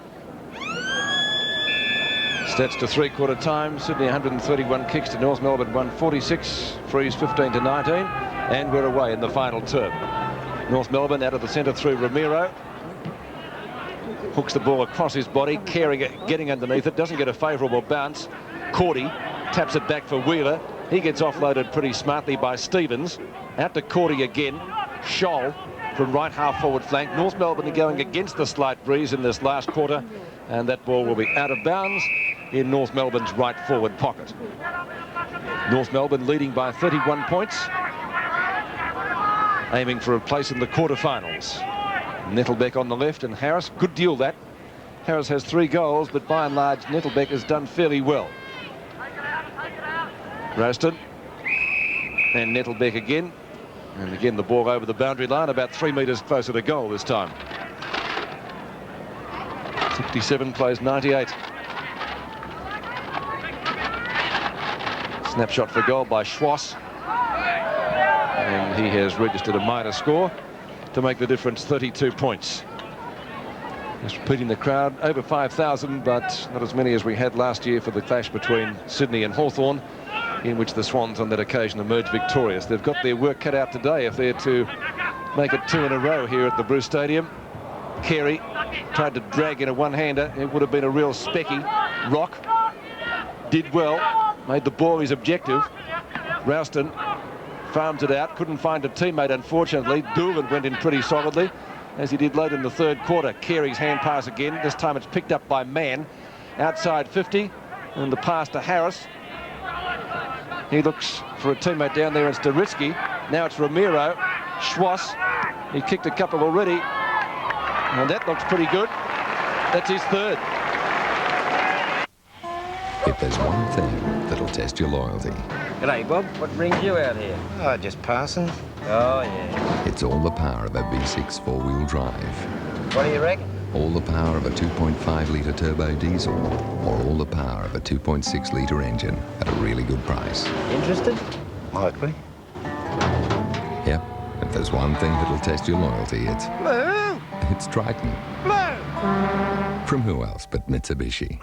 Stats to three-quarter time. Sydney 131 kicks to North Melbourne 146. Freeze 15-19. And we're away in the final term. North Melbourne out of the centre through Ramiro. Hooks the ball across his body, carrying it, getting underneath it, doesn't get a favourable bounce. Cordy taps it back for Wheeler. He gets offloaded pretty smartly by Stevens. Out to Cordy again. Scholl from right half forward flank. North Melbourne are going against the slight breeze in this last quarter, and that ball will be out of bounds in North Melbourne's right forward pocket. North Melbourne leading by 31 points, aiming for a place in the quarterfinals. Nettlebeck on the left, and Harris, good deal that. Harris has 3 goals, but by and large Nettlebeck has done fairly well. Ralston and Nettlebeck again, and again the ball over the boundary line, about 3 metres closer to goal this time. 67 plays 98. Snapshot for goal by Schwass, and he has registered a minor score. to make the difference 32 points. Just repeating the crowd, over 5,000, but not as many as we had last year for the clash between Sydney and Hawthorn, in which the Swans on that occasion emerged victorious. They've got their work cut out today if they're to make it 2 in a row here at the Bruce Stadium. Carey tried to drag in a one-hander. It would have been a real specky. Rock did well, made the ball his objective. Rouston farms it out, couldn't find a teammate, unfortunately. Doolan went in pretty solidly, as he did late in the third quarter. Carey's hand pass again. This time it's picked up by Mann. Outside 50, and the pass to Harris. He looks for a teammate down there. It's Deritsky. Now it's Ramiro. Schwass. He kicked a couple already. And that looks pretty good. That's his third. If there's one thing that'll test your loyalty, G'day, Bob. What brings you out here? Oh, just passing. Oh, yeah. it's all the power of a V6 four-wheel drive. What do you reckon? All the power of a 2.5-litre turbo diesel, or all the power of a 2.6-litre engine at a really good price. Interested? Likely. Yep, if there's one thing that'll test your loyalty, it's Triton. From who else but Mitsubishi?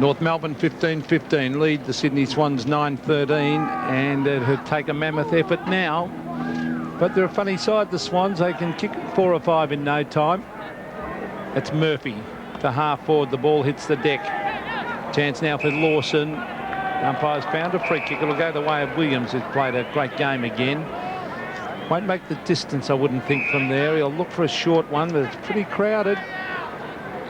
North Melbourne 15-15 lead the Sydney Swans 9-13, and it had taken a mammoth effort now. But they're a funny side, the Swans. They can kick 4 or 5 in no time. It's Murphy to half forward. The ball hits the deck. Chance now for Lawson. Umpire's found a free kick. It'll go the way of Williams, who's played a great game again. Won't make the distance, I wouldn't think, from there. He'll look for a short one, but it's pretty crowded.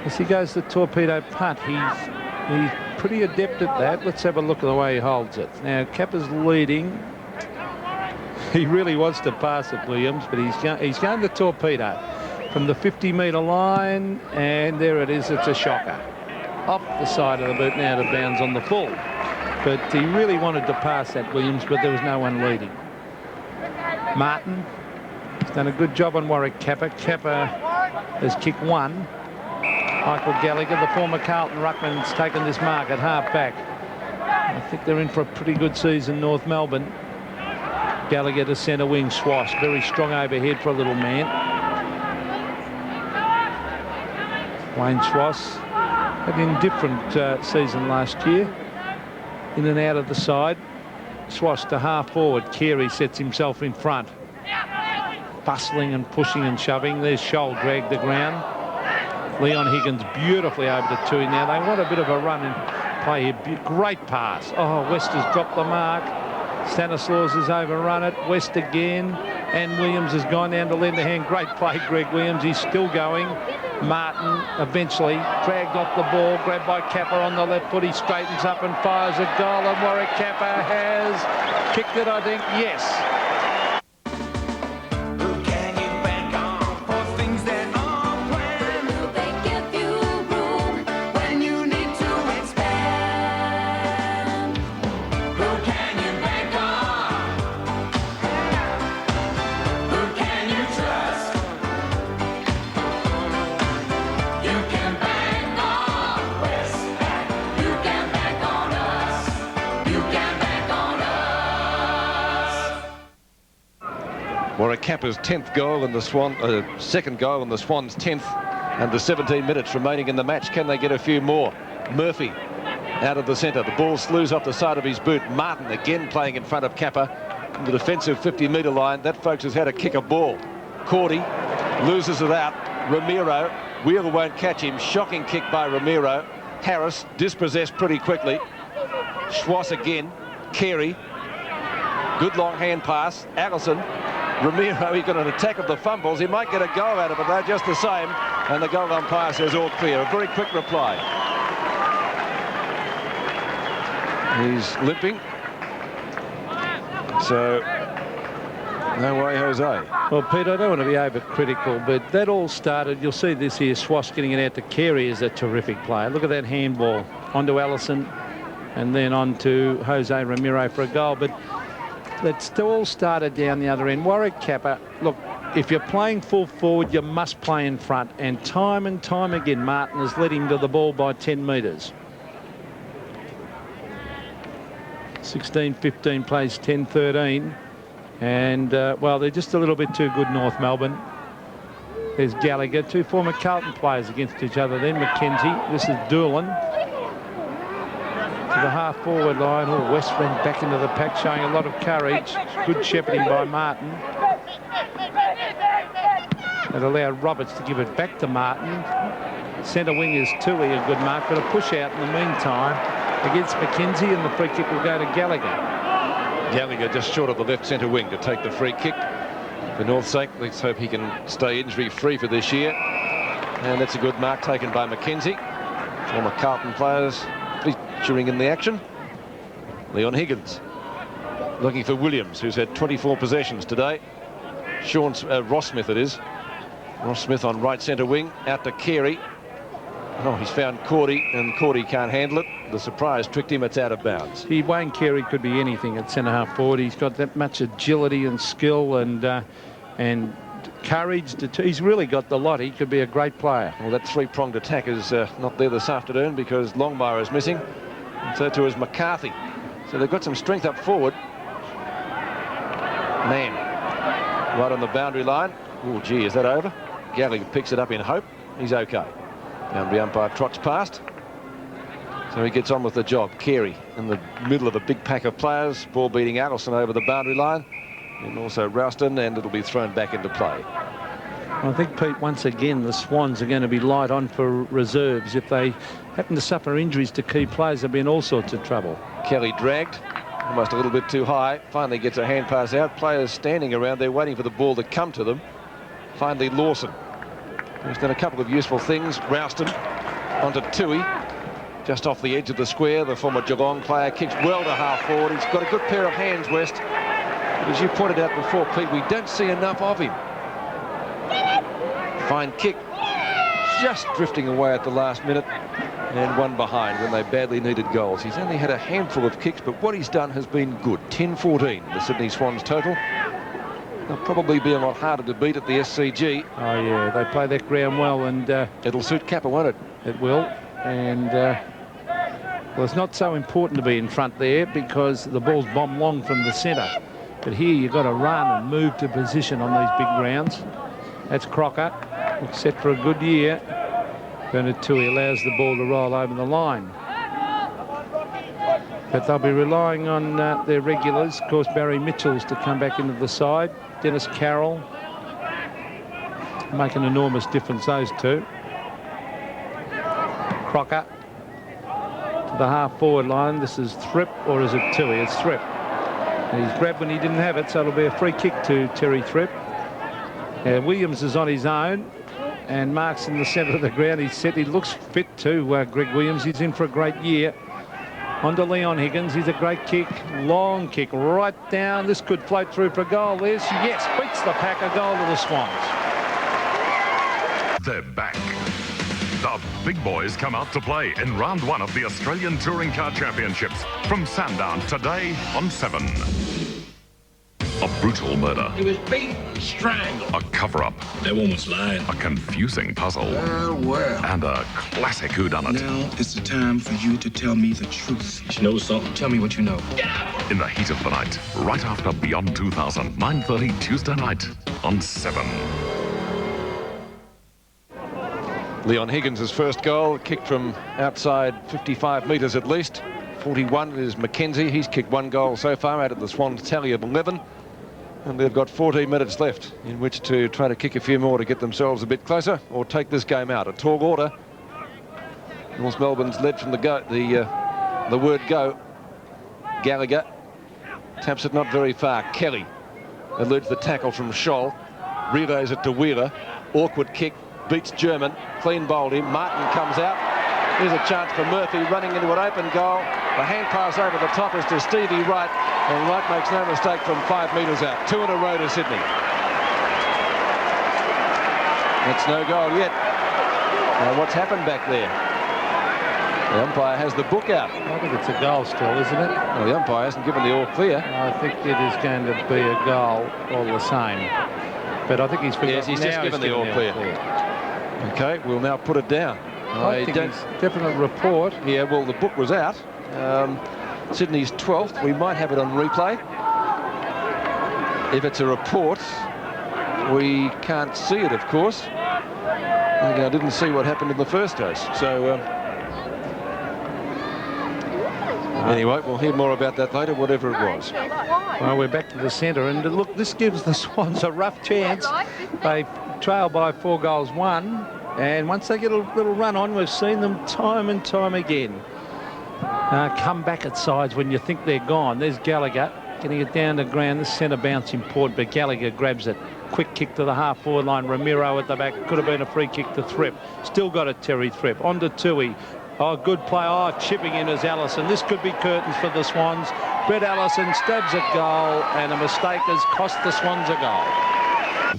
As he goes the torpedo putt, he's pretty adept at that. Let's have a look at the way he holds it. Now, Kappa's leading. He really wants to pass it, Williams, but he's going to torpedo from the 50-metre line, and there it is. It's a shocker. Off the side of the boot, now out of bounds on the full. But he really wanted to pass that, Williams, but there was no one leading. Martin has done a good job on Warwick Kappa. Kappa has kicked 1. Michael Gallagher, the former Carlton ruckman, has taken this mark at half-back. I think they're in for a pretty good season, North Melbourne. Gallagher to centre wing, Swash. Very strong overhead for a little man. Wayne Swass had an indifferent season last year. In and out of the side. Swash to half forward. Carey sets himself in front. Bustling and pushing and shoving. There's Scholl dragged the ground. Leon Higgins beautifully over to Tui. Now they want a bit of a run and play here. Great pass. Oh, West has dropped the mark. Stanislaus has overrun it. West again. And Williams has gone down to lend a hand. Great play, Greg Williams. He's still going. Martin eventually dragged off the ball. Grabbed by Kappa on the left foot. He straightens up and fires a goal. And Warwick Kappa has kicked it, I think. Yes. Warwick Kappa's 10th goal and the second goal and the Swans 10th, under 17 minutes remaining in the match. Can they get a few more? Murphy out of the centre. The ball slews off the side of his boot. Martin again playing in front of Kappa in the defensive 50-metre line. That, folks, is how to kick a ball. Cordy loses it out. Ramiro, Wheeler won't catch him. Shocking kick by Ramiro. Harris dispossessed pretty quickly. Schwass again. Carey. Good long hand pass. Allison. Ramiro, he got an attack of the fumbles. He might get a goal out of it, though, just the same. And the goal umpire says all clear. A very quick reply. He's limping. So, no way, Jose. Well, Pete, I don't want to be overcritical, but that all started, you'll see this here, Swash getting it out to Carey is a terrific player. Look at that handball. Onto Allison, and then on to Jose Ramiro for a goal. But that all started down the other end. Warwick Kappa, look, if you're playing full forward, you must play in front. And time again, Martin has led him to the ball by 10 metres. 16-15 plays 10-13. And, well, they're just a little bit too good, North Melbourne. There's Gallagher, two former Carlton players against each other. Then McKenzie. This is Doolan. To the half-forward line. Oh, Westland back into the pack, showing a lot of courage. Good shepherding by Martin. That allowed Roberts to give it back to Martin. Centre wing is Tui, a good mark, but a push out in the meantime against McKenzie, and the free kick will go to Gallagher. Gallagher just short of the left centre wing to take the free kick. For North's sake, let's hope he can stay injury-free for this year. And that's a good mark taken by McKenzie. Former Carlton players featuring in the action. Leon Higgins looking for Williams, who's had 24 possessions today. Ross Smith it is. Ross Smith on right centre wing, out to Carey. Oh, he's found Cordy, and Cordy can't handle it. The surprise tricked him, it's out of bounds. Wayne Carey could be anything at centre half forward. He's got that much agility and skill and courage. He's really got the lot. He could be a great player. Well, that three-pronged attack is not there this afternoon because Longmire is missing. And so too is McCarthy. So they've got some strength up forward. Man, right on the boundary line. Oh, gee, is that over? Gallagher picks it up in hope. He's okay. Boundary umpire trots past. So he gets on with the job. Carey in the middle of a big pack of players. Ball beating Allison over the boundary line. And also Rouston, and it'll be thrown back into play. I think, Pete, once again, the Swans are going to be light on for reserves. If they happen to suffer injuries to key players, they'll be in all sorts of trouble. Kelly dragged, almost a little bit too high. Finally gets a hand pass out. Players standing around there waiting for the ball to come to them. Finally, Lawson. He's done a couple of useful things. Rouston onto Tui, just off the edge of the square. The former Geelong player kicks well to half forward. He's got a good pair of hands, West. But as you pointed out before, Pete, we don't see enough of him. Fine kick, just drifting away at the last minute, and one behind when they badly needed goals. He's only had a handful of kicks, but what he's done has been good. 10-14, the Sydney Swans total. They'll probably be a lot harder to beat at the SCG. Oh, yeah, they play that ground well, and it'll suit Kappa, won't it? It will, and well, it's not so important to be in front there because the ball's bombed long from the centre. But here you've got to run and move to position on these big grounds. That's Crocker. Looks set for a good year. Bernard Tui allows the ball to roll over the line. But they'll be relying on their regulars. Of course, Barry Mitchell's to come back into the side. Dennis Carroll. Make an enormous difference, those two. Crocker to the half-forward line. This is Thripp, or is it Tui? It's Thripp. And he's grabbed when he didn't have it, so it'll be a free kick to Terry Thripp. Williams is on his own, and Mark's in the centre of the ground. He's set. He looks fit too, Greg Williams. He's in for a great year. On to Leon Higgins. He's a great kick. Long kick right down. This could float through for a goal. There's, yes, beats the pack. A goal to the Swans. They're back. The big boys come out to play in round one of the Australian Touring Car Championships from Sandown today on 7. A brutal murder. He was beaten, strangled. A cover-up. That woman's lying. A confusing puzzle. Well. And a classic whodunit. Now it's the time for you to tell me the truth. You know something? Tell me what you know. In the heat of the night, right after Beyond 2000, 9:30 Tuesday night on 7. Leon Higgins' first goal, kicked from outside 55 metres at least. 41 is McKenzie. He's kicked one goal so far out of the Swans' tally of 11. And they've got 14 minutes left in which to try to kick a few more to get themselves a bit closer or take this game out. A tall order. North Melbourne's led from the word go. Gallagher taps it not very far. Kelly eludes the tackle from Scholl. Relays it to Wheeler. Awkward kick. Beats German. Clean bowled him. Martin comes out. Here's a chance for Murphy running into an open goal. The hand pass over the top is to Stevie Wright. And Wright makes no mistake from 5 metres out. 2 in a row to Sydney. It's no goal yet. Now what's happened back there? The umpire has the book out. I think it's a goal still, isn't it? Well, the umpire hasn't given the all clear. I think it is going to be a goal all the same. But I think he's forgotten. Yes, he's just given the all clear. Okay, we'll now put it down. I think it's definite report. Yeah, well, the book was out. Sydney's 12th. We might have it on replay. If it's a report, we can't see it, of course. I didn't see what happened in the first dose. So anyway, we'll hear more about that later, whatever it was. Well, we're back to the centre, and look, this gives the Swans a rough chance. They trail by 4-1, and once they get a little run on, we've seen them time and time again come back at sides when you think they're gone. There's Gallagher getting it down to ground. The centre bounce important, but Gallagher grabs it. Quick kick to the half-forward line. Ramiro at the back. Could have been a free kick to Thripp. Still got it, Terry Thripp. On to Tui. Oh, good play. Oh, chipping in is Allison. This could be curtains for the Swans. Brett Allison stabs at goal, and a mistake has cost the Swans a goal.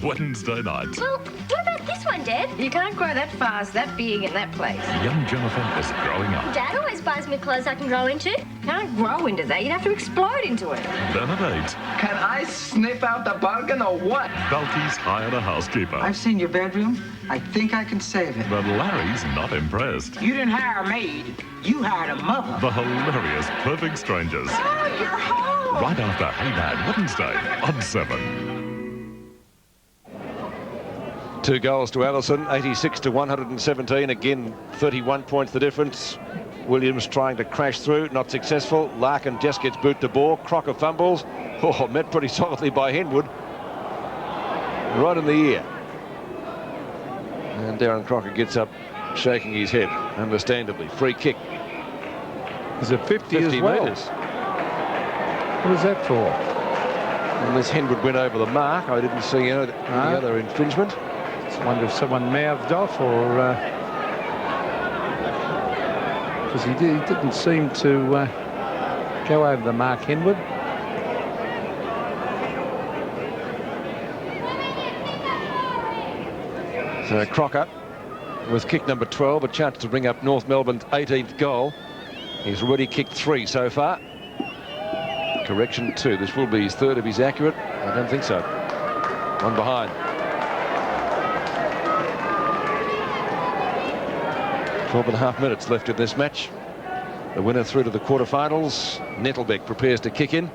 Wednesday night. Well, what about this one, Dad? You can't grow that fast, that big in that place. Young Jennifer is growing up. Dad always buys me clothes I can grow into. Can't grow into that. You'd have to explode into it. Then at 8. Can I sniff out the bargain or what? Balky's hired a housekeeper. I've seen your bedroom. I think I can save it. But Larry's not impressed. You didn't hire a maid. You hired a mother. The hilarious Perfect Strangers. Oh, you're home! Right after Hey Dad, Wednesday on 7. 2 goals to Allison, 86 to 117. Again, 31 points the difference. Williams trying to crash through, not successful. Larkin just gets boot to ball. Crocker fumbles. Oh, met pretty solidly by Henwood. Right in the ear. And Darren Crocker gets up, shaking his head, understandably. Free kick. Is it 50 as well? Metres. What is that for? Unless Henwood went over the mark, I didn't see any other infringement. I wonder if someone mouthed off, or because he didn't seem to go over the mark, Henwood. So Crocker with kick number 12, a chance to bring up North Melbourne's 18th goal. He's already kicked 3 so far. Correction 2. This will be his 3rd if he's accurate. I don't think so. One behind. 12.5 minutes left in this match. The winner through to the quarterfinals. Nettlebeck prepares to kick in,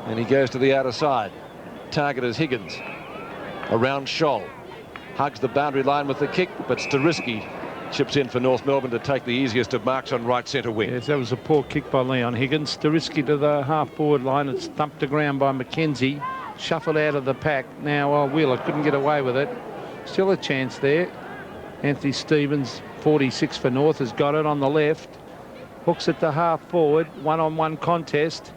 and he goes to the outer side. Target is Higgins. Around Scholl. Hugs the boundary line with the kick, but Storiski chips in for North Melbourne to take the easiest of marks on right centre wing. Yes, that was a poor kick by Leon Higgins. Storiski to the half-forward line. It's thumped to ground by McKenzie. Shuffled out of the pack. Now, Wheeler couldn't get away with it. Still a chance there. Anthony Stevens, 46 for North, has got it on the left. Hooks it to half-forward. One-on-one contest.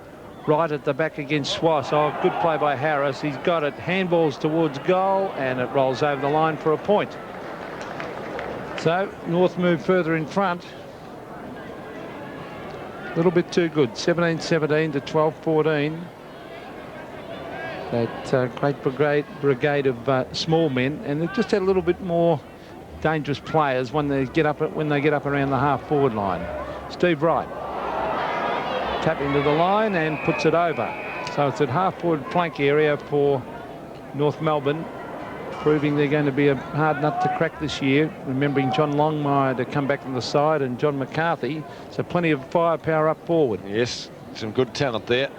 Right at the back against Swass. Oh, good play by Harris. He's got it. Handballs towards goal, and it rolls over the line for a point. So North move further in front. A little bit too good. 17-17 to 12-14. That great brigade of small men, and they've just had a little bit more dangerous players when they get up around the half-forward line. Steve Wright tapping to the line and puts it over. So it's at half-forward flank area for North Melbourne, proving they're going to be a hard nut to crack this year. Remembering John Longmire to come back on the side and John McCarthy. So plenty of firepower up forward. Yes, some good talent there.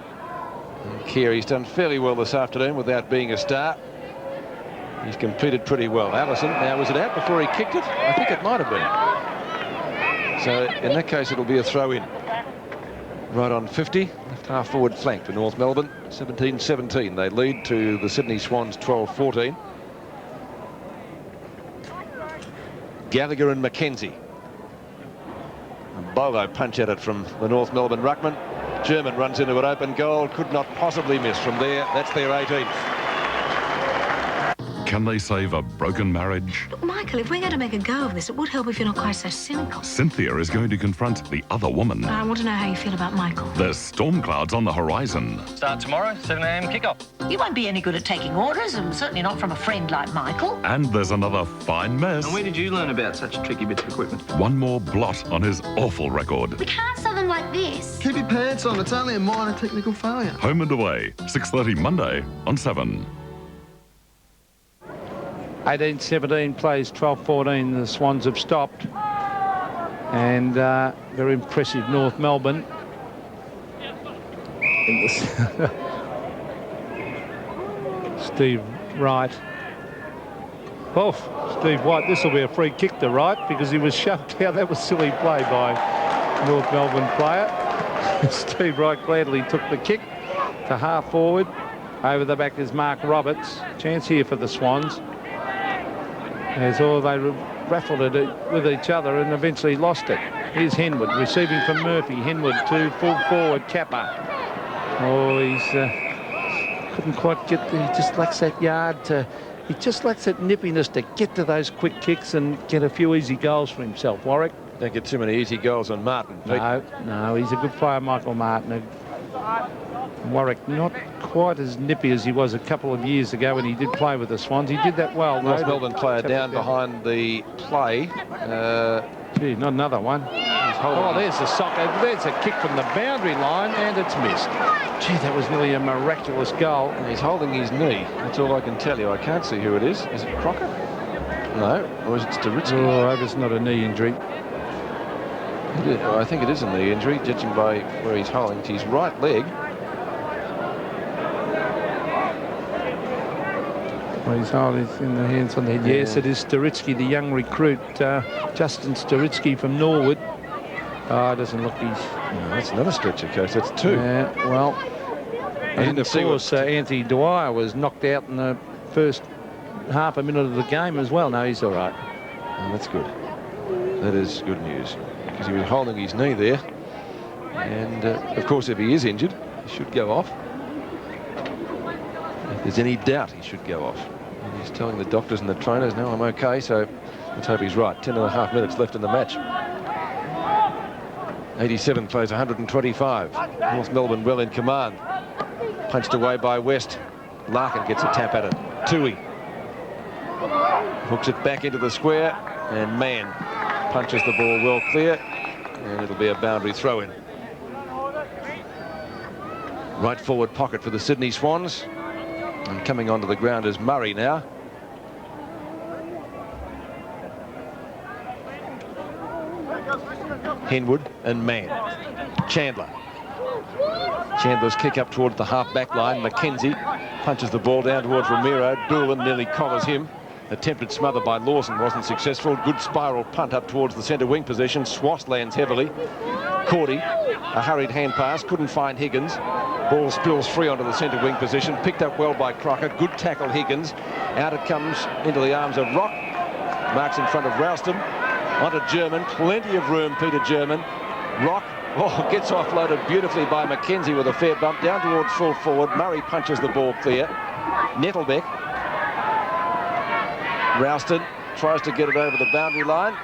And Carey's done fairly well this afternoon without being a star. He's competed pretty well. Allison, now was it out before he kicked it? I think it might have been. So in that case, it'll be a throw-in. Right on 50, left half forward flank for North Melbourne. 17-17, they lead to the Sydney Swans 12-14. Gallagher and McKenzie. A bolo punch at it from the North Melbourne ruckman. German runs into an open goal, could not possibly miss from there. That's their 18th. Can they save a broken marriage? Look, Michael, if we're going to make a go of this, it would help if you're not quite so cynical. Cynthia is going to confront the other woman. I want to know how you feel about Michael. There's storm clouds on the horizon. Start tomorrow, 7 a.m. kickoff. You won't be any good at taking orders, and certainly not from a friend like Michael. And there's another fine mess. And where did you learn about such tricky bits of equipment? One more blot on his awful record. We can't sell them like this. Keep your pants on. It's only a minor technical failure. Home and away, 6:30 Monday on 7. 18-17 plays 12-14. The Swans have stopped. And very impressive North Melbourne. Steve Wright. Oh, Steve White, this will be a free kick to Wright because he was shoved out. That was silly play by North Melbourne player. Steve Wright gladly took the kick to half forward. Over the back is Mark Roberts. Chance here for the Swans. As all they raffled it with each other and eventually lost it. Here's Henwood receiving from Murphy. Henwood to full forward, Kappa. Oh, he's couldn't quite get there. He just lacks that yard to... He just lacks that nippiness to get to those quick kicks and get a few easy goals for himself. Warwick? Don't get too many easy goals on Martin, Pete. No, he's a good player, Michael Martin. Warwick not quite as nippy as he was a couple of years ago when he did play with the Swans. He did that well. North Melbourne player down behind the play. Gee, not another one. Oh, there's the soccer. There's a kick from the boundary line, and it's missed. Gee, that was nearly a miraculous goal. And he's holding his knee. That's all I can tell you. I can't see who it is. Is it Crocker? No. Or is it Sturitsky? Oh, I hope it's not a knee injury. I think it is a knee injury, judging by where he's holding. It's his right leg. Well, he's holding in the hands on the head. Yes, it is Sturitsky, the young recruit, Justin Sturitsky from Norwood. Oh, it doesn't look he's... No, that's another stretcher, coach. That's two. Well, and of course, Anthony Dwyer was knocked out in the first half a minute of the game as well. No, he's all right. Oh, that's good. That is good news, because he was holding his knee there. And, of course, if he is injured, he should go off. If there's any doubt, he should go off. And he's telling the doctors and the trainers, no, I'm okay, so let's hope he's right. 10.5 minutes left in the match. 87 plays 125. North Melbourne well in command. Punched away by West. Larkin gets a tap at it. Tui hooks it back into the square, and Mann punches the ball well clear, and it'll be a boundary throw-in. Right forward pocket for the Sydney Swans, and coming onto the ground is Murray now. Henwood and Mann. Chandler's kick up towards the half-back line. McKenzie punches the ball down towards Romero. Doolan nearly collars him. Attempted smother by Lawson wasn't successful. Good spiral punt up towards the centre wing position. Swass lands heavily. Cordy, a hurried hand pass, couldn't find Higgins. Ball spills free onto the centre wing position. Picked up well by Crocker. Good tackle, Higgins. Out it comes into the arms of Rock. Marks in front of Ralston. Onto German. Plenty of room, Peter German. Rock gets offloaded beautifully by McKenzie with a fair bump down towards full forward. Murray punches the ball clear. Nettlebeck. Ralston tries to get it over the boundary line.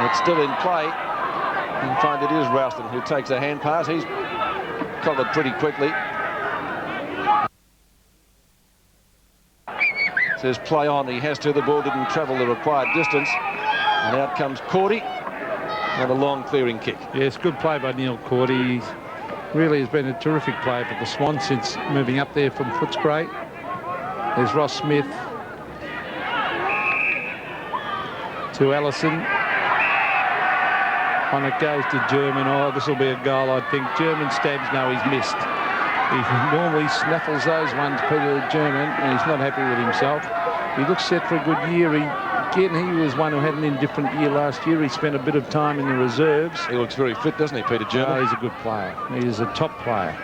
It's still in play. You can find it is Ralston who takes a hand pass. He's collared pretty quickly. Says play on. He has to. The ball didn't travel the required distance. And out comes Cordy. And a long clearing kick. Yes, good play by Neil Cordy. He really has been a terrific player for the Swans since moving up there from Footscray. There's Ross Smith to Allison. On it goes to German. Oh, this will be a goal, I think. German stabs. No, he's missed. He normally snaffles those ones, Peter German, and he's not happy with himself. He looks set for a good year. Again, he was one who had an indifferent year last year. He spent a bit of time in the reserves. He looks very fit, doesn't he, Peter German? Oh, he's a good player. He is a top player.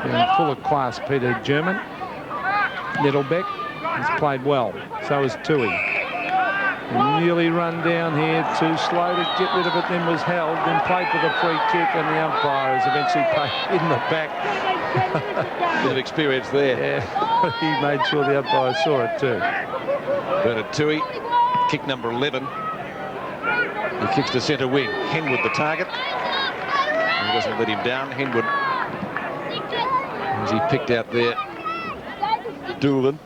Yeah, full of class, Peter German. Nettlebeck has played well. So has Tui. Nearly run down here, too slow to get rid of it, then was held, then played for the free kick, and the umpire has eventually played in the back. Bit of experience there. Yeah, he made sure the umpire saw it too. Bernard Tui, kick number 11. He kicks to centre wing. Henwood the target. He doesn't let him down. Henwood, as he picked out there, Doolan.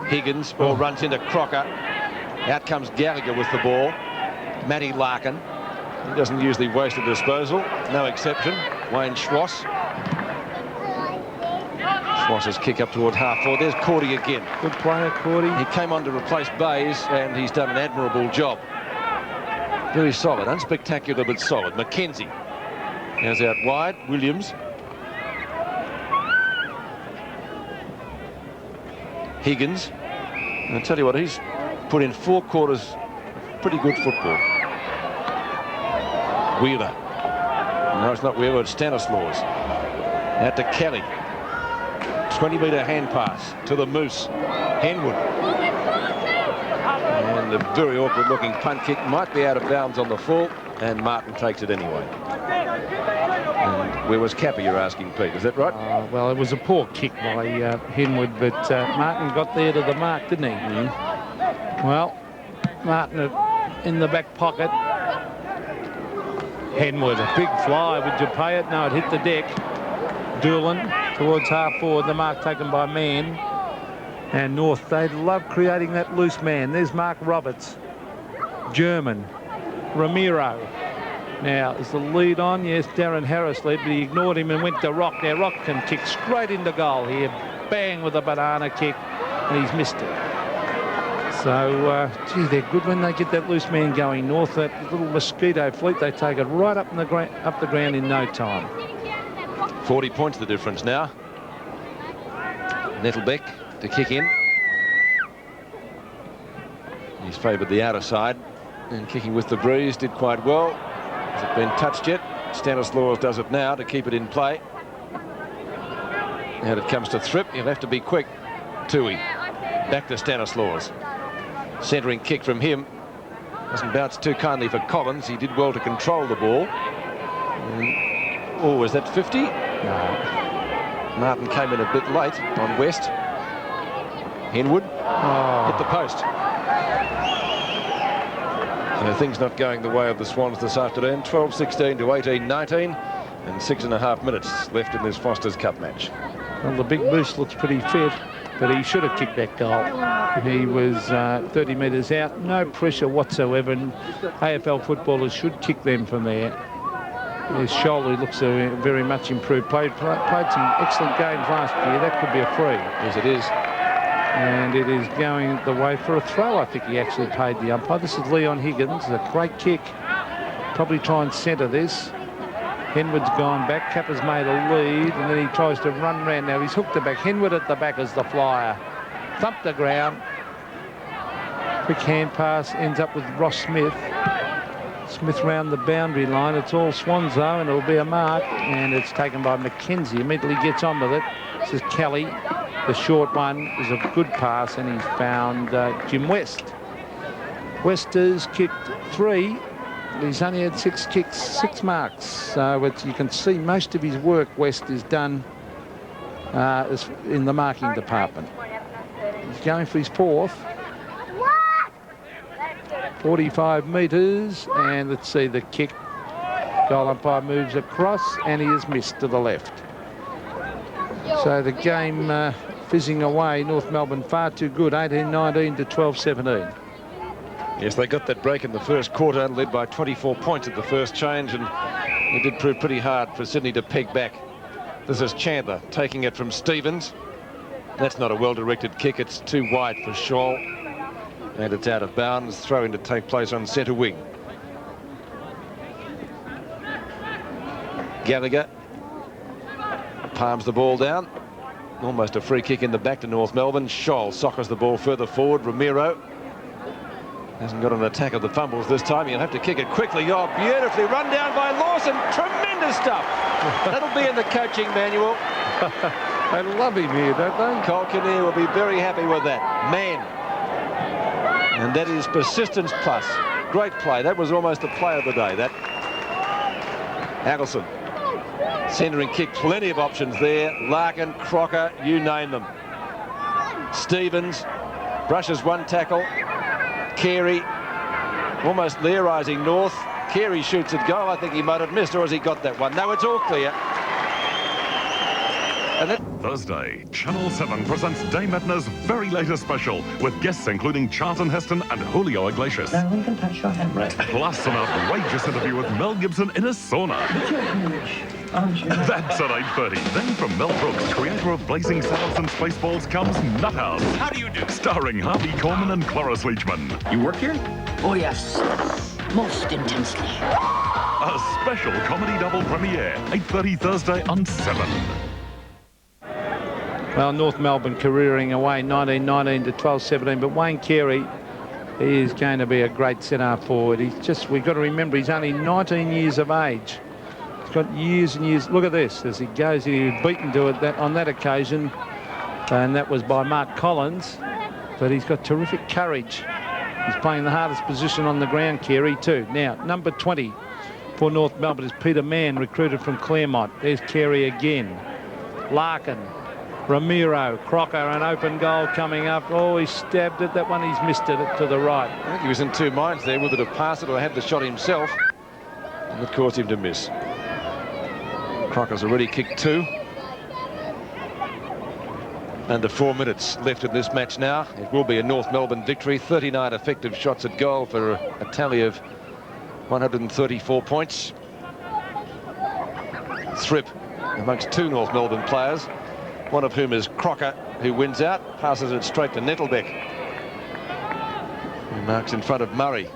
Higgins, ball runs into Crocker. Out comes Gallagher with the ball. Matty Larkin. He doesn't usually waste a disposal. No exception. Wayne Schwass. Schwass's kick up towards half forward. There's Cordy again. Good player, Cordy. He came on to replace Bays, and he's done an admirable job. Very solid. Unspectacular, but solid. McKenzie. Now's out wide. Williams. Higgins. And I tell you what, he's put in 4 quarters of pretty good football. Wheeler. No, it's not Wheeler, it's Stanislaus. Out to Kelly. 20-metre hand pass to the Moose. Henwood. And a very awkward-looking punt kick. Might be out of bounds on the full, and Martin takes it anyway. And where was Capper, you're asking, Pete? Is that right? Well, it was a poor kick by Henwood, but Martin got there to the mark, didn't he? Well, Martin in the back pocket. Henwood, a big fly. Would you pay it? No, it hit the deck. Doolan towards half forward. The mark taken by Mann. And North, they love creating that loose man. There's Mark Roberts. German. Ramiro. Now, is the lead on? Yes, Darren Harris led, but he ignored him and went to Rock. Now, Rock can kick straight into goal here. Bang with a banana kick, and he's missed it. So, gee, they're good when they get that loose man going. North, that little mosquito fleet, they take it right up the ground in no time. 40 points the difference now. Nettlebeck to kick in. He's favoured the outer side, and kicking with the breeze did quite well. Has it been touched yet? Stanislaus does it now to keep it in play. And it comes to Thripp. He'll have to be quick. Tui. Back to Stanislaus. Centering kick from him. Doesn't bounce too kindly for Collins. He did well to control the ball. Oh, is that 50? No. Martin came in a bit late on West. Henwood. Hit the post. So things not going the way of the Swans this afternoon. 12-16 to 18-19, and 6.5 minutes left in this Foster's Cup match. Well, the big boost looks pretty fit, but he should have kicked that goal. He was 30 metres out, no pressure whatsoever, and AFL footballers should kick them from there. His shoulder looks very much improved. Played some excellent games last year. That could be a free. Yes, it is. And it is going the way for a throw. I think he actually paid the umpire. This is Leon Higgins, a great kick. Probably try and centre this. Henwood's gone back. Capper's made a lead, and then he tries to run round. Now he's hooked it back. Henwood at the back as the flyer. Thumped the ground. Quick hand pass ends up with Ross Smith. Smith round the boundary line. It's all Swans though, and it'll be a mark. And it's taken by McKenzie. Immediately gets on with it. This is Kelly. The short one is a good pass, and he's found Jim West. West has kicked 3. He's only had 6 kicks, 6 marks. So you can see most of his work West has done in the marking department. He's going for his 4th. 45 metres, and let's see the kick. Goal umpire moves across, and he is missed to the left. So the game fizzing away. North Melbourne far too good. 18-19 to 12-17. Yes, they got that break in the first quarter, led by 24 points at the first change, and it did prove pretty hard for Sydney to peg back. This is Chandler taking it from Stevens. That's not a well-directed kick. It's too wide for Scholl, and it's out of bounds. Throw-in to take place on centre wing. Gallagher palms the ball down. Almost a free kick in the back to North Melbourne. Scholl soccers the ball further forward. Ramiro hasn't got an attack of the fumbles this time. He'll have to kick it quickly. Oh, beautifully run down by Lawson. Tremendous stuff. That'll be in the coaching manual. They love him here, don't they? Cole Kinnear will be very happy with that. Man. And that is persistence plus. Great play. That was almost the play of the day, that. Adelson. Centering kick, plenty of options there. Larkin, Crocker, you name them. Stevens brushes one tackle. Carey almost Learising North. Carey shoots at goal. I think he might have missed, or has he got that one? No, it's all clear. And Thursday, Channel 7 presents Dame Edna's very latest special with guests including Charlton Heston and Julio Iglesias. No one can touch your hand. Right. Plus an outrageous interview with Mel Gibson in a sauna. That's at 8:30. Then from Mel Brooks, creator of Blazing Saddles and Spaceballs, comes Nuthouse. How do you do? Starring Harvey Korman and Cloris Leachman. You work here? Oh, yes. Most intensely. A special comedy double premiere, 8:30 Thursday on 7. Well, North Melbourne careering away 19-19 to 12-17, but Wayne Carey is going to be a great centre forward. We've got to remember he's only 19 years of age. He's got years and years. Look at this as he goes in. He was beaten to it on that occasion, and that was by Mark Collins. But he's got terrific courage. He's playing the hardest position on the ground, Carey, too. Now, number 20 for North Melbourne is Peter Mann, recruited from Claremont. There's Carey again. Larkin, Ramiro, Crocker, an open goal coming up. Oh, he stabbed it. That one, he's missed it to the right. I think he was in two minds there, whether to pass it or have the shot himself. And it caused him to miss. Crocker's already kicked 2. Under 4 minutes left in this match now. It will be a North Melbourne victory. 39 effective shots at goal for a tally of 134 points. Thrip amongst 2 North Melbourne players, one of whom is Crocker, who wins out, passes it straight to Nettlebeck, who marks in front of Murray,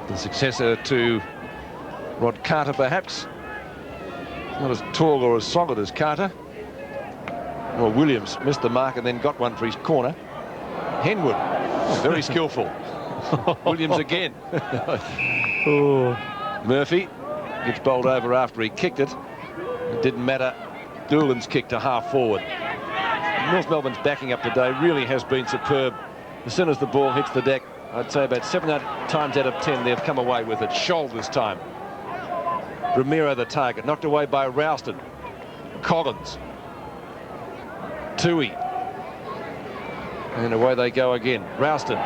the successor to Rod Carter, perhaps. Not as tall or as solid as Carter. Well, Williams missed the mark and then got one for his corner. Henwood, very skillful. Williams again. Murphy gets bowled over after he kicked it. It didn't matter. Doolan's kick to half forward. North Melbourne's backing up today really has been superb. As soon as the ball hits the deck, I'd say about 7 times out of 10 they've come away with it. Scholl this time. Ramiro the target, knocked away by Ralston. Collins. Tui. And away they go again. Ralston.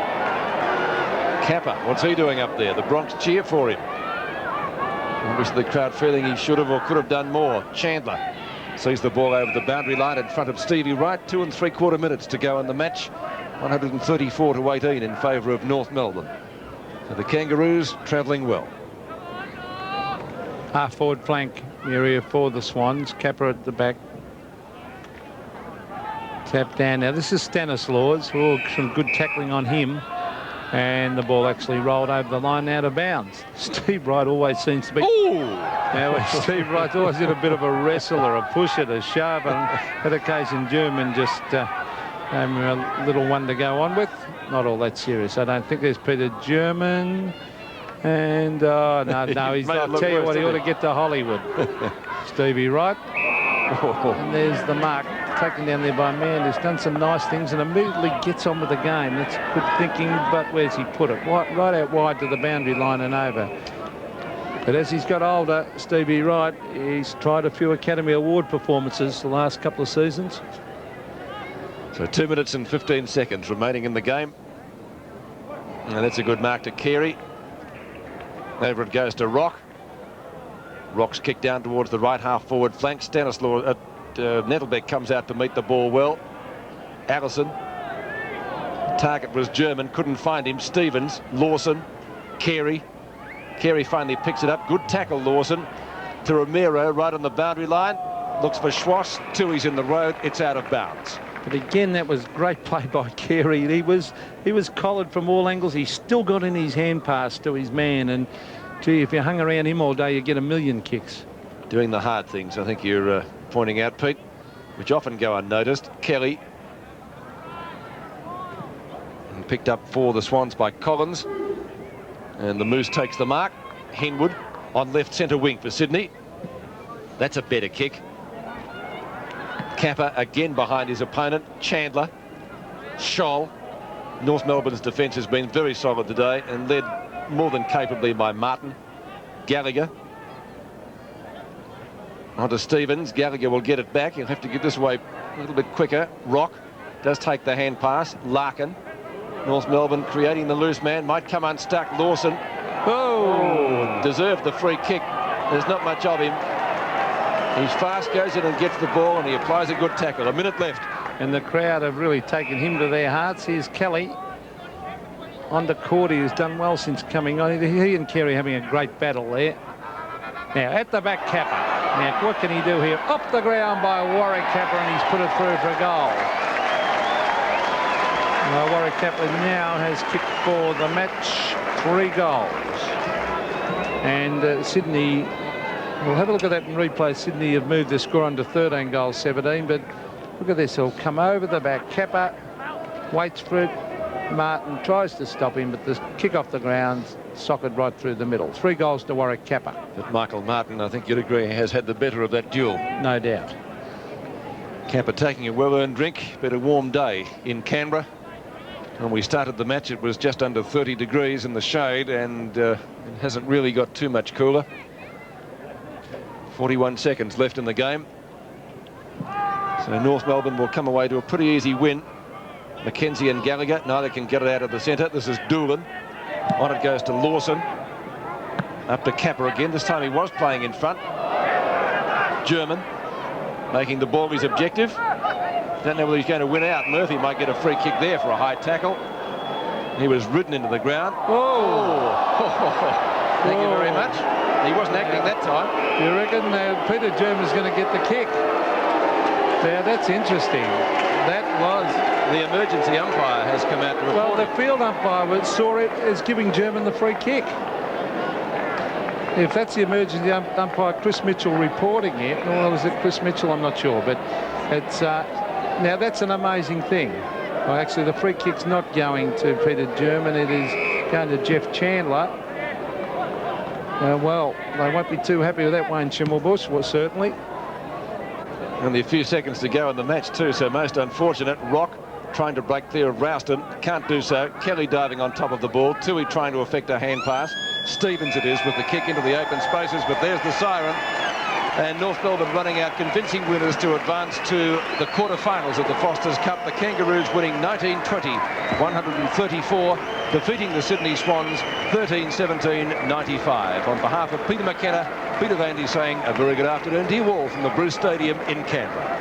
Kappa, what's he doing up there? The Bronx cheer for him. Obviously the crowd feeling he should have or could have done more. Chandler sees the ball over the boundary line in front of Stevie Wright. 2 3/4 minutes to go in the match. 134 to 18 in favour of North Melbourne. So the Kangaroos travelling well. Half forward flank area for the Swans. Kappa at the back. Tap down. Now this is Stanislaus. Oh, some good tackling on him. And the ball actually rolled over the line out of bounds. Steve Wright always seems to be... Ooh! Now, Steve Wright's always in a bit of a wrestler, a pusher, a shove, and at occasion German just a little one to go on with. Not all that serious. I don't think there's Peter German. And, no, he's, I'll tell you what, he ought to get to Hollywood. Stevie Wright. And there's the mark taken down there by Mann, who's done some nice things and immediately gets on with the game. That's good thinking, but where's he put it? Right out wide to the boundary line and over. But as he's got older, Stevie Wright, he's tried a few Academy Award performances the last couple of seasons. So 2 minutes and 15 seconds remaining in the game. And that's a good mark to Carey. Over it goes to Rock. Rock's kicked down towards the right half forward flank. Stanislaus, Nettlebeck comes out to meet the ball well. Allison. Target was German, couldn't find him. Stevens, Lawson, Carey. Carey finally picks it up. Good tackle, Lawson. To Ramiro, right on the boundary line. Looks for Schwass. Tui's in the road. It's out of bounds. But again, that was great play by Carey. He was collared from all angles. He still got in his hand pass to his man. And, gee, if you hung around him all day, you get a million kicks. Doing the hard things, I think you're pointing out, Pete, which often go unnoticed. Kelly. And picked up for the Swans by Collins. And the Moose takes the mark. Henwood on left centre wing for Sydney. That's a better kick. Kappa again behind his opponent. Chandler. Scholl. North Melbourne's defence has been very solid today and led more than capably by Martin. Gallagher. On to Stevens. Gallagher will get it back. He'll have to get this away a little bit quicker. Rock does take the hand pass. Larkin. North Melbourne creating the loose man. Might come unstuck. Lawson. Oh, deserved the free kick. There's not much of him. He's fast, goes in and gets the ball, and he applies a good tackle. A minute left. And the crowd have really taken him to their hearts. Here's Kelly. On to Cordy, who's done well since coming on. He and Carey having a great battle there. Now, at the back, Kappa. Now, what can he do here? Up the ground by Warwick Kappa, and he's put it through for a goal. Well, Warwick Kappa now has kicked for the match 3 goals. And Sydney, we'll have a look at that in replay. Sydney have moved their score on to 13 goals, 17, but Look at this. He'll come over the back. Kappa waits for it. Martin tries to stop him, but the kick off the ground, socket right through the middle. 3 goals to Warwick Kappa. But Michael Martin, I think you'd agree, has had the better of that duel. No doubt. Kappa taking a well-earned drink. Been a warm day in Canberra. When we started the match, it was just under 30 degrees in the shade, and it hasn't really got too much cooler. 41 seconds left in the game. So North Melbourne will come away to a pretty easy win. Mackenzie and Gallagher, neither can get it out of the centre. This is Doolan. On it goes to Lawson. Up to Kappa again. This time he was playing in front. German making the ball his objective. Don't know whether he's going to win out. Murphy might get a free kick there for a high tackle. He was ridden into the ground. Oh! Thank you very much. He wasn't acting that time. You reckon Peter German's going to get the kick? Yeah, that's interesting. That was... The emergency umpire has come out to report. Well, the field umpire saw it as giving German the free kick. If that's the emergency umpire, Chris Mitchell reporting it, or is it Chris Mitchell? I'm not sure, but it's now that's an amazing thing. Well, actually, the free kick's not going to Peter German. It is going to Jeff Chandler. Well, they won't be too happy with that, Wayne Schimmelbusch, well, certainly. Only a few seconds to go in the match too, so most unfortunate. Rock trying to break clear of Rouston, can't do so. Kelly diving on top of the ball. Tui trying to effect a hand pass. Stevens it is with the kick into the open spaces, but there's the siren. And North Melbourne running out convincing winners to advance to the quarterfinals of the Foster's Cup. The Kangaroos winning 19-20, 134, defeating the Sydney Swans 13-17-95. On behalf of Peter McKenna, Peter Vandy saying a very good afternoon to you all from the Bruce Stadium in Canberra.